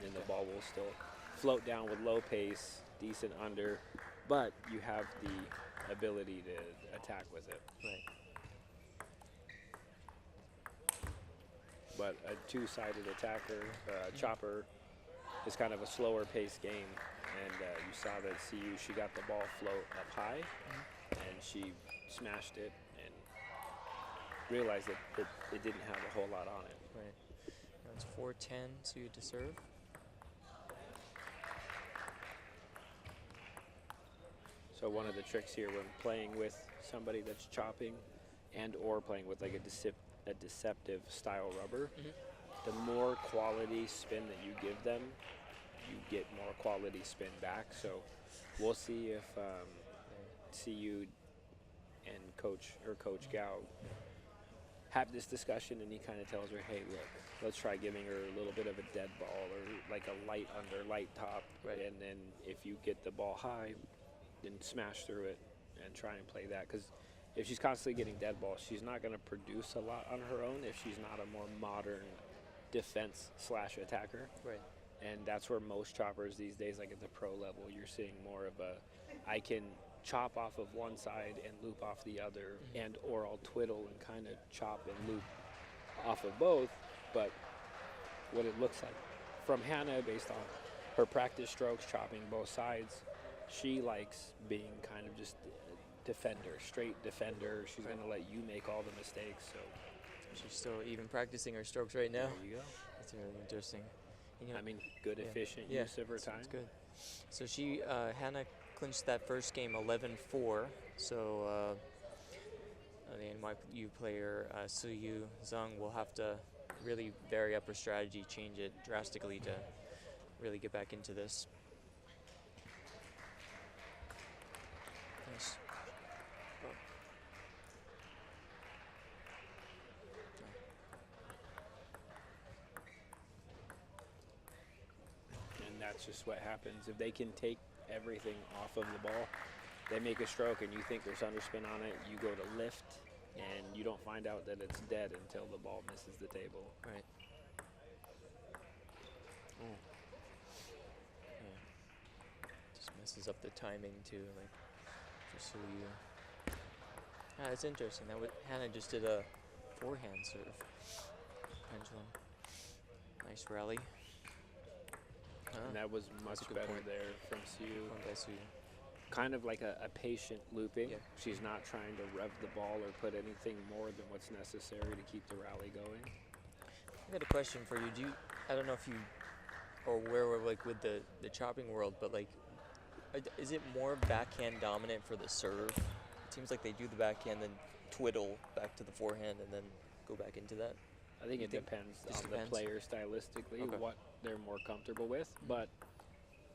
And the ball will still float down with low pace, decent under, but you have the ability to attack with it. Right. But a two-sided attacker, a chopper, is kind of a slower paced game. And you saw that CU, she got the ball float up high, and she smashed it and realized that it didn't have a whole lot on it. Right. Now it's 4-10 to serve. So one of the tricks here when playing with somebody that's chopping and or playing with like a deceptive style rubber, the more quality spin that you give them, you get more quality spin back. So we'll see if CU and Coach Gao have this discussion, and he kind of tells her, hey, look, let's try giving her a little bit of a dead ball or like a light under, light top. Right. And then if you get the ball high, then smash through it and try and play that. Because if she's constantly getting dead balls, she's not going to produce a lot on her own if she's not a more modern defense/attacker. Right. And that's where most choppers these days, like at the pro level, you're seeing more of a, I can chop off of one side and loop off the other, and or I'll twiddle and kind of chop and loop off of both. But what it looks like from Hannah, based on her practice strokes, chopping both sides, she likes being kind of just a defender, straight defender. She's going to let you make all the mistakes. So She's still even practicing her strokes right now. there you go. That's really interesting. You know, I mean, good, yeah. efficient Yeah, use of her sounds time. good. So she, Hannah clinched that first game 11-4. So the NYU player, Suyu Zhang, will have to really vary up her strategy, change it drastically to really get back into this. Nice. Oh. And that's just what happens. If they can take everything off of the ball, they make a stroke and you think there's underspin on it, you go to lift, and you don't find out that it's dead until the ball misses the table. Right. Ooh. Yeah. Just messes up the timing too, like for Suyu. Ah, it's interesting. Hannah just did a forehand serve. Pendulum. Nice rally. And that was much a good better point. there from Siu. One by Suyu. Kind of like a patient looping. Yeah. She's not trying to rev the ball or put anything more than what's necessary to keep the rally going. I got a question for you. I don't know if you, or where we're like with the chopping world, but like, is it more backhand dominant for the serve? It seems like they do the backhand, then twiddle back to the forehand, and then go back into that. I think You it think depends just on depends? the player stylistically, Okay. what they're more comfortable with. But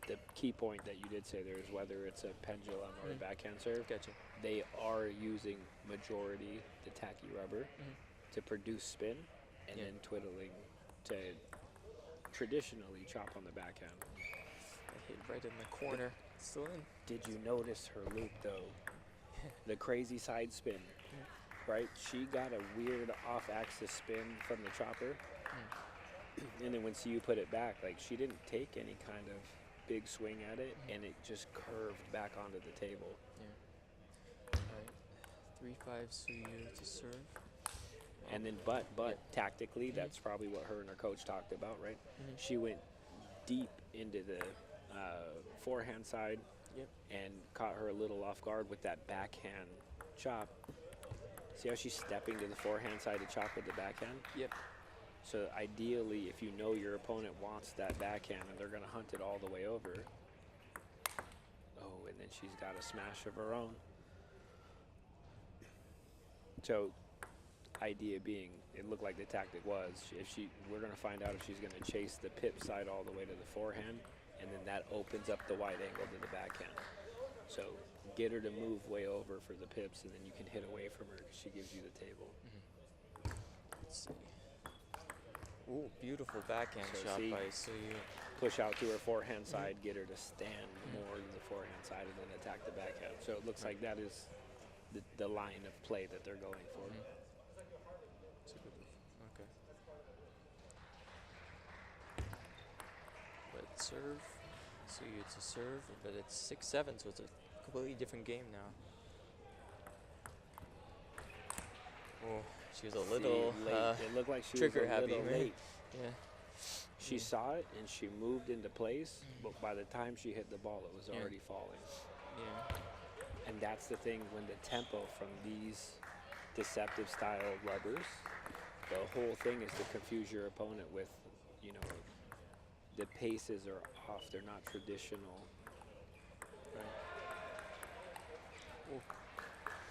the key point that you did say there is whether it's a pendulum or a backhand serve, Gotcha. they are using majority the tacky rubber to produce spin and Yeah. then twiddling to traditionally chop on the backhand. I hit right in the corner. Still in. Did you notice her loop though? The crazy side spin, right? She got a weird off-axis spin from the chopper, and then when CU put it back, like she didn't take any kind of big swing at it, and it just curved back onto the table. Yeah. All right. 3-5 Suyu to serve. And then, but tactically, that's probably what her and her coach talked about, right? She went deep into the forehand side, Yep. and caught her a little off guard with that backhand chop. See how she's stepping to the forehand side to chop with the backhand? Yep. So ideally, if you know your opponent wants that backhand and they're going to hunt it all the way over. Oh, and then she's got a smash of her own. So idea being, it looked like the tactic was, we're going to find out if she's going to chase the pip side all the way to the forehand, and then that opens up the wide angle to the backhand. So get her to move way over for the pips, and then you can hit away from her because she gives you the table. Let's see. Ooh, beautiful backhand So shot see, by Suyu. push out to her forehand side, get her to stand more to the forehand side, and then attack the backhand. So it looks like that is the line of play that they're going for. Super move. Okay. But serve. Suyu to serve, but it's 6-7, so it's a completely different game now. Oh, she was a little See, late. It looked like she was trigger a happy, little right? late. Yeah. She saw it and she moved into place, but by the time she hit the ball, it was Yeah. already falling. Yeah. And that's the thing, when the tempo from these deceptive style rubbers, the whole thing is to confuse your opponent with, you know, the paces are off. They're not traditional. Ooh.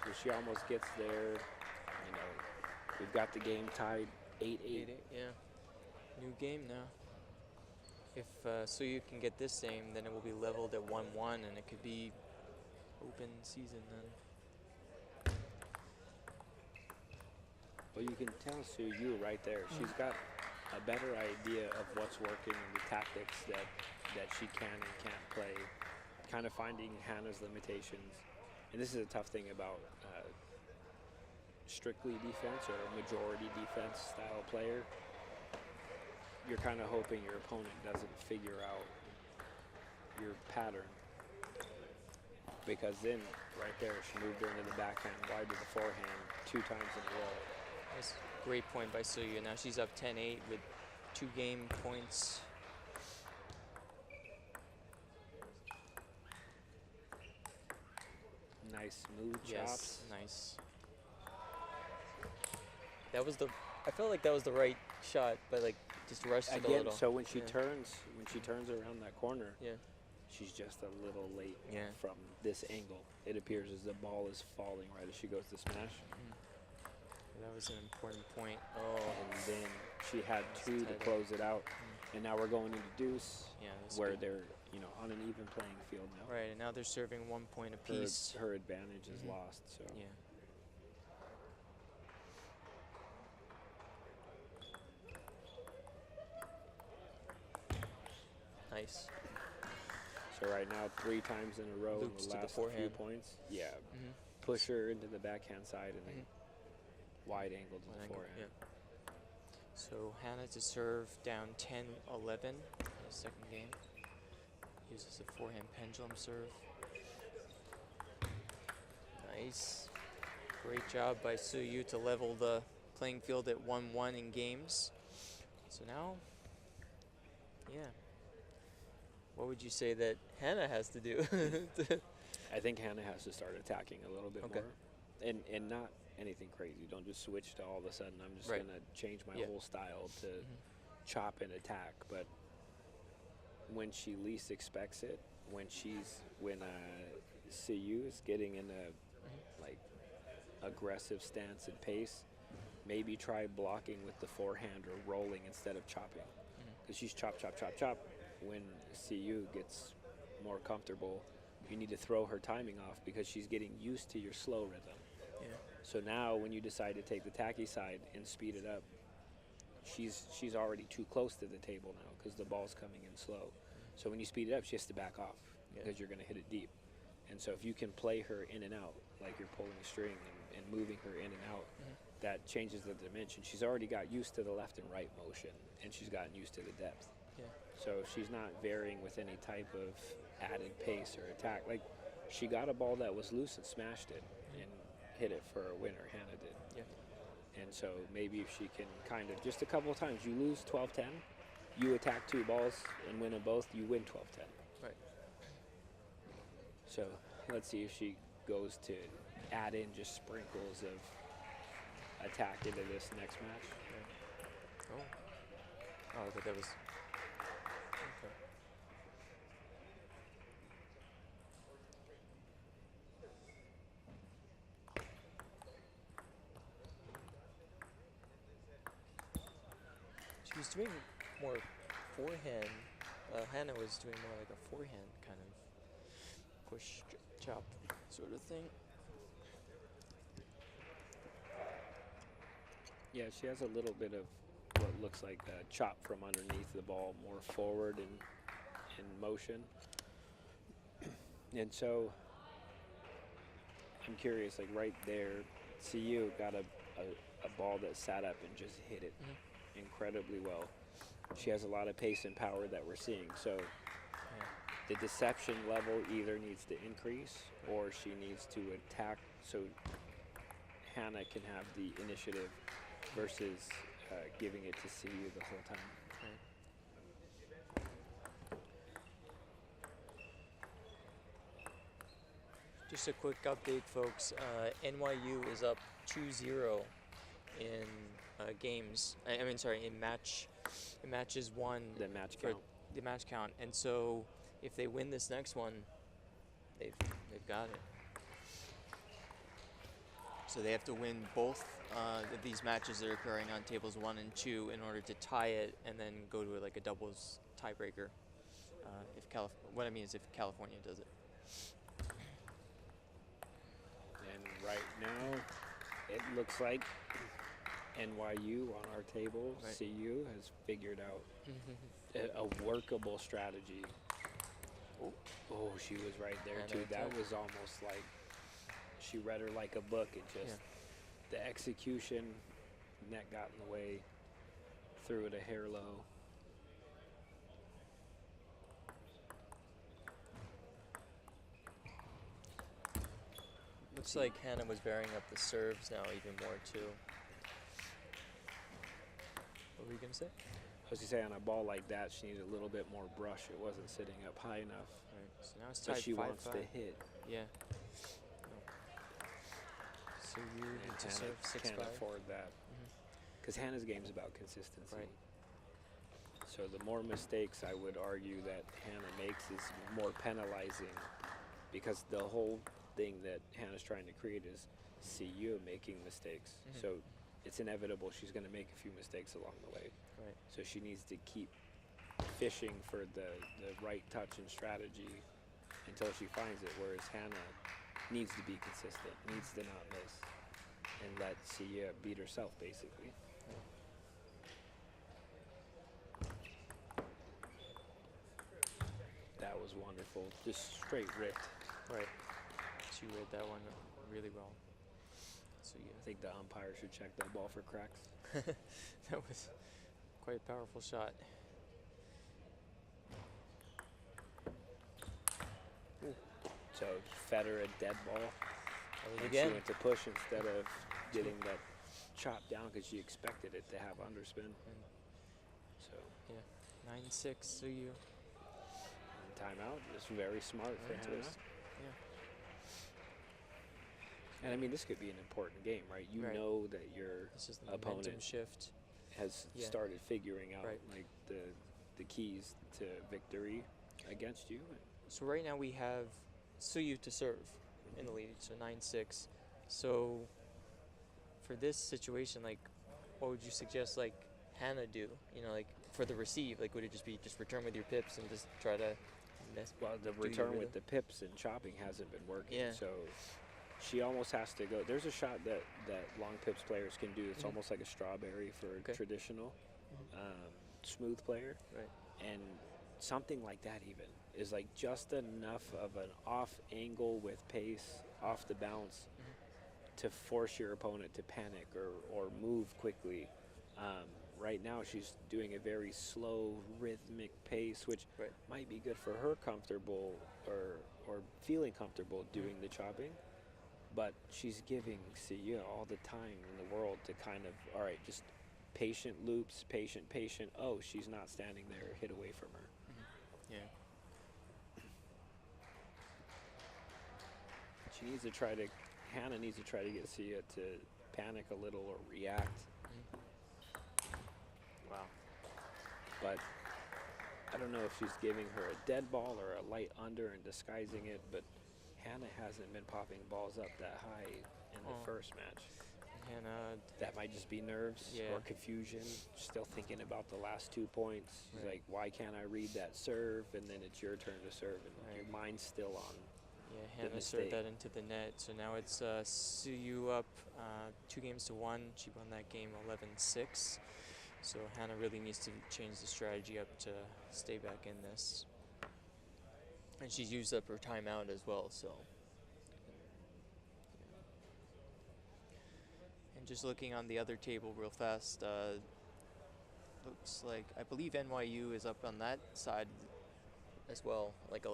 So she almost gets there. You know, we've got the game tied 8-8. 8-8, yeah. New game now. If Suyu can get this same, then it will be leveled at 1-1, and it could be open season then. Well, you can tell Suyu right there. She's got a better idea of what's working and the tactics that she can and can't play. Kind of finding Hannah's limitations. And this is a tough thing about strictly defense or majority defense style player. You're kind of hoping your opponent doesn't figure out your pattern. Because then, right there, she moved her into the backhand, wide to the forehand 2 times in a row. Nice, great point by Suyu. Now she's up 10-8 with 2 game points. Nice smooth chops. Nice. That was I felt like that was the right shot, but like just rushed it a Again, little. so when she Yeah. turns around that corner, Yeah. she's just a little late Yeah. from this angle. It appears as the ball is falling right as she goes to smash. That was an important point. Oh. And then she had That's 2 to tight. close it out. And now we're going into deuce, Yeah. That's where good. they're, you know, on an even playing field now. Right, and now they're serving 1 point apiece. Her advantage is lost. So Yeah. Nice. So right now, 3 times in a row Loops in to the the last few forehand. points. Yeah. Push her into the backhand side and then wide angle to One the angle, forehand. yeah. So Hannah to serve down 10-11 in the second game. Uses a forehand pendulum serve. Nice. Great job by Suyu to level the playing field at 1-1 in games. So now, yeah. What would you say that Hannah has to do? I think Hannah has to start attacking a little bit Okay. more. And not anything crazy. Don't just switch to all of a sudden, I'm just Right. going to change my Yeah. whole style to chop and attack. But when she least expects it, when CU is getting in a like aggressive stance and pace, maybe try blocking with the forehand or rolling instead of chopping. Because she's chop, chop, chop, chop. When CU gets more comfortable, you need to throw her timing off because she's getting used to your slow rhythm. Yeah. So now when you decide to take the tacky side and speed it up, she's already too close to the table now because the ball's coming in slow. So when you speed it up, she has to back off because you're going to hit it deep. And so if you can play her in and out like you're pulling a string and moving her in and out, that changes the dimension. She's already got used to the left and right motion, and she's gotten used to the depth. Yeah. So she's not varying with any type of added pace or attack. Like, she got a ball that was loose and smashed it and hit it for a winner, Hannah did. Yeah. And so maybe if she can kind of, just a couple of times, you lose 12-10, you attack 2 balls and win them both, you win 12-10. Right. So let's see if she goes to add in just sprinkles of attack into this next match. Oh. Oh, but that was. Okay. She was doing more forehand. Hannah was doing more like a forehand kind of push, chop sort of thing. Yeah, she has a little bit of what looks like a chop from underneath the ball, more forward in motion. And so I'm curious, like right there, CU got a ball that sat up and just hit it incredibly well. She has a lot of pace and power that we're seeing. So the deception level either needs to increase or she needs to attack so Hannah can have the initiative versus giving it to CU the whole time. Just a quick update, folks. NYU is up 2-0 in games. I mean, sorry, in matches won. The match for count. The match count, and so if they win this next one, they've got it. So they have to win both of these matches that are occurring on tables 1 and 2 in order to tie it, and then go to like a doubles tiebreaker. What I mean is if California does it. And right now, it looks like NYU on our table, Right. CU has figured out a workable strategy. Oh, she was right there And too. That attack. was almost like she read her like a book. It just the execution, net got in the way, threw it a hair low. Looks like Hannah was varying up the serves now even more too. What were you gonna say? I was gonna say on a ball like that, she needed a little bit more brush. It wasn't sitting up high enough. Right. So now it's But tied she 5-5. wants to hit. Yeah. So you And need to Hannah serve 6-5. can't afford that. Because Hannah's game is about consistency. Right. So the more mistakes I would argue that Hannah makes is more penalizing, because the whole thing that Hannah's trying to create is CU making mistakes. So it's inevitable she's going to make a few mistakes along the way. Right. So she needs to keep fishing for the right touch and strategy until she finds it, whereas Hannah needs to be consistent, needs to not miss, and let CU beat herself, basically. That was wonderful. Just straight ripped. Right. She read that one really well. So I think the umpire should check that ball for cracks. that was quite a powerful shot. So fed her a dead ball. And Again. she went to push instead of getting that chopped down because she expected it to have underspin. So Yeah. 9-6. So you. timeout is very smart for Hannah. Yeah. And I mean, this could be an important game, right? You Right. know that your This is the opponent momentum shift. has Yeah. started figuring out Right. like the keys to victory against you. So right now we have Suyu to serve in the lead, so 9-6. So for this situation, like, what would you suggest, like, Hannah do? You know, like, for the receive, like, would it just be just return with your pips and just try to miss? Well, the Do your return with rhythm? the pips and chopping hasn't been working. Yeah. So she almost has to go. There's a shot that long pips players can do. It's Mhm. almost like a strawberry for Okay. traditional smooth player. Right. And something like that even is like just enough of an off angle with pace, off the bounce, to force your opponent to panic or move quickly. Right now she's doing a very slow rhythmic pace, which Right. might be good for her comfortable or feeling comfortable doing the chopping, but she's giving CU all the time in the world to kind of, all right, just patient loops, patient. Oh, she's not standing there, hit away from her. Yeah. Hannah needs to try to get Sia to panic a little or react. Wow. But I don't know if she's giving her a dead ball or a light under and disguising it, but Hannah hasn't been popping balls up that high in the first match. Hannah. That might just be nerves Yeah. or confusion, still thinking about the last 2 points. She's Right. like, why can't I read that serve? And then it's your turn to serve, and Right. your mind's still on. Yeah, Hannah served mistake. that into the net. So now it's Suyu up 2-1. She won that game 11-6. So Hannah really needs to change the strategy up to stay back in this. And she's used up her timeout as well, so. And just looking on the other table real fast, looks like, I believe NYU is up on that side as well, like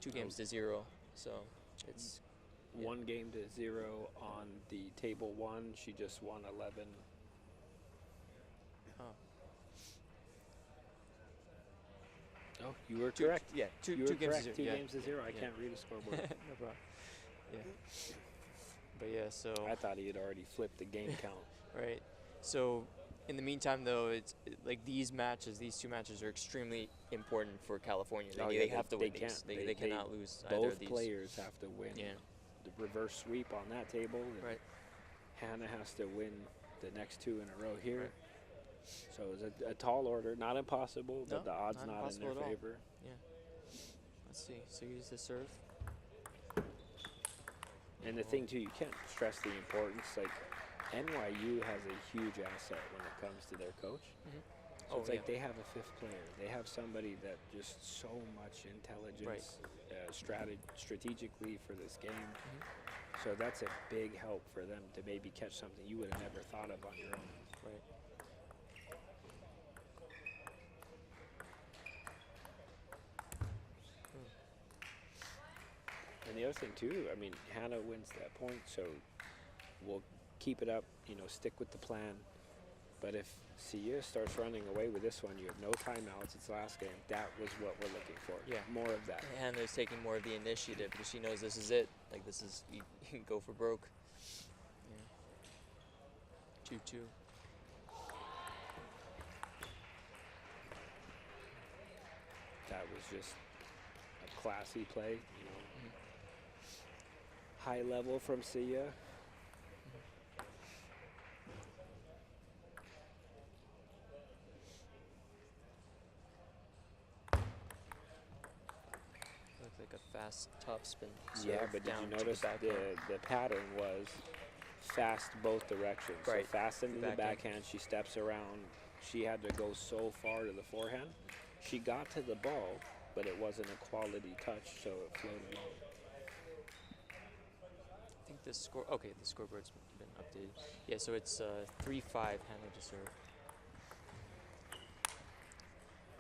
2 games to 0. So it's 1 game to 0 on the table 1. She just won 11. Oh, you were correct. Yeah, two You were games correct. to 0. 2 yeah. games to 0. I Yeah. can't read a scoreboard. No problem. Yeah. But yeah, so. I thought he had already flipped the game count. Right. So in the meantime, though, it's like these 2 matches are extremely important for California. They have to win these. They cannot lose either of Both these. players have to win. Yeah. The reverse sweep on that table. and Right. Hannah has to win the next 2 in a row here. Right. So it's a tall order. Not impossible, but No, the odds not not in impossible their at all. favor. Yeah. Let's see. So use the serve. And the thing, too, you can't stress the importance. Like, NYU has a huge asset when it comes to their coach. So it's like they have a 5th player. They have somebody that just so much intelligence strategically for this game. So that's a big help for them to maybe catch something you would have never thought of on your own. Right. And the other thing, too, I mean, Hannah wins that point, so we'll keep it up, stick with the plan. But if Sia starts running away with this one, you have no timeouts, it's the last game. That was what we're looking for. Yeah. More of that. Hannah's taking more of the initiative because she knows this is it. Like, this is, you can go for broke. Yeah. 2-2. That was just a classy play, High level from Sia. Looks like a fast top spin. Yeah, serve but did down you to notice the backhand. the pattern was fast both directions. Right. So fast into the Backhand. backhand, she steps around. She had to go so far to the forehand. She got to the ball, but it wasn't a quality touch, so it floated long. I think the score. Okay, the scoreboard's been updated. Yeah, so it's 3-5 Hannah to serve.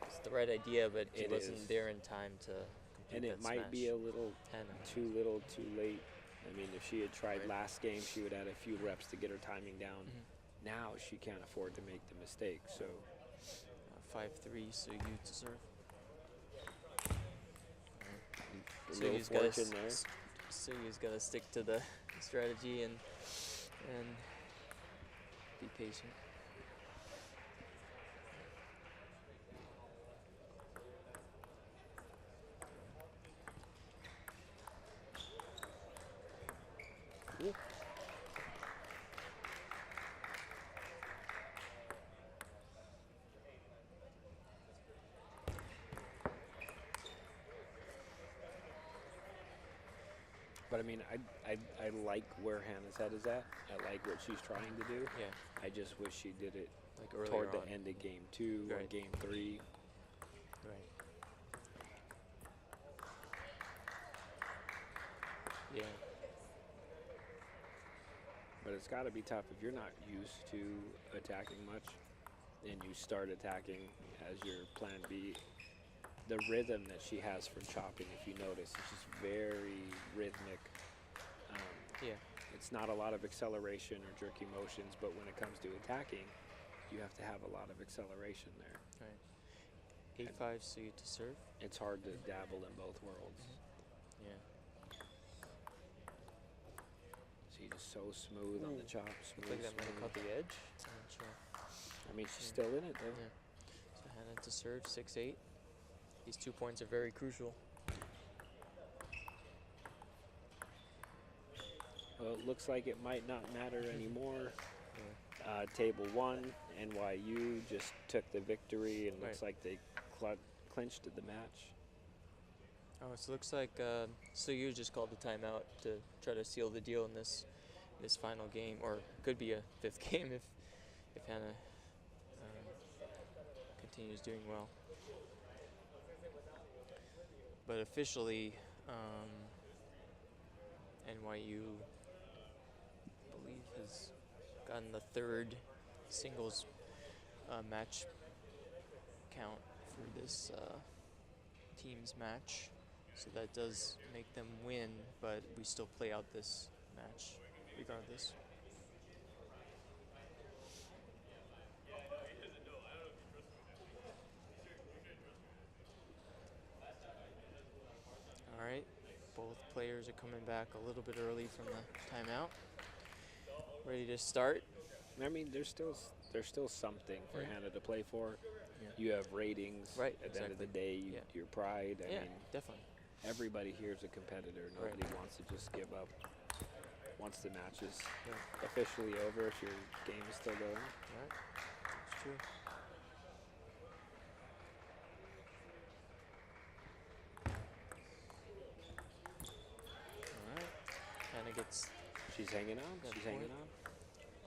It's the right idea, but she It wasn't is. there in time to complete And it that might smash. be a little Hannah. too little, too late. I mean, if she had tried Right. last game, she would have had a few reps to get her timing down. Mhm. Now she can't afford to make the mistake. So 5-3, so you to serve. a So little you've got fortune there. So you've got to stick to the strategy and be patient. But I mean, I like where Hannah's head is at. I like what she's trying to do. Yeah, I just wish she did it like earlier toward the on. end of game 2 or Right. game 3. Right. Yeah. But it's got to be tough if you're not used to attacking much and you start attacking as your plan B. The rhythm that she has for chopping, if you notice, is just very rhythmic. Yeah. It's not a lot of acceleration or jerky motions, but when it comes to attacking, you have to have a lot of acceleration there. Right. 8-5, so you to serve. It's hard to dabble in both worlds. Yeah. She's just so smooth on the chop. Looks like that might have caught the edge. I'm not sure. I mean, she's still in it though. Yeah. So Hannah to serve 6-8. These 2 points are very crucial. Well, it looks like it might not matter anymore. Yeah. Table 1, NYU just took the victory, and looks Right. like they clinched the match. Oh, so it looks like so you just called the timeout to try to seal the deal in this final game, or could be a 5th game if Hannah continues doing well. But officially, NYU, I believe, has gotten the third singles match count for this team's match. So that does make them win, but we still play out this match regardless. All right, both players are coming back a little bit early from the timeout. Ready to start. I mean, there's still something for Hannah to play for. Yeah. You have ratings. Right, At the end of the exactly. day, Yeah. your pride. I Yeah, mean, definitely. everybody here is a competitor. Nobody wants to just give up once the match is officially over, if your game is still going. Right, that's true. All right, Hannah gets She's hanging on. that She's hanging point. on.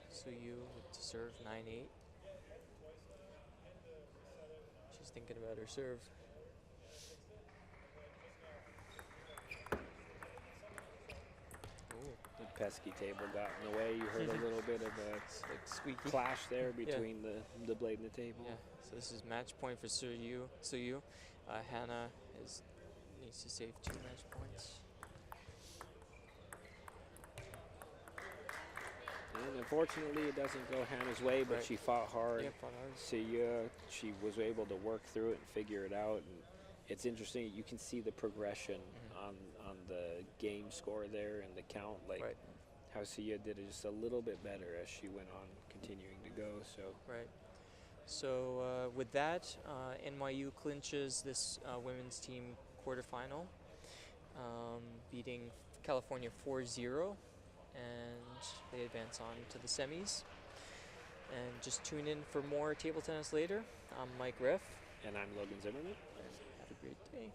So you to serve 9-8. She's thinking about her serve. Ooh, The pesky table got in the way. You heard a little bit of it's like a squeaky. clash there between the blade and the table. Yeah, so this is match point for Suyu. Hannah needs to save 2 match points. And unfortunately, it doesn't go Hannah's way, but Right. she fought hard. Yep, on ours. She was able to work through it and figure it out. And it's interesting. You can see the progression on the game score there and the count. Like Right. how Sia did it just a little bit better as she went on continuing to go. So Right. So with that, NYU clinches this women's team quarterfinal, beating California 4-0, and they advance on to the semis. And just tune in for more table tennis later. I'm Mike Riff. and I'm Logan Zimmerman. Have a great day.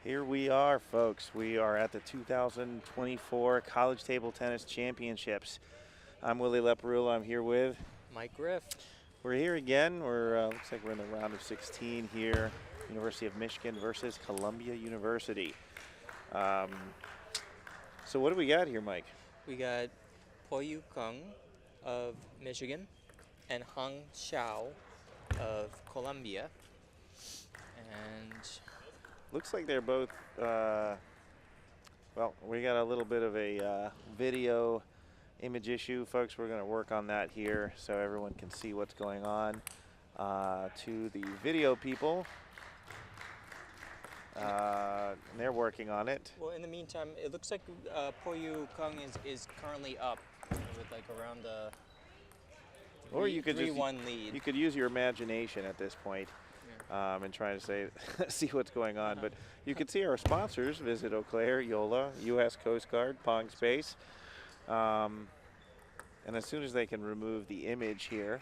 Here we are, folks. We are at the 2024 College Table Tennis Championships. I'm Willie Leparulla. I'm here with Mike Griff. We're here again. We're looks like we're in the round of 16 here. University of Michigan versus Columbia University. So what do we got here, Mike? We got Po Yu Kung of Michigan and Hang Xiao of Columbia. And Looks like they're both, well, we got a little bit of a video image issue, folks. We're going to work on that here so everyone can see what's going on. To the video people, they're working on it. well, in the meantime, it looks like Po Yu Kung is currently up with like around a Or you could just 3-1 lead. You could use your imagination at this point. And trying to say, see what's going on. But you can see our sponsors, Visit Eau Claire, Yola, U.S. Coast Guard, Pong Space. And as soon as they can remove the image here,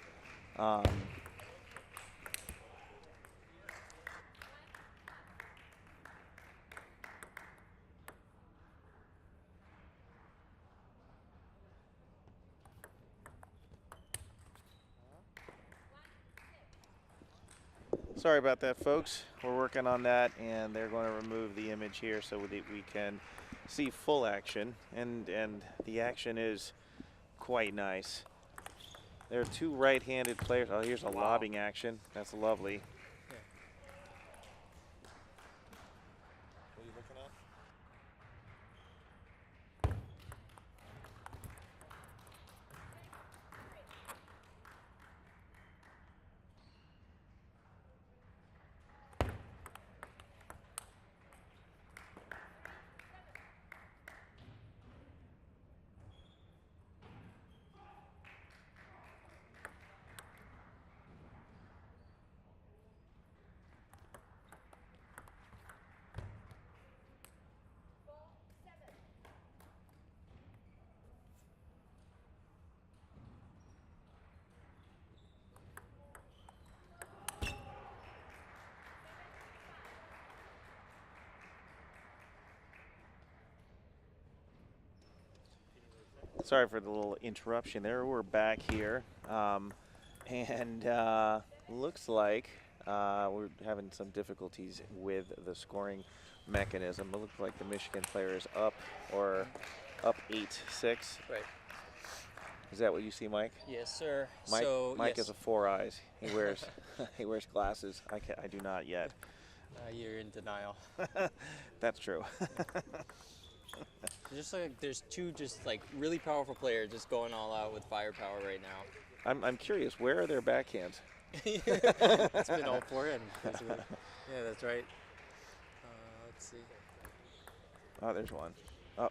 sorry about that, folks. We're working on that, and they're going to remove the image here so that we can see full action. And the action is quite nice. There are two right-handed players. Oh, here's a lobbing action. That's lovely. What are you looking at? Sorry for the little interruption there. We're back here. And looks like we're having some difficulties with the scoring mechanism. It looks like the Michigan player is up 8-6. Right. Is that what you see, Mike? Yes, sir. Mike, So, Mike yes. has a 4 eyes. He wears he wears glasses. I do not yet. You're in denial. That's true. Just like there's two just like really powerful players just going all out with firepower right now. I'm curious, where are their backhands? It's been all forehand. Yeah, that's right. Let's see. Oh, there's one. Oh.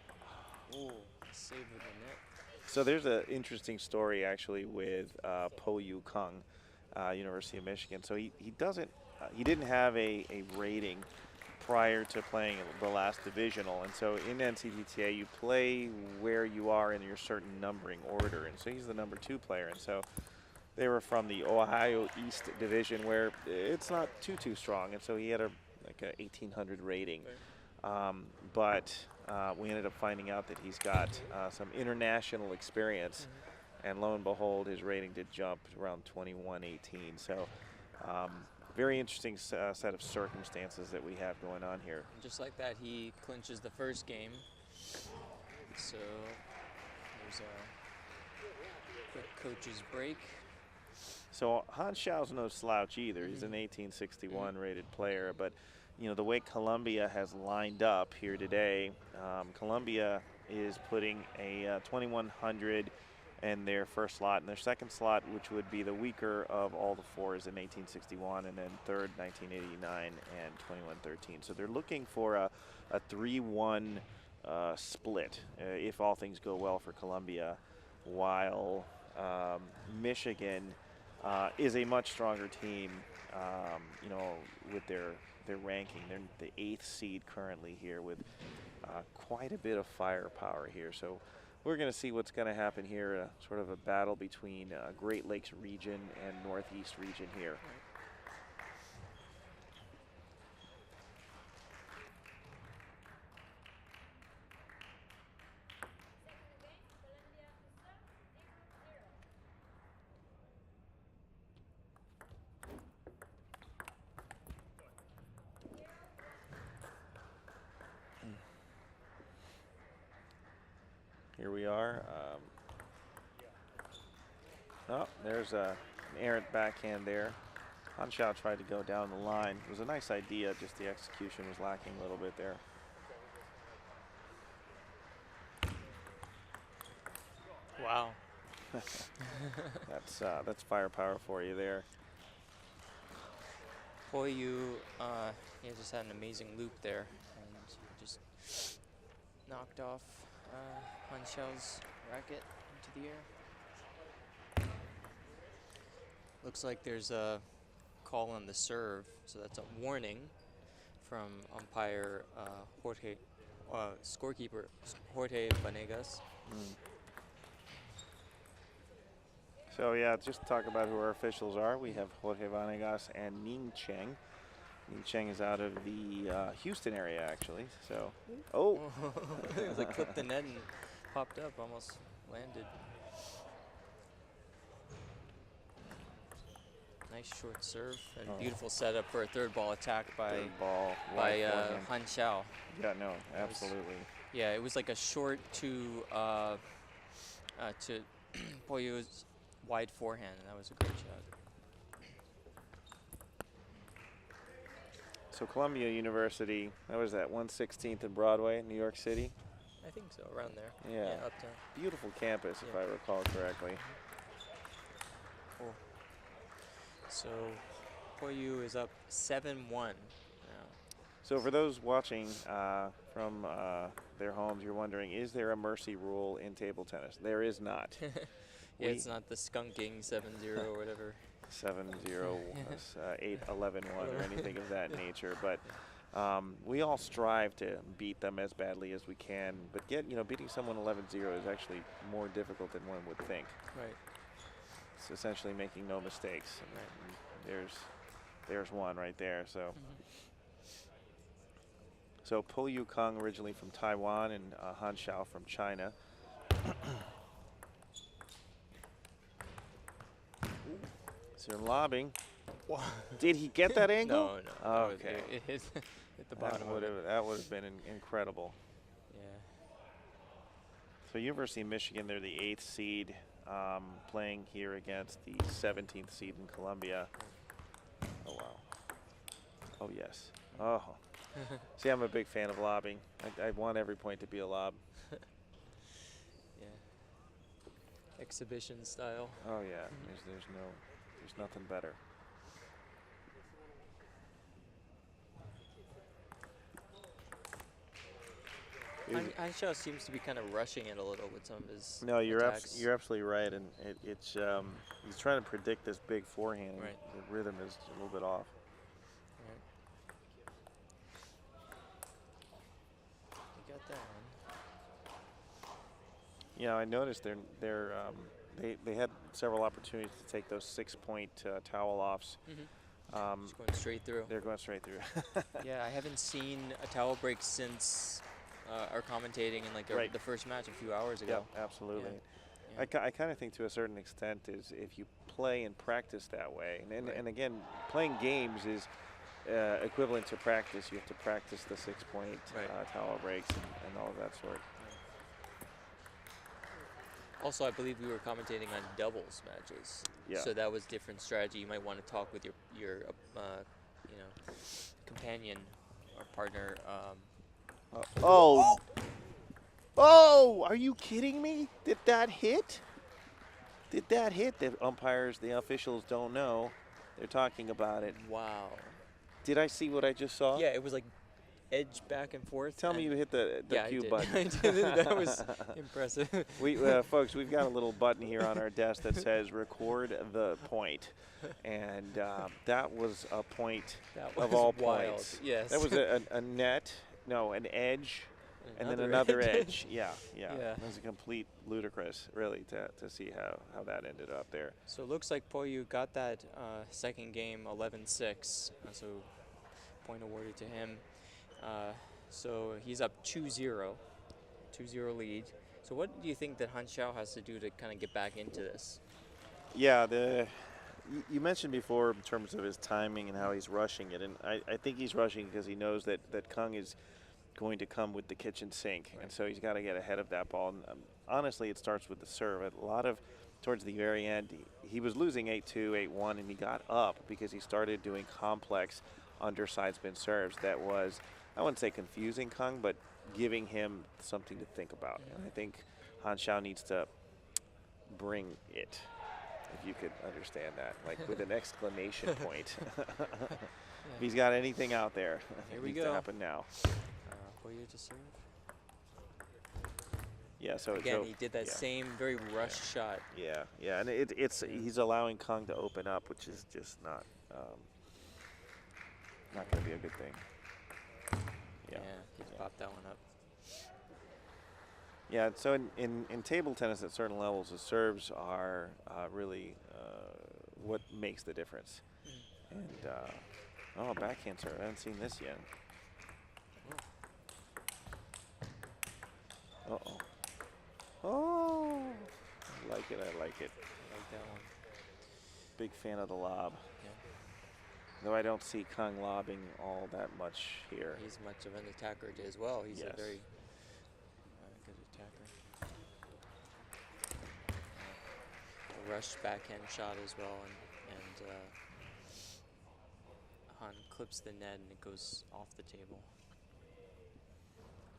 Ooh, save with the net. So there's an interesting story actually with Po Yu Kung, University of Michigan. So he didn't have a rating prior to playing the last divisional, and so in NCTTA you play where you are in your certain numbering order, and so he's the number 2 player, and so they were from the Ohio East Division where it's not too strong, and so he had like a 1800 rating. But we ended up finding out that he's got some international experience, and lo and behold, his rating did jump around 21-18. So very interesting set of circumstances that we have going on here. Just like that, he clinches the first game. So there's a quick coach's break. So Han Xiao's no slouch either. He's an 1861 rated player, but you know the way Columbia has lined up here today, Columbia is putting a 2100 in their first slot, and their second slot, which would be the weaker of all the 4s in 1861, and then third 1989 and 2113. So they're looking for a 3-1 split if all things go well for Columbia, while Michigan is a much stronger team, you know, with their ranking. They're the 8th seed currently here with quite a bit of firepower here. So we're going to see what's going to happen here, sort of a battle between Great Lakes region and Northeast region here. we are. Oh, there's an errant backhand there. Han Xiao tried to go down the line. It was a nice idea, just the execution was lacking a little bit there. Wow. That's firepower for you there. Poyu, he just had an amazing loop there and just knocked off Han Xiao's racket into the air. Looks like there's a call on the serve, so that's a warning from umpire scorekeeper Jorge Vanegas. So yeah, just to talk about who our officials are, we have Jorge Vanegas and Ning Cheng. Ning Cheng is out of the Houston area, actually. So, oh. It was like clipped the net and popped up, almost landed. Nice short serve and beautiful setup for a third ball attack by Han Xiao. Yeah, no, absolutely. Yeah, it was like a short to Poyu's wide forehand, and that was a great shot. So Columbia University, that was that 116th and Broadway in New York City? I think so, around there. Yeah. Uptown. Beautiful campus, if I recall correctly. Cool. So Poyu is up 7-1 now. So for those watching from their homes, you're wondering, is there a mercy rule in table tennis? There is not. Yeah, it's not the skunking 7-0 or whatever. 7-0, 8-11-1 or anything of that nature. But we all strive to beat them as badly as we can. But beating someone 11-0 is actually more difficult than one would think. Right. It's essentially making no mistakes. And there's one right there. So. So Po Yu Kung originally from Taiwan and Han Xiao from China. So lobbing. Did he get that angle? No. Okay. It hit the bottom. That would have been incredible. Yeah. So University of Michigan, they're the 8th seed, playing here against the 17th seed in Columbia. Oh wow. Oh yes. Oh. See, I'm a big fan of lobbing. I want every point to be a lob. Yeah. Exhibition style. Oh yeah. There's nothing better. Han Xiao seems to be kind of rushing it a little with some of his No, you're attacks. absolutely right, and it's he's trying to predict this big forehand. Right. The rhythm is a little bit off. You got that one. Yeah, I noticed they had several opportunities to take those 6-point towel offs. Just going straight through. They're going straight through. Yeah, I haven't seen a towel break since our commentating in like the first match a few hours ago. Yeah, absolutely. Yeah. I kind of think to a certain extent is if you play and practice that way, and again, playing games is equivalent to practice. You have to practice the 6-point towel breaks and all of that sort. Also, I believe we were commentating on doubles matches. Yeah. So that was different strategy. You might want to talk with your companion or partner. Oh, are you kidding me? Did that hit? The umpires, the officials don't know. They're talking about it. Wow. Did I see what I just saw? Yeah, it was like edge back and forth. Tell me you hit the cue button. I did. That was impressive. Folks, we've got a little button here on our desk that says record the point. And that was a point of all wild. points. Yes. That was an edge, and then another edge. Yeah. It was a complete ludicrous, really, to see how that ended up there. So it looks like Poyu got that second game 11-6. So point awarded to him. So he's up 2-0 lead. So what do you think that Han Xiao has to do to kind of get back into this? Yeah, you mentioned before in terms of his timing and how he's rushing it, and I think he's rushing because he knows that Kung is going to come with the kitchen sink, Right. and so he's got to get ahead of that ball. And, honestly, it starts with the serve. A lot of towards the very end, he was losing 8-2, 8-1, and he got up because he started doing complex underside spin serves. That was, I wouldn't say confusing Kung, but giving him something to think about. And I think Han Xiao needs to bring it, if you could understand that, like with an exclamation point. If he's got anything out there, Here it we needs to go. happen now. Poyu to serve. Yeah, so Again, so, he did that yeah. same very rushed shot. Yeah, yeah, and it's he's allowing Kung to open up, which is just not going to be a good thing. Yeah. He popped that one up. Yeah, so in table tennis at certain levels, the serves are really what makes the difference. And oh, backhand serve. I haven't seen this yet. Uh-oh. Oh, I like it. I like it. I like that one. Big fan of the lob. Yeah. Though I don't see Kung lobbing all that much here. He's much of an attacker as well. He's Yes. a very good attacker. A rushed backhand shot as well, and Han clips the net and it goes off the table.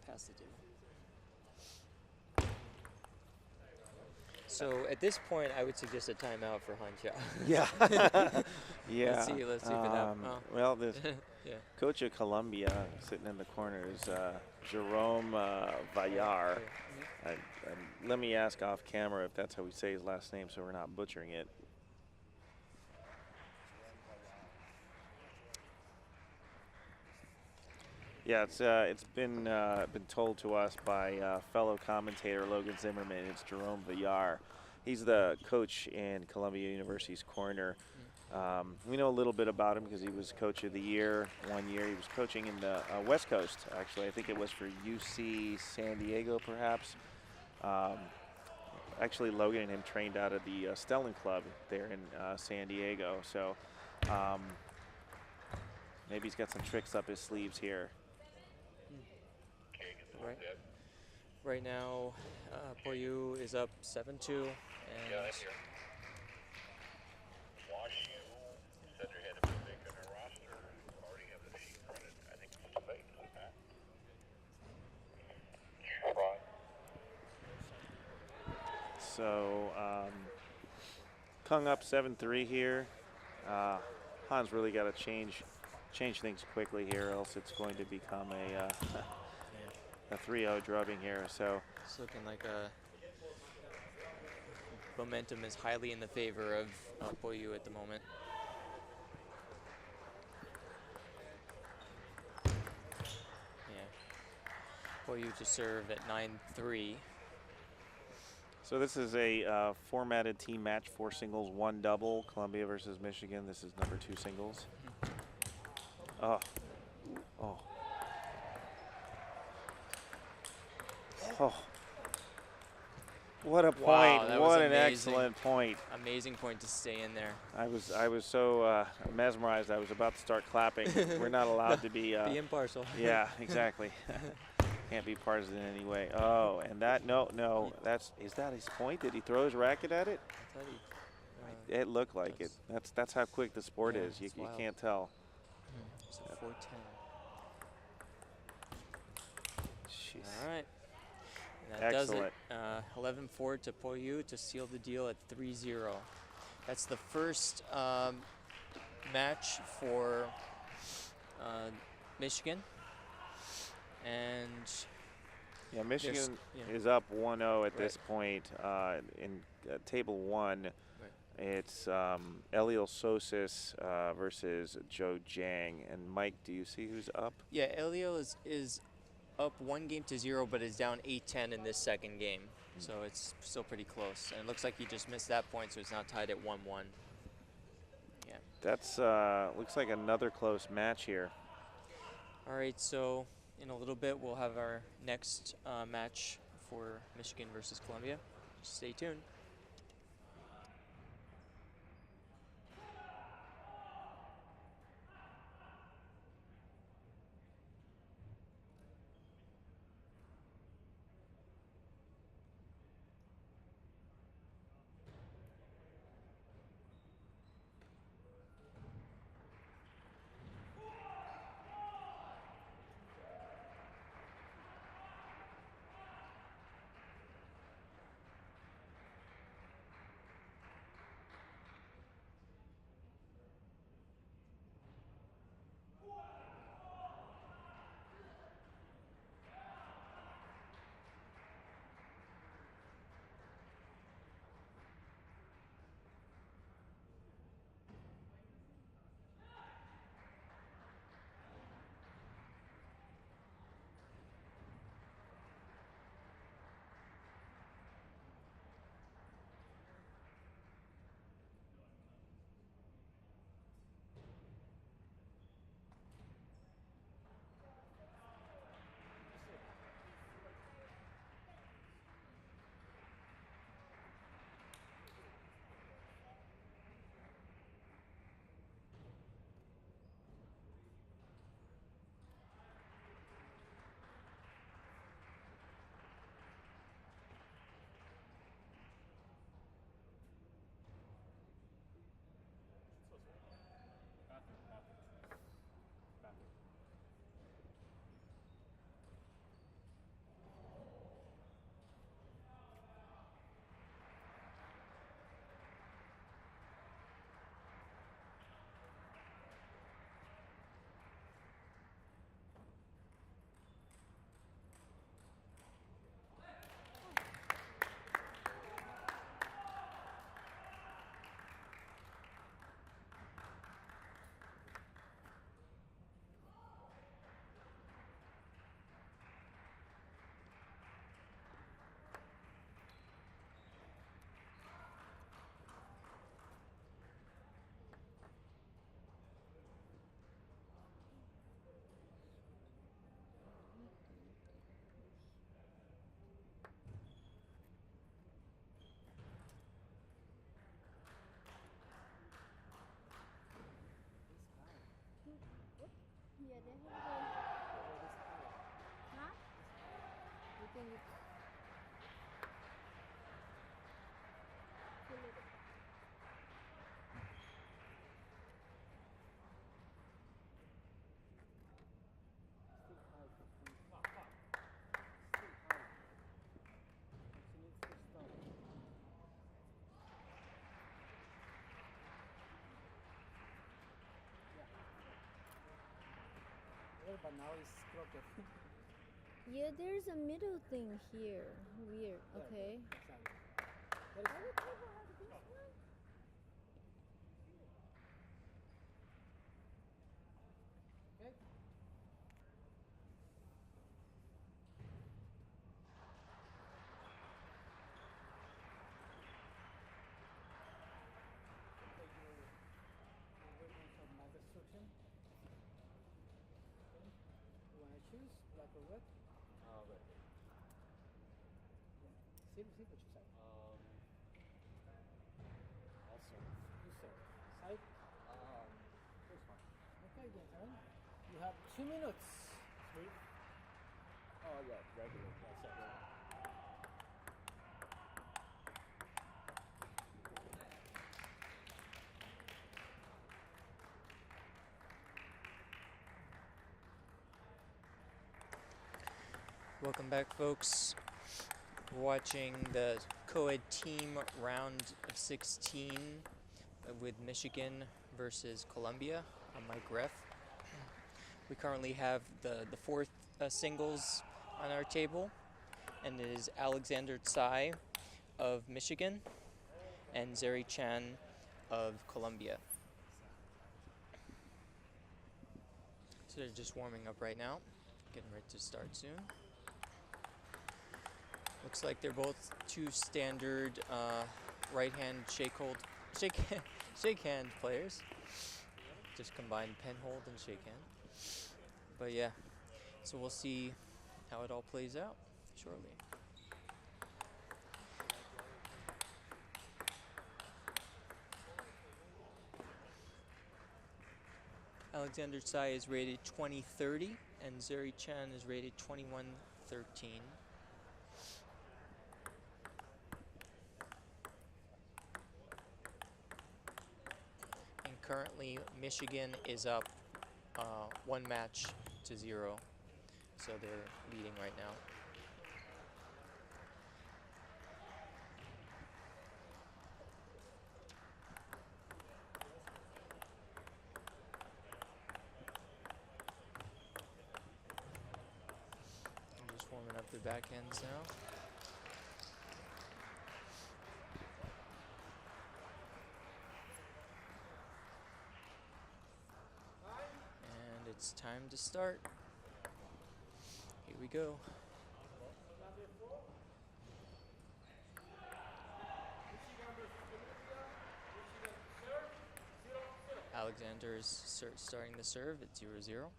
Past the table. So at this point, I would suggest a timeout for Han Xiao. Yeah. Yeah. Let's see if it happens. Well, this Yeah. coach of Columbia sitting in the corner is Jerome Vallar. Let me ask off camera if that's how we say his last name, so we're not butchering it. Yeah, it's been told to us by fellow commentator Logan Zimmerman. It's Jerome Villar. He's the coach in Columbia University's corner. We know a little bit about him because he was coach of the year one year. He was coaching in the West Coast, actually. I think it was for UC San Diego, perhaps. Actually, Logan and him trained out of the Stellan Club there in San Diego. So maybe he's got some tricks up his sleeves here. Right now, Poyu is up 7-2, and Wash, you said you had a mistake on our roster. Already have the sheet printed. I think it's too late on that. Try. So Kung up 7-3 here. Han's really got to change things quickly here, else it's going to become a 3-0 drubbing here. So it's looking like momentum is highly in the favor of Poyu at the moment. Yeah. Poyu to serve at 9-3. So this is a formatted team match, 4 singles, 1 double. Columbia versus Michigan. This is number 2 singles. Oh. What a point. Wow, that was what an amazing. excellent point. Amazing point to stay in there. I was so mesmerized I was about to start clapping. We're not allowed to be Be impartial. yeah, exactly. Can't be partisan in any way. Oh, and that no, is that his point? Did he throw his racket at it? I thought he, It looked like it. That's how quick the sport Yeah, is. You it's wild. can't tell. it's a 4-10. Jeez. All right. And that does it. Excellent. 11-4 to Poyu to seal the deal at 3-0. That's the first match for Michigan. And Yeah, Michigan yeah. is up 1-0 at this Right. point in table 1. It's Eliel Sosis versus Joe Jang. And Mike, do you see who's up? yeah, Elio is up 1-0, but is down 8-10 in this second game. So it's still pretty close. And it looks like he just missed that point, so it's now tied at 1-1. Yeah. That's looks like another close match here. All right, so in a little bit, we'll have our next match for Michigan versus Columbia. Stay tuned. but now it's crooked. Yeah, there's a middle thing here. Weird. Yeah, Okay. exactly. That is Other people have this one? okay. Take your weapons of mass destruction. Okay. You want to choose black or red? Red. See what you say. Also. You say. Side. First one. Okay, gentlemen. You have 2 minutes. Sweet. Oh yeah, regular. That's it. Welcome back, folks. We're watching the Coed team round of 16 with Michigan versus Columbia. I'm Mike Ref. We currently have the fourth singles on our table, and it is Alexander Tsai of Michigan and Zeri Chan of Columbia. So they're just warming up right now, getting ready to start soon. Looks like they're both two standard right hand shake hand players. Just combined pen hold and shake hand. But yeah, so we'll see how it all plays out shortly. Alexander Tsai is rated 2030 and Zeri Chan is rated 2113. And currently Michigan is up 1 match to 0, so they're leading right now. I'm just warming up their backhands now. And it's time to start. Here we go. Alexander is starting the serve at 0-0.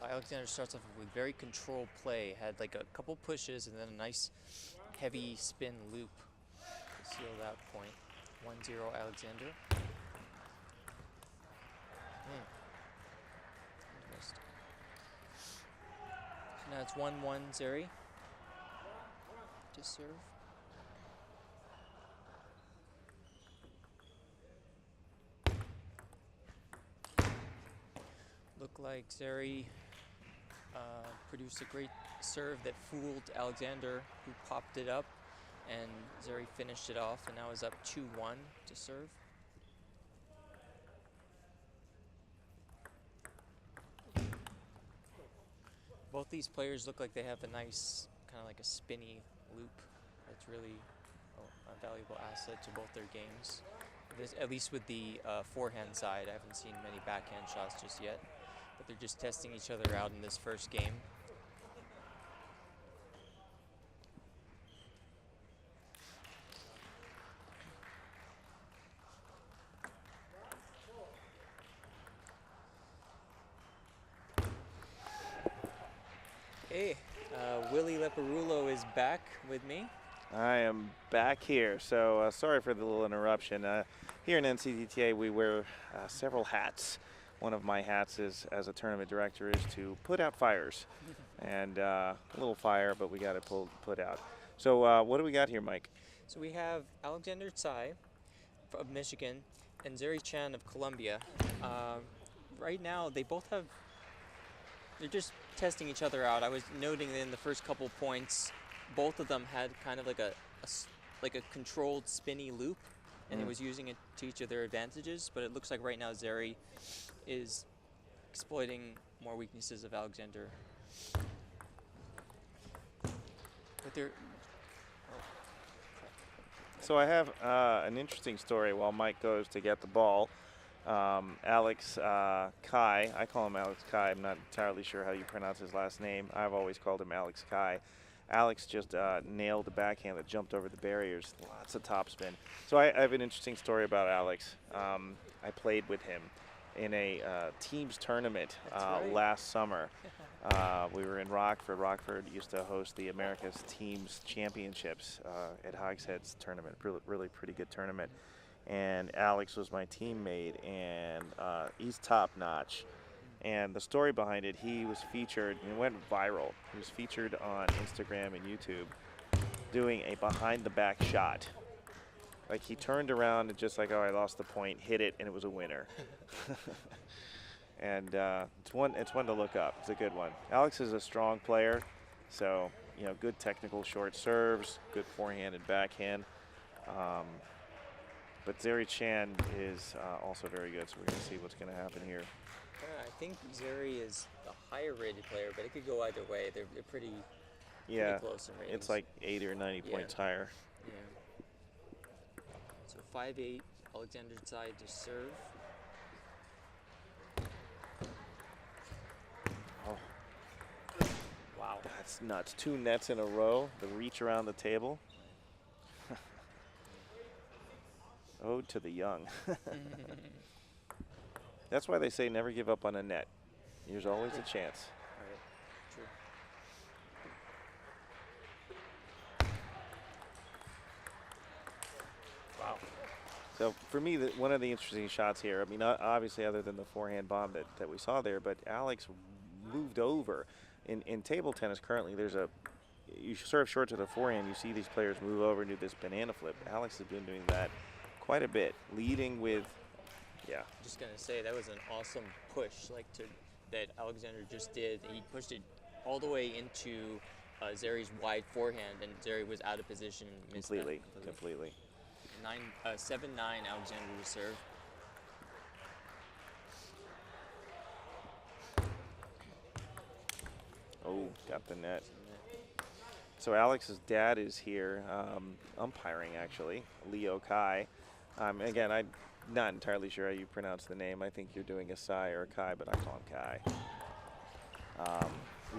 Alexander starts off with very controlled play. Had like a couple pushes and then a nice heavy spin loop to seal that point. 1-0 Alexander. Missed. So now it's 1-1 Zeri to serve. Looked like Zeri produced a great serve that fooled Alexander, who popped it up, and Zeri finished it off, and now is up 2-1 to serve. Both these players look like they have a nice, kind of like a spinny loop. That's really a valuable asset to both their games. At least with the forehand side, I haven't seen many backhand shots just yet, but they're just testing each other out in this first game. Hey, Willie Leparulo is back with me. I am back here, so sorry for the little interruption. Here in NCTTA, we wear several hats. One of my hats is, as a tournament director, is to put out fires. And a little fire, but we got to put out. So what do we got here, Mike? So we have Alexander Tsai of Michigan and Zeri Chan of Columbia. Right now, they're just testing each other out. I was noting that in the first couple points, both of them had kind of like a controlled spinny loop, and it was using it to each of their advantages. But it looks like right now Zeri is exploiting more weaknesses of Alexander. But they're So I have an interesting story while Mike goes to get the ball. Alex Kai, I call him Alex Kai. I'm not entirely sure how you pronounce his last name. I've always called him Alex Kai. Alex just nailed the backhand that jumped over the barriers. Lots of topspin. So I have an interesting story about Alex. I played with him in a teams tournament last summer. We were in Rockford. Rockford used to host the America's Teams Championships at Hogshead's tournament. Really pretty good tournament. And Alex was my teammate, and he's top notch. And the story behind it, he was featured, and it went viral. He was featured on Instagram and YouTube doing a behind the back shot. Like he turned around and just like, oh, I lost the point, hit it, and it was a winner. And it's one to look up. It's a good one. Alex is a strong player, so good technical short serves, good forehand and backhand. But Zeri Chan is also very good, so we're going to see what's going to happen here. I think Zeri is the higher rated player, but it could go either way. They're pretty close in ratings. It's like 80 or 90 points higher. Yeah. So 5-8, Alexander decided to serve. Oh. Wow. That's nuts. 2 nets in a row. The reach around the table. Ode to the young. That's why they say never give up on a net. There's always a chance. Right. True. Wow. So for me, one of the interesting shots here, I mean, obviously other than the forehand bomb that we saw there, but Alex moved over. In table tennis currently, you serve short to the forehand, you see these players move over and do this banana flip. Alex has been doing that quite a bit, leading with, Just gonna say that was an awesome push, that Alexander just did. He pushed it all the way into Zeri's wide forehand, and Zeri was out of position. Completely. 7-9 Alexander to serve. Oh, got the net. So Alex's dad is here, umpiring actually, Leo Kai. Again, I'm not entirely sure how you pronounce the name. I think you're doing a Sai or a Kai, but I call him Kai.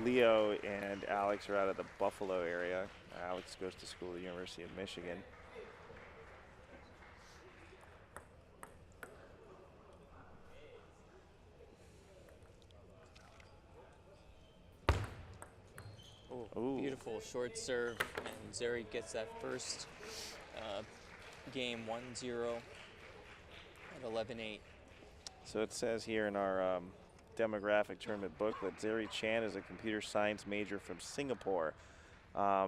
Leo and Alex are out of the Buffalo area. Alex goes to school at the University of Michigan. Ooh. Beautiful short serve, and Zeri gets that first game 1-0 at 11-8. So it says here in our demographic tournament booklet, Zeri Chan is a computer science major from Singapore. A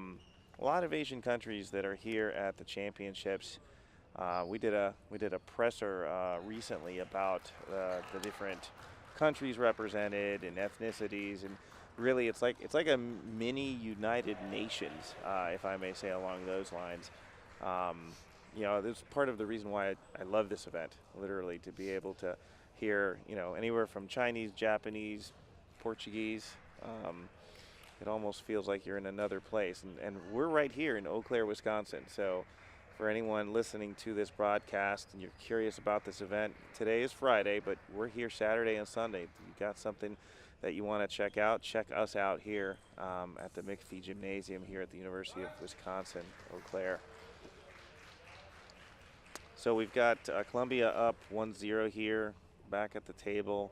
lot of Asian countries that are here at the championships. We did a presser recently about the different countries represented and ethnicities, and really it's like a mini United Nations, if I may say along those lines. This is part of the reason why I love this event, literally, to be able to hear, anywhere from Chinese, Japanese, Portuguese. It almost feels like you're in another place. And we're right here in Eau Claire, Wisconsin. So for anyone listening to this broadcast and you're curious about this event, today is Friday, but we're here Saturday and Sunday. If you got something that you want to check out, check us out here at the McPhee Gymnasium here at the University of Wisconsin, Eau Claire. So we've got Columbia up 1-0 here, back at the table.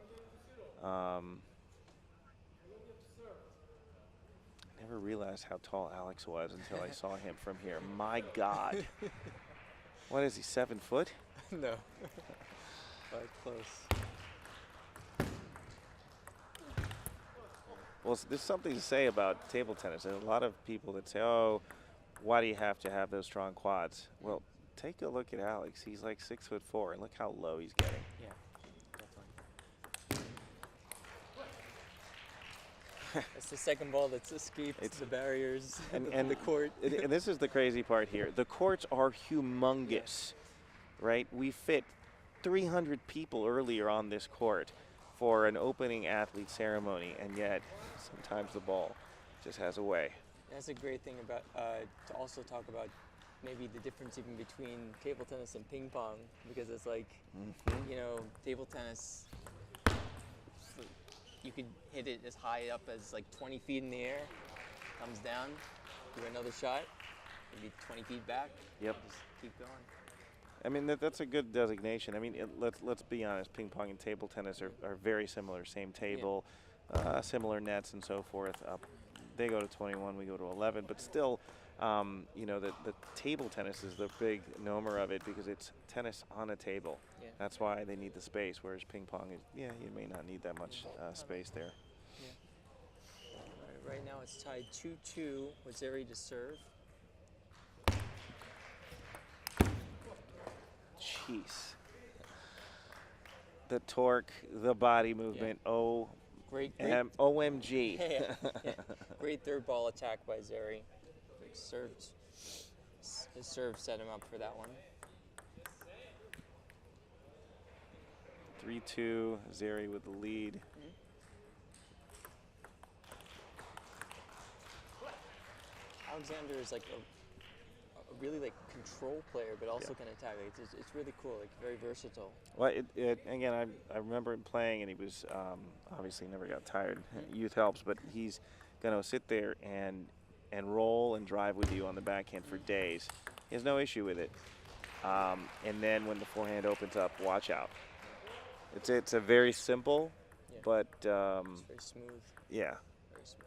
Never realized how tall Alex was until I saw him from here. My God. What is he, 7 foot? No. But close. Well, there's something to say about table tennis. There's a lot of people that say, oh, why do you have to have those strong quads? Well, take a look at Alex. He's like 6'4", and look how low he's getting. Yeah, definitely. It's the second ball that's escaped the barriers and the court. And this is the crazy part here. The courts are humongous, right? We fit 300 people earlier on this court for an opening athlete ceremony, and yet sometimes the ball just has a way. That's a great thing about to also talk about maybe the difference even between table tennis and ping pong, because it's like, you know, table tennis, you could hit it as high up as like 20 feet in the air, comes down, do another shot, maybe 20 feet back. Yep. Just keep going. I mean, that's a good designation. I mean, let's be honest, ping pong and table tennis are very similar, same table, similar nets and so forth. They go to 21, we go to 11, but still, you know, the table tennis is the big nomer of it because it's tennis on a table. Yeah. That's why they need the space, whereas ping pong is, yeah, you may not need that much space there. Yeah. All right, right now it's tied 2-2 with Zeri to serve. Jeez. The torque, the body movement, Great. OMG. Yeah. Great third ball attack by Zeri. His serve set him up for that one. 3-2, Zeri with the lead. Alexander is like a really like control player, but also can attack. Like, it's really cool, like very versatile. Well, again, I remember him playing, and he was obviously never got tired. Youth helps, but he's going to sit there and roll and drive with you on the backhand for days. He has no issue with it. And then when the forehand opens up, watch out. It's a very simple, but It's very smooth. yeah. Very smooth.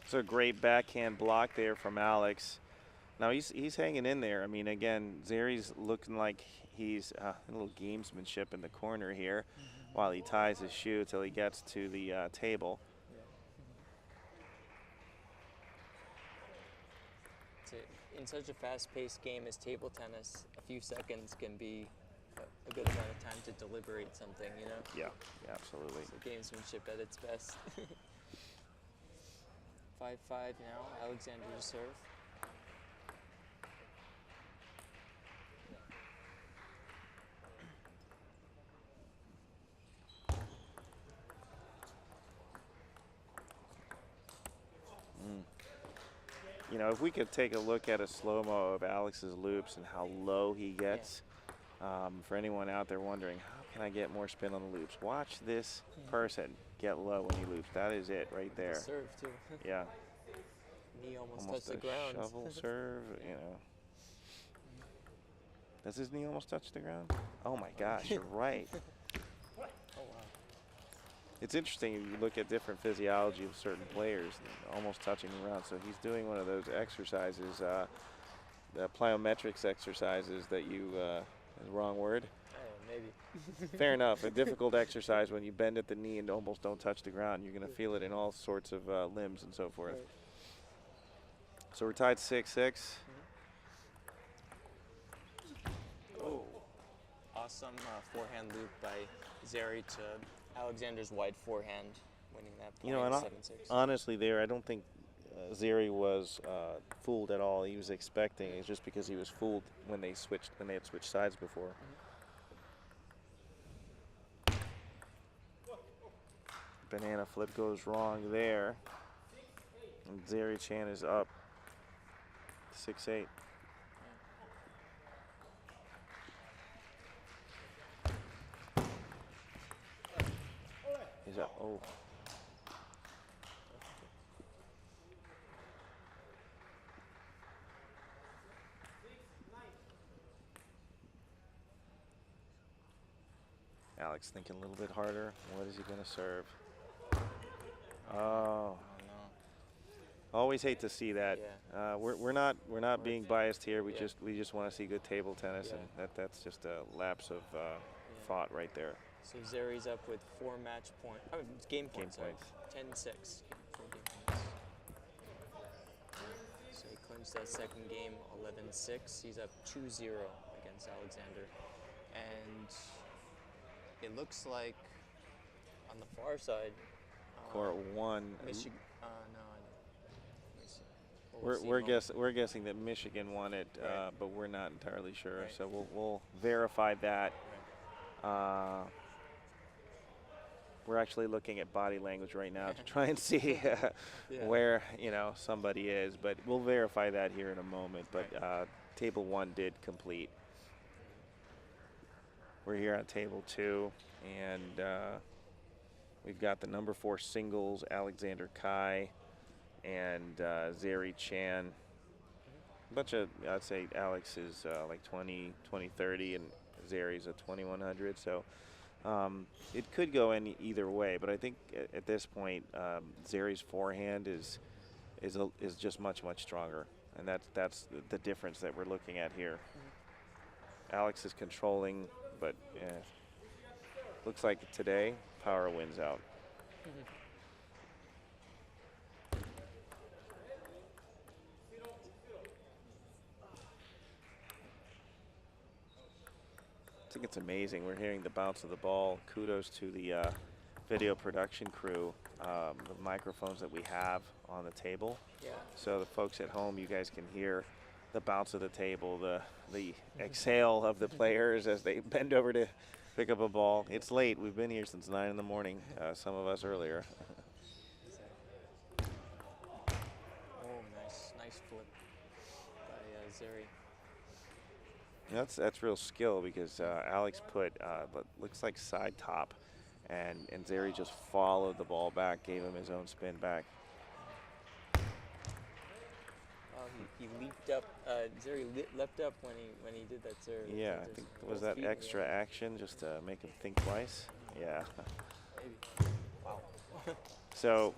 It's a great backhand block there from Alex. Now he's hanging in there. I mean, again, Zeri's looking like he's a little gamesmanship in the corner here while he ties his shoe till he gets to the table. In such a fast-paced game as table tennis, a few seconds can be a good amount of time to deliberate something, you know? Yeah, absolutely. It's gamesmanship at its best. 5-5 now, Alexander to serve. You know, if we could take a look at a slow-mo of Alex's loops and how low he gets, for anyone out there wondering, how can I get more spin on the loops? Watch this person get low when he loops. That is it right there. Serve, too. Yeah. Knee almost Almost touched the a ground. shovel serve, you know. Does his knee almost touch the ground? Oh, my gosh, you're right. Oh, wow. It's interesting if you look at different physiology of certain players, almost touching the ground. So he's doing one of those exercises, the plyometrics exercises that you, is the wrong word? Maybe. Fair enough. A difficult exercise when you bend at the knee and almost don't touch the ground. You're going to feel it in all sorts of limbs and so forth. Right. So we're tied 6-6. Oh, awesome forehand loop by Zeri to Alexander's wide forehand, winning that point. You know, and 7-6. honestly, there, I don't think Zeri was fooled at all. He was expecting it just because he was fooled when they had switched sides before. Banana flip goes wrong there, and Zeri Chan is up 6-8. He's up. Oh. Alex thinking a little bit harder. What is he going to serve? Oh. Always hate to see that. Yeah. We're not being biased here. We just want to see good table tennis, and that's just a lapse of thought right there. So Zeri's up with 4 match points. Oh, game points. 10-6. 4 game points. So he lose that second game 11-6. He's up 2-0 against Alexander. And it looks like on the far side, Court 1. Michigan. No, let me see. Well, We're guessing that Michigan won it, Right. but we're not entirely sure. Right. So we'll verify that. We're actually looking at body language right now to try and see where somebody is, but we'll verify that here in a moment. But table 1 did complete. We're here on table 2, and we've got the number 4 singles, Alexander Kai and Zeri Chan. A bunch of, I'd say Alex is like 20, 30, and Zeri's a 2100. So it could go in either way, but I think at this point, Zeri's forehand is just much stronger, and that's the difference that we're looking at here. Alex is controlling, but looks like today power wins out. I think it's amazing. We're hearing the bounce of the ball. Kudos to the video production crew, the microphones that we have on the table. Yeah. So the folks at home, you guys can hear the bounce of the table, the exhale of the players as they bend over to pick up a ball. It's late. We've been here since 9 in the morning, some of us earlier. Oh, nice flip by Zeri. That's real skill, because Alex put what looks like side top, and Zeri just followed the ball back, gave him his own spin back. He leaped up. Zeri leapt up when he did that serve. Yeah, I think was that extra action just to make him think twice? Yeah. Maybe. Wow. So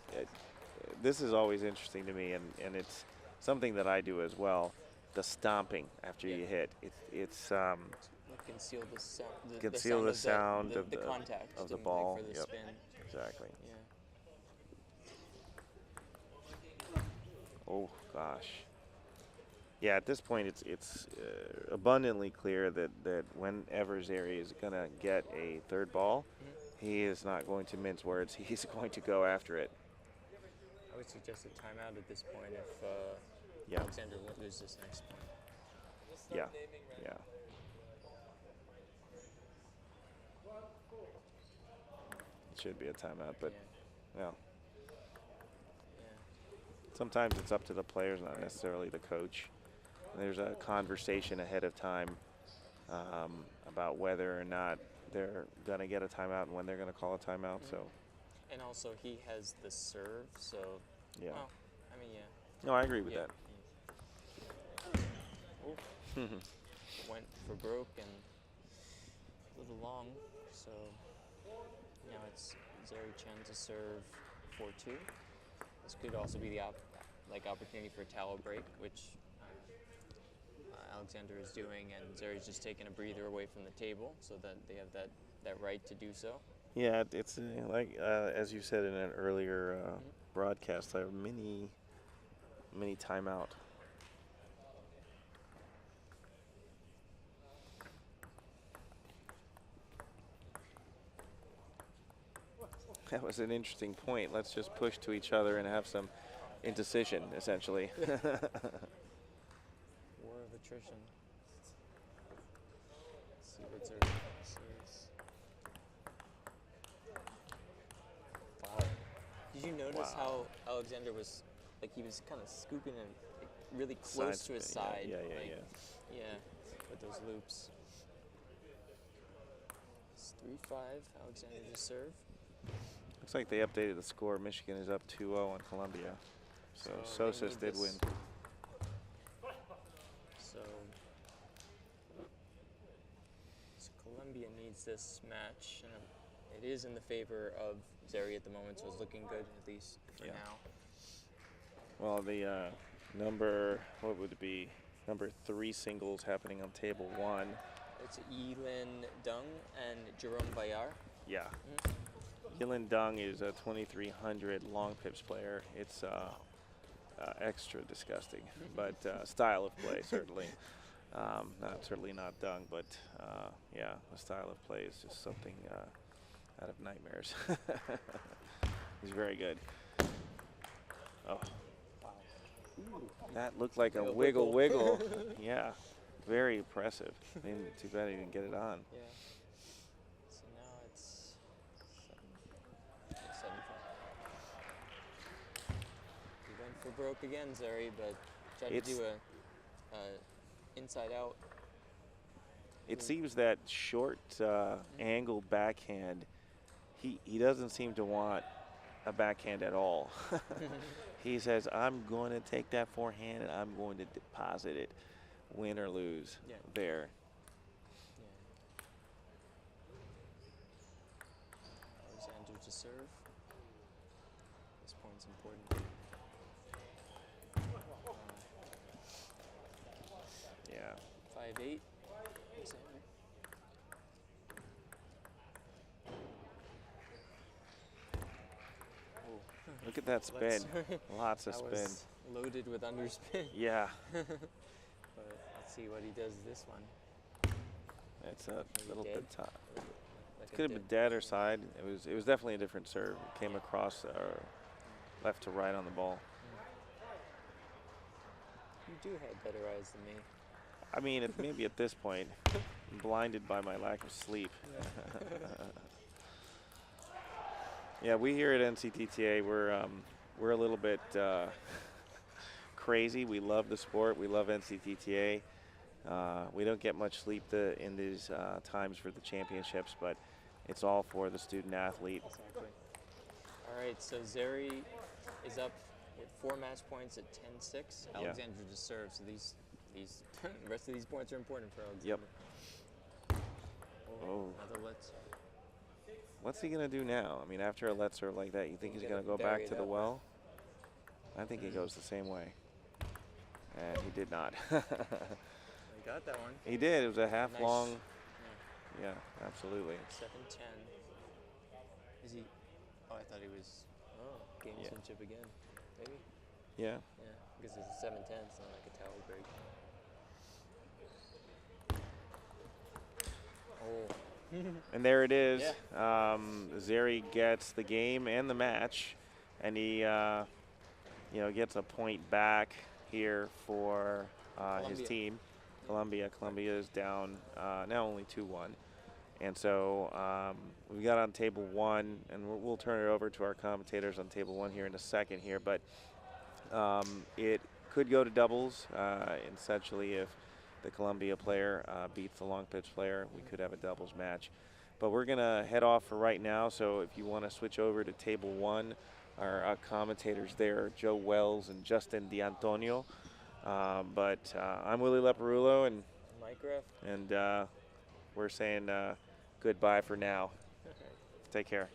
this is always interesting to me, and it's something that I do as well. The stomping after you hit, it's conceal the sound. conceal the sound of the contact of the and, ball. like, for the Yep, spin. exactly. Yeah. Oh gosh. Yeah, at this point, it's abundantly clear that whenever Zeri is gonna get a third ball, he is not going to mince words. He's going to go after it. I would suggest a timeout at this point if Yeah. Alexander won't lose this next point. Yeah. Yeah. It should be a timeout, but yeah. Sometimes it's up to the players, not necessarily the coach. There's a conversation ahead of time about whether or not they're going to get a timeout and when they're going to call a timeout. So. And also, he has the serve, so. Yeah. Well, I mean, yeah. No, I agree with that. Went for broke and a little long, so now it's Zeri Chen to serve 4-2. This could also be the opportunity for a towel break, which Alexander is doing, and Zeri's just taking a breather away from the table, so that they have that right to do so. Yeah, it's like as you said in an earlier broadcast, a mini timeout. That was an interesting point. Let's just push to each other and have some indecision, essentially. War of attrition. Let's see what's our series. Wow. Did you notice how Alexander was, like, he was kind of scooping and really close to his side? Yeah, with those loops. It's 3-5. Alexander just served. Looks like they updated the score. Michigan is up 2-0 on Columbia. So Sosas did win. So Columbia needs this match, and it is in the favor of Zeri at the moment, so it's looking good, at least for now. Well, the number 3 singles happening on table 1. It's Yilin Dung and Jerome Bayar. Yeah. Yilin Dung is a 2300 long pips player. It's extra disgusting, but style of play certainly. Certainly not Dung, but yeah, the style of play is just something out of nightmares. He's very good. Oh, that looked like a wiggle. Yeah, very impressive. Too bad he didn't get it on. Yeah. So now it's 7-5. He went for broke again, Zeri, but tried to do a inside out. It seems that short angled backhand, he doesn't seem to want a backhand at all. He says, I'm going to take that forehand and I'm going to deposit it, win or lose there. Alexander to serve. This point's important. Yeah. 5-8. Look at that spin. Lots of that spin. Was loaded with underspin. Yeah. But let's see what he does this one. It's a little bit tough. Like Could have been dead or side. It was definitely a different serve. It came across left to right on the ball. You do have better eyes than me. I mean, maybe at this point, I'm blinded by my lack of sleep. Yeah, we here at NCTTA, we're a little bit crazy. We love the sport. We love NCTTA. We don't get much sleep in these times for the championships, but it's all for the student athlete. Exactly. All right, so Zeri is up with 4 match points at 10-6. Alexander just serves, so these the rest of these points are important for Alexander. Yep. Oh. Another let's. What's he gonna do now? I mean, after a let serve like that, you think he's gonna go back to the well? I think he goes the same way. And he did not. He got that one. He did. It was a half Nice. long. Yeah, absolutely. 7-10. Is he? Oh, I thought he was. Oh, gamesmanship again. Maybe. Yeah. Yeah, because it's 7-10. It's not like a towel break. Oh. And there it is. Yeah. Zeri gets the game and the match, and he, gets a point back here for his team, Columbia. Columbia is down now only 2-1, and so we got on table 1, and we'll turn it over to our commentators on table 1 here in a second here, but it could go to doubles, essentially if the Columbia player beats the long pitch player, we could have a doubles match. But we're gonna head off for right now, so if you wanna switch over to table 1, our commentators there are Joe Wells and Justin D'Antonio. But I'm Willie Leporullo, and Mike Ruff. And we're saying goodbye for now. Take care.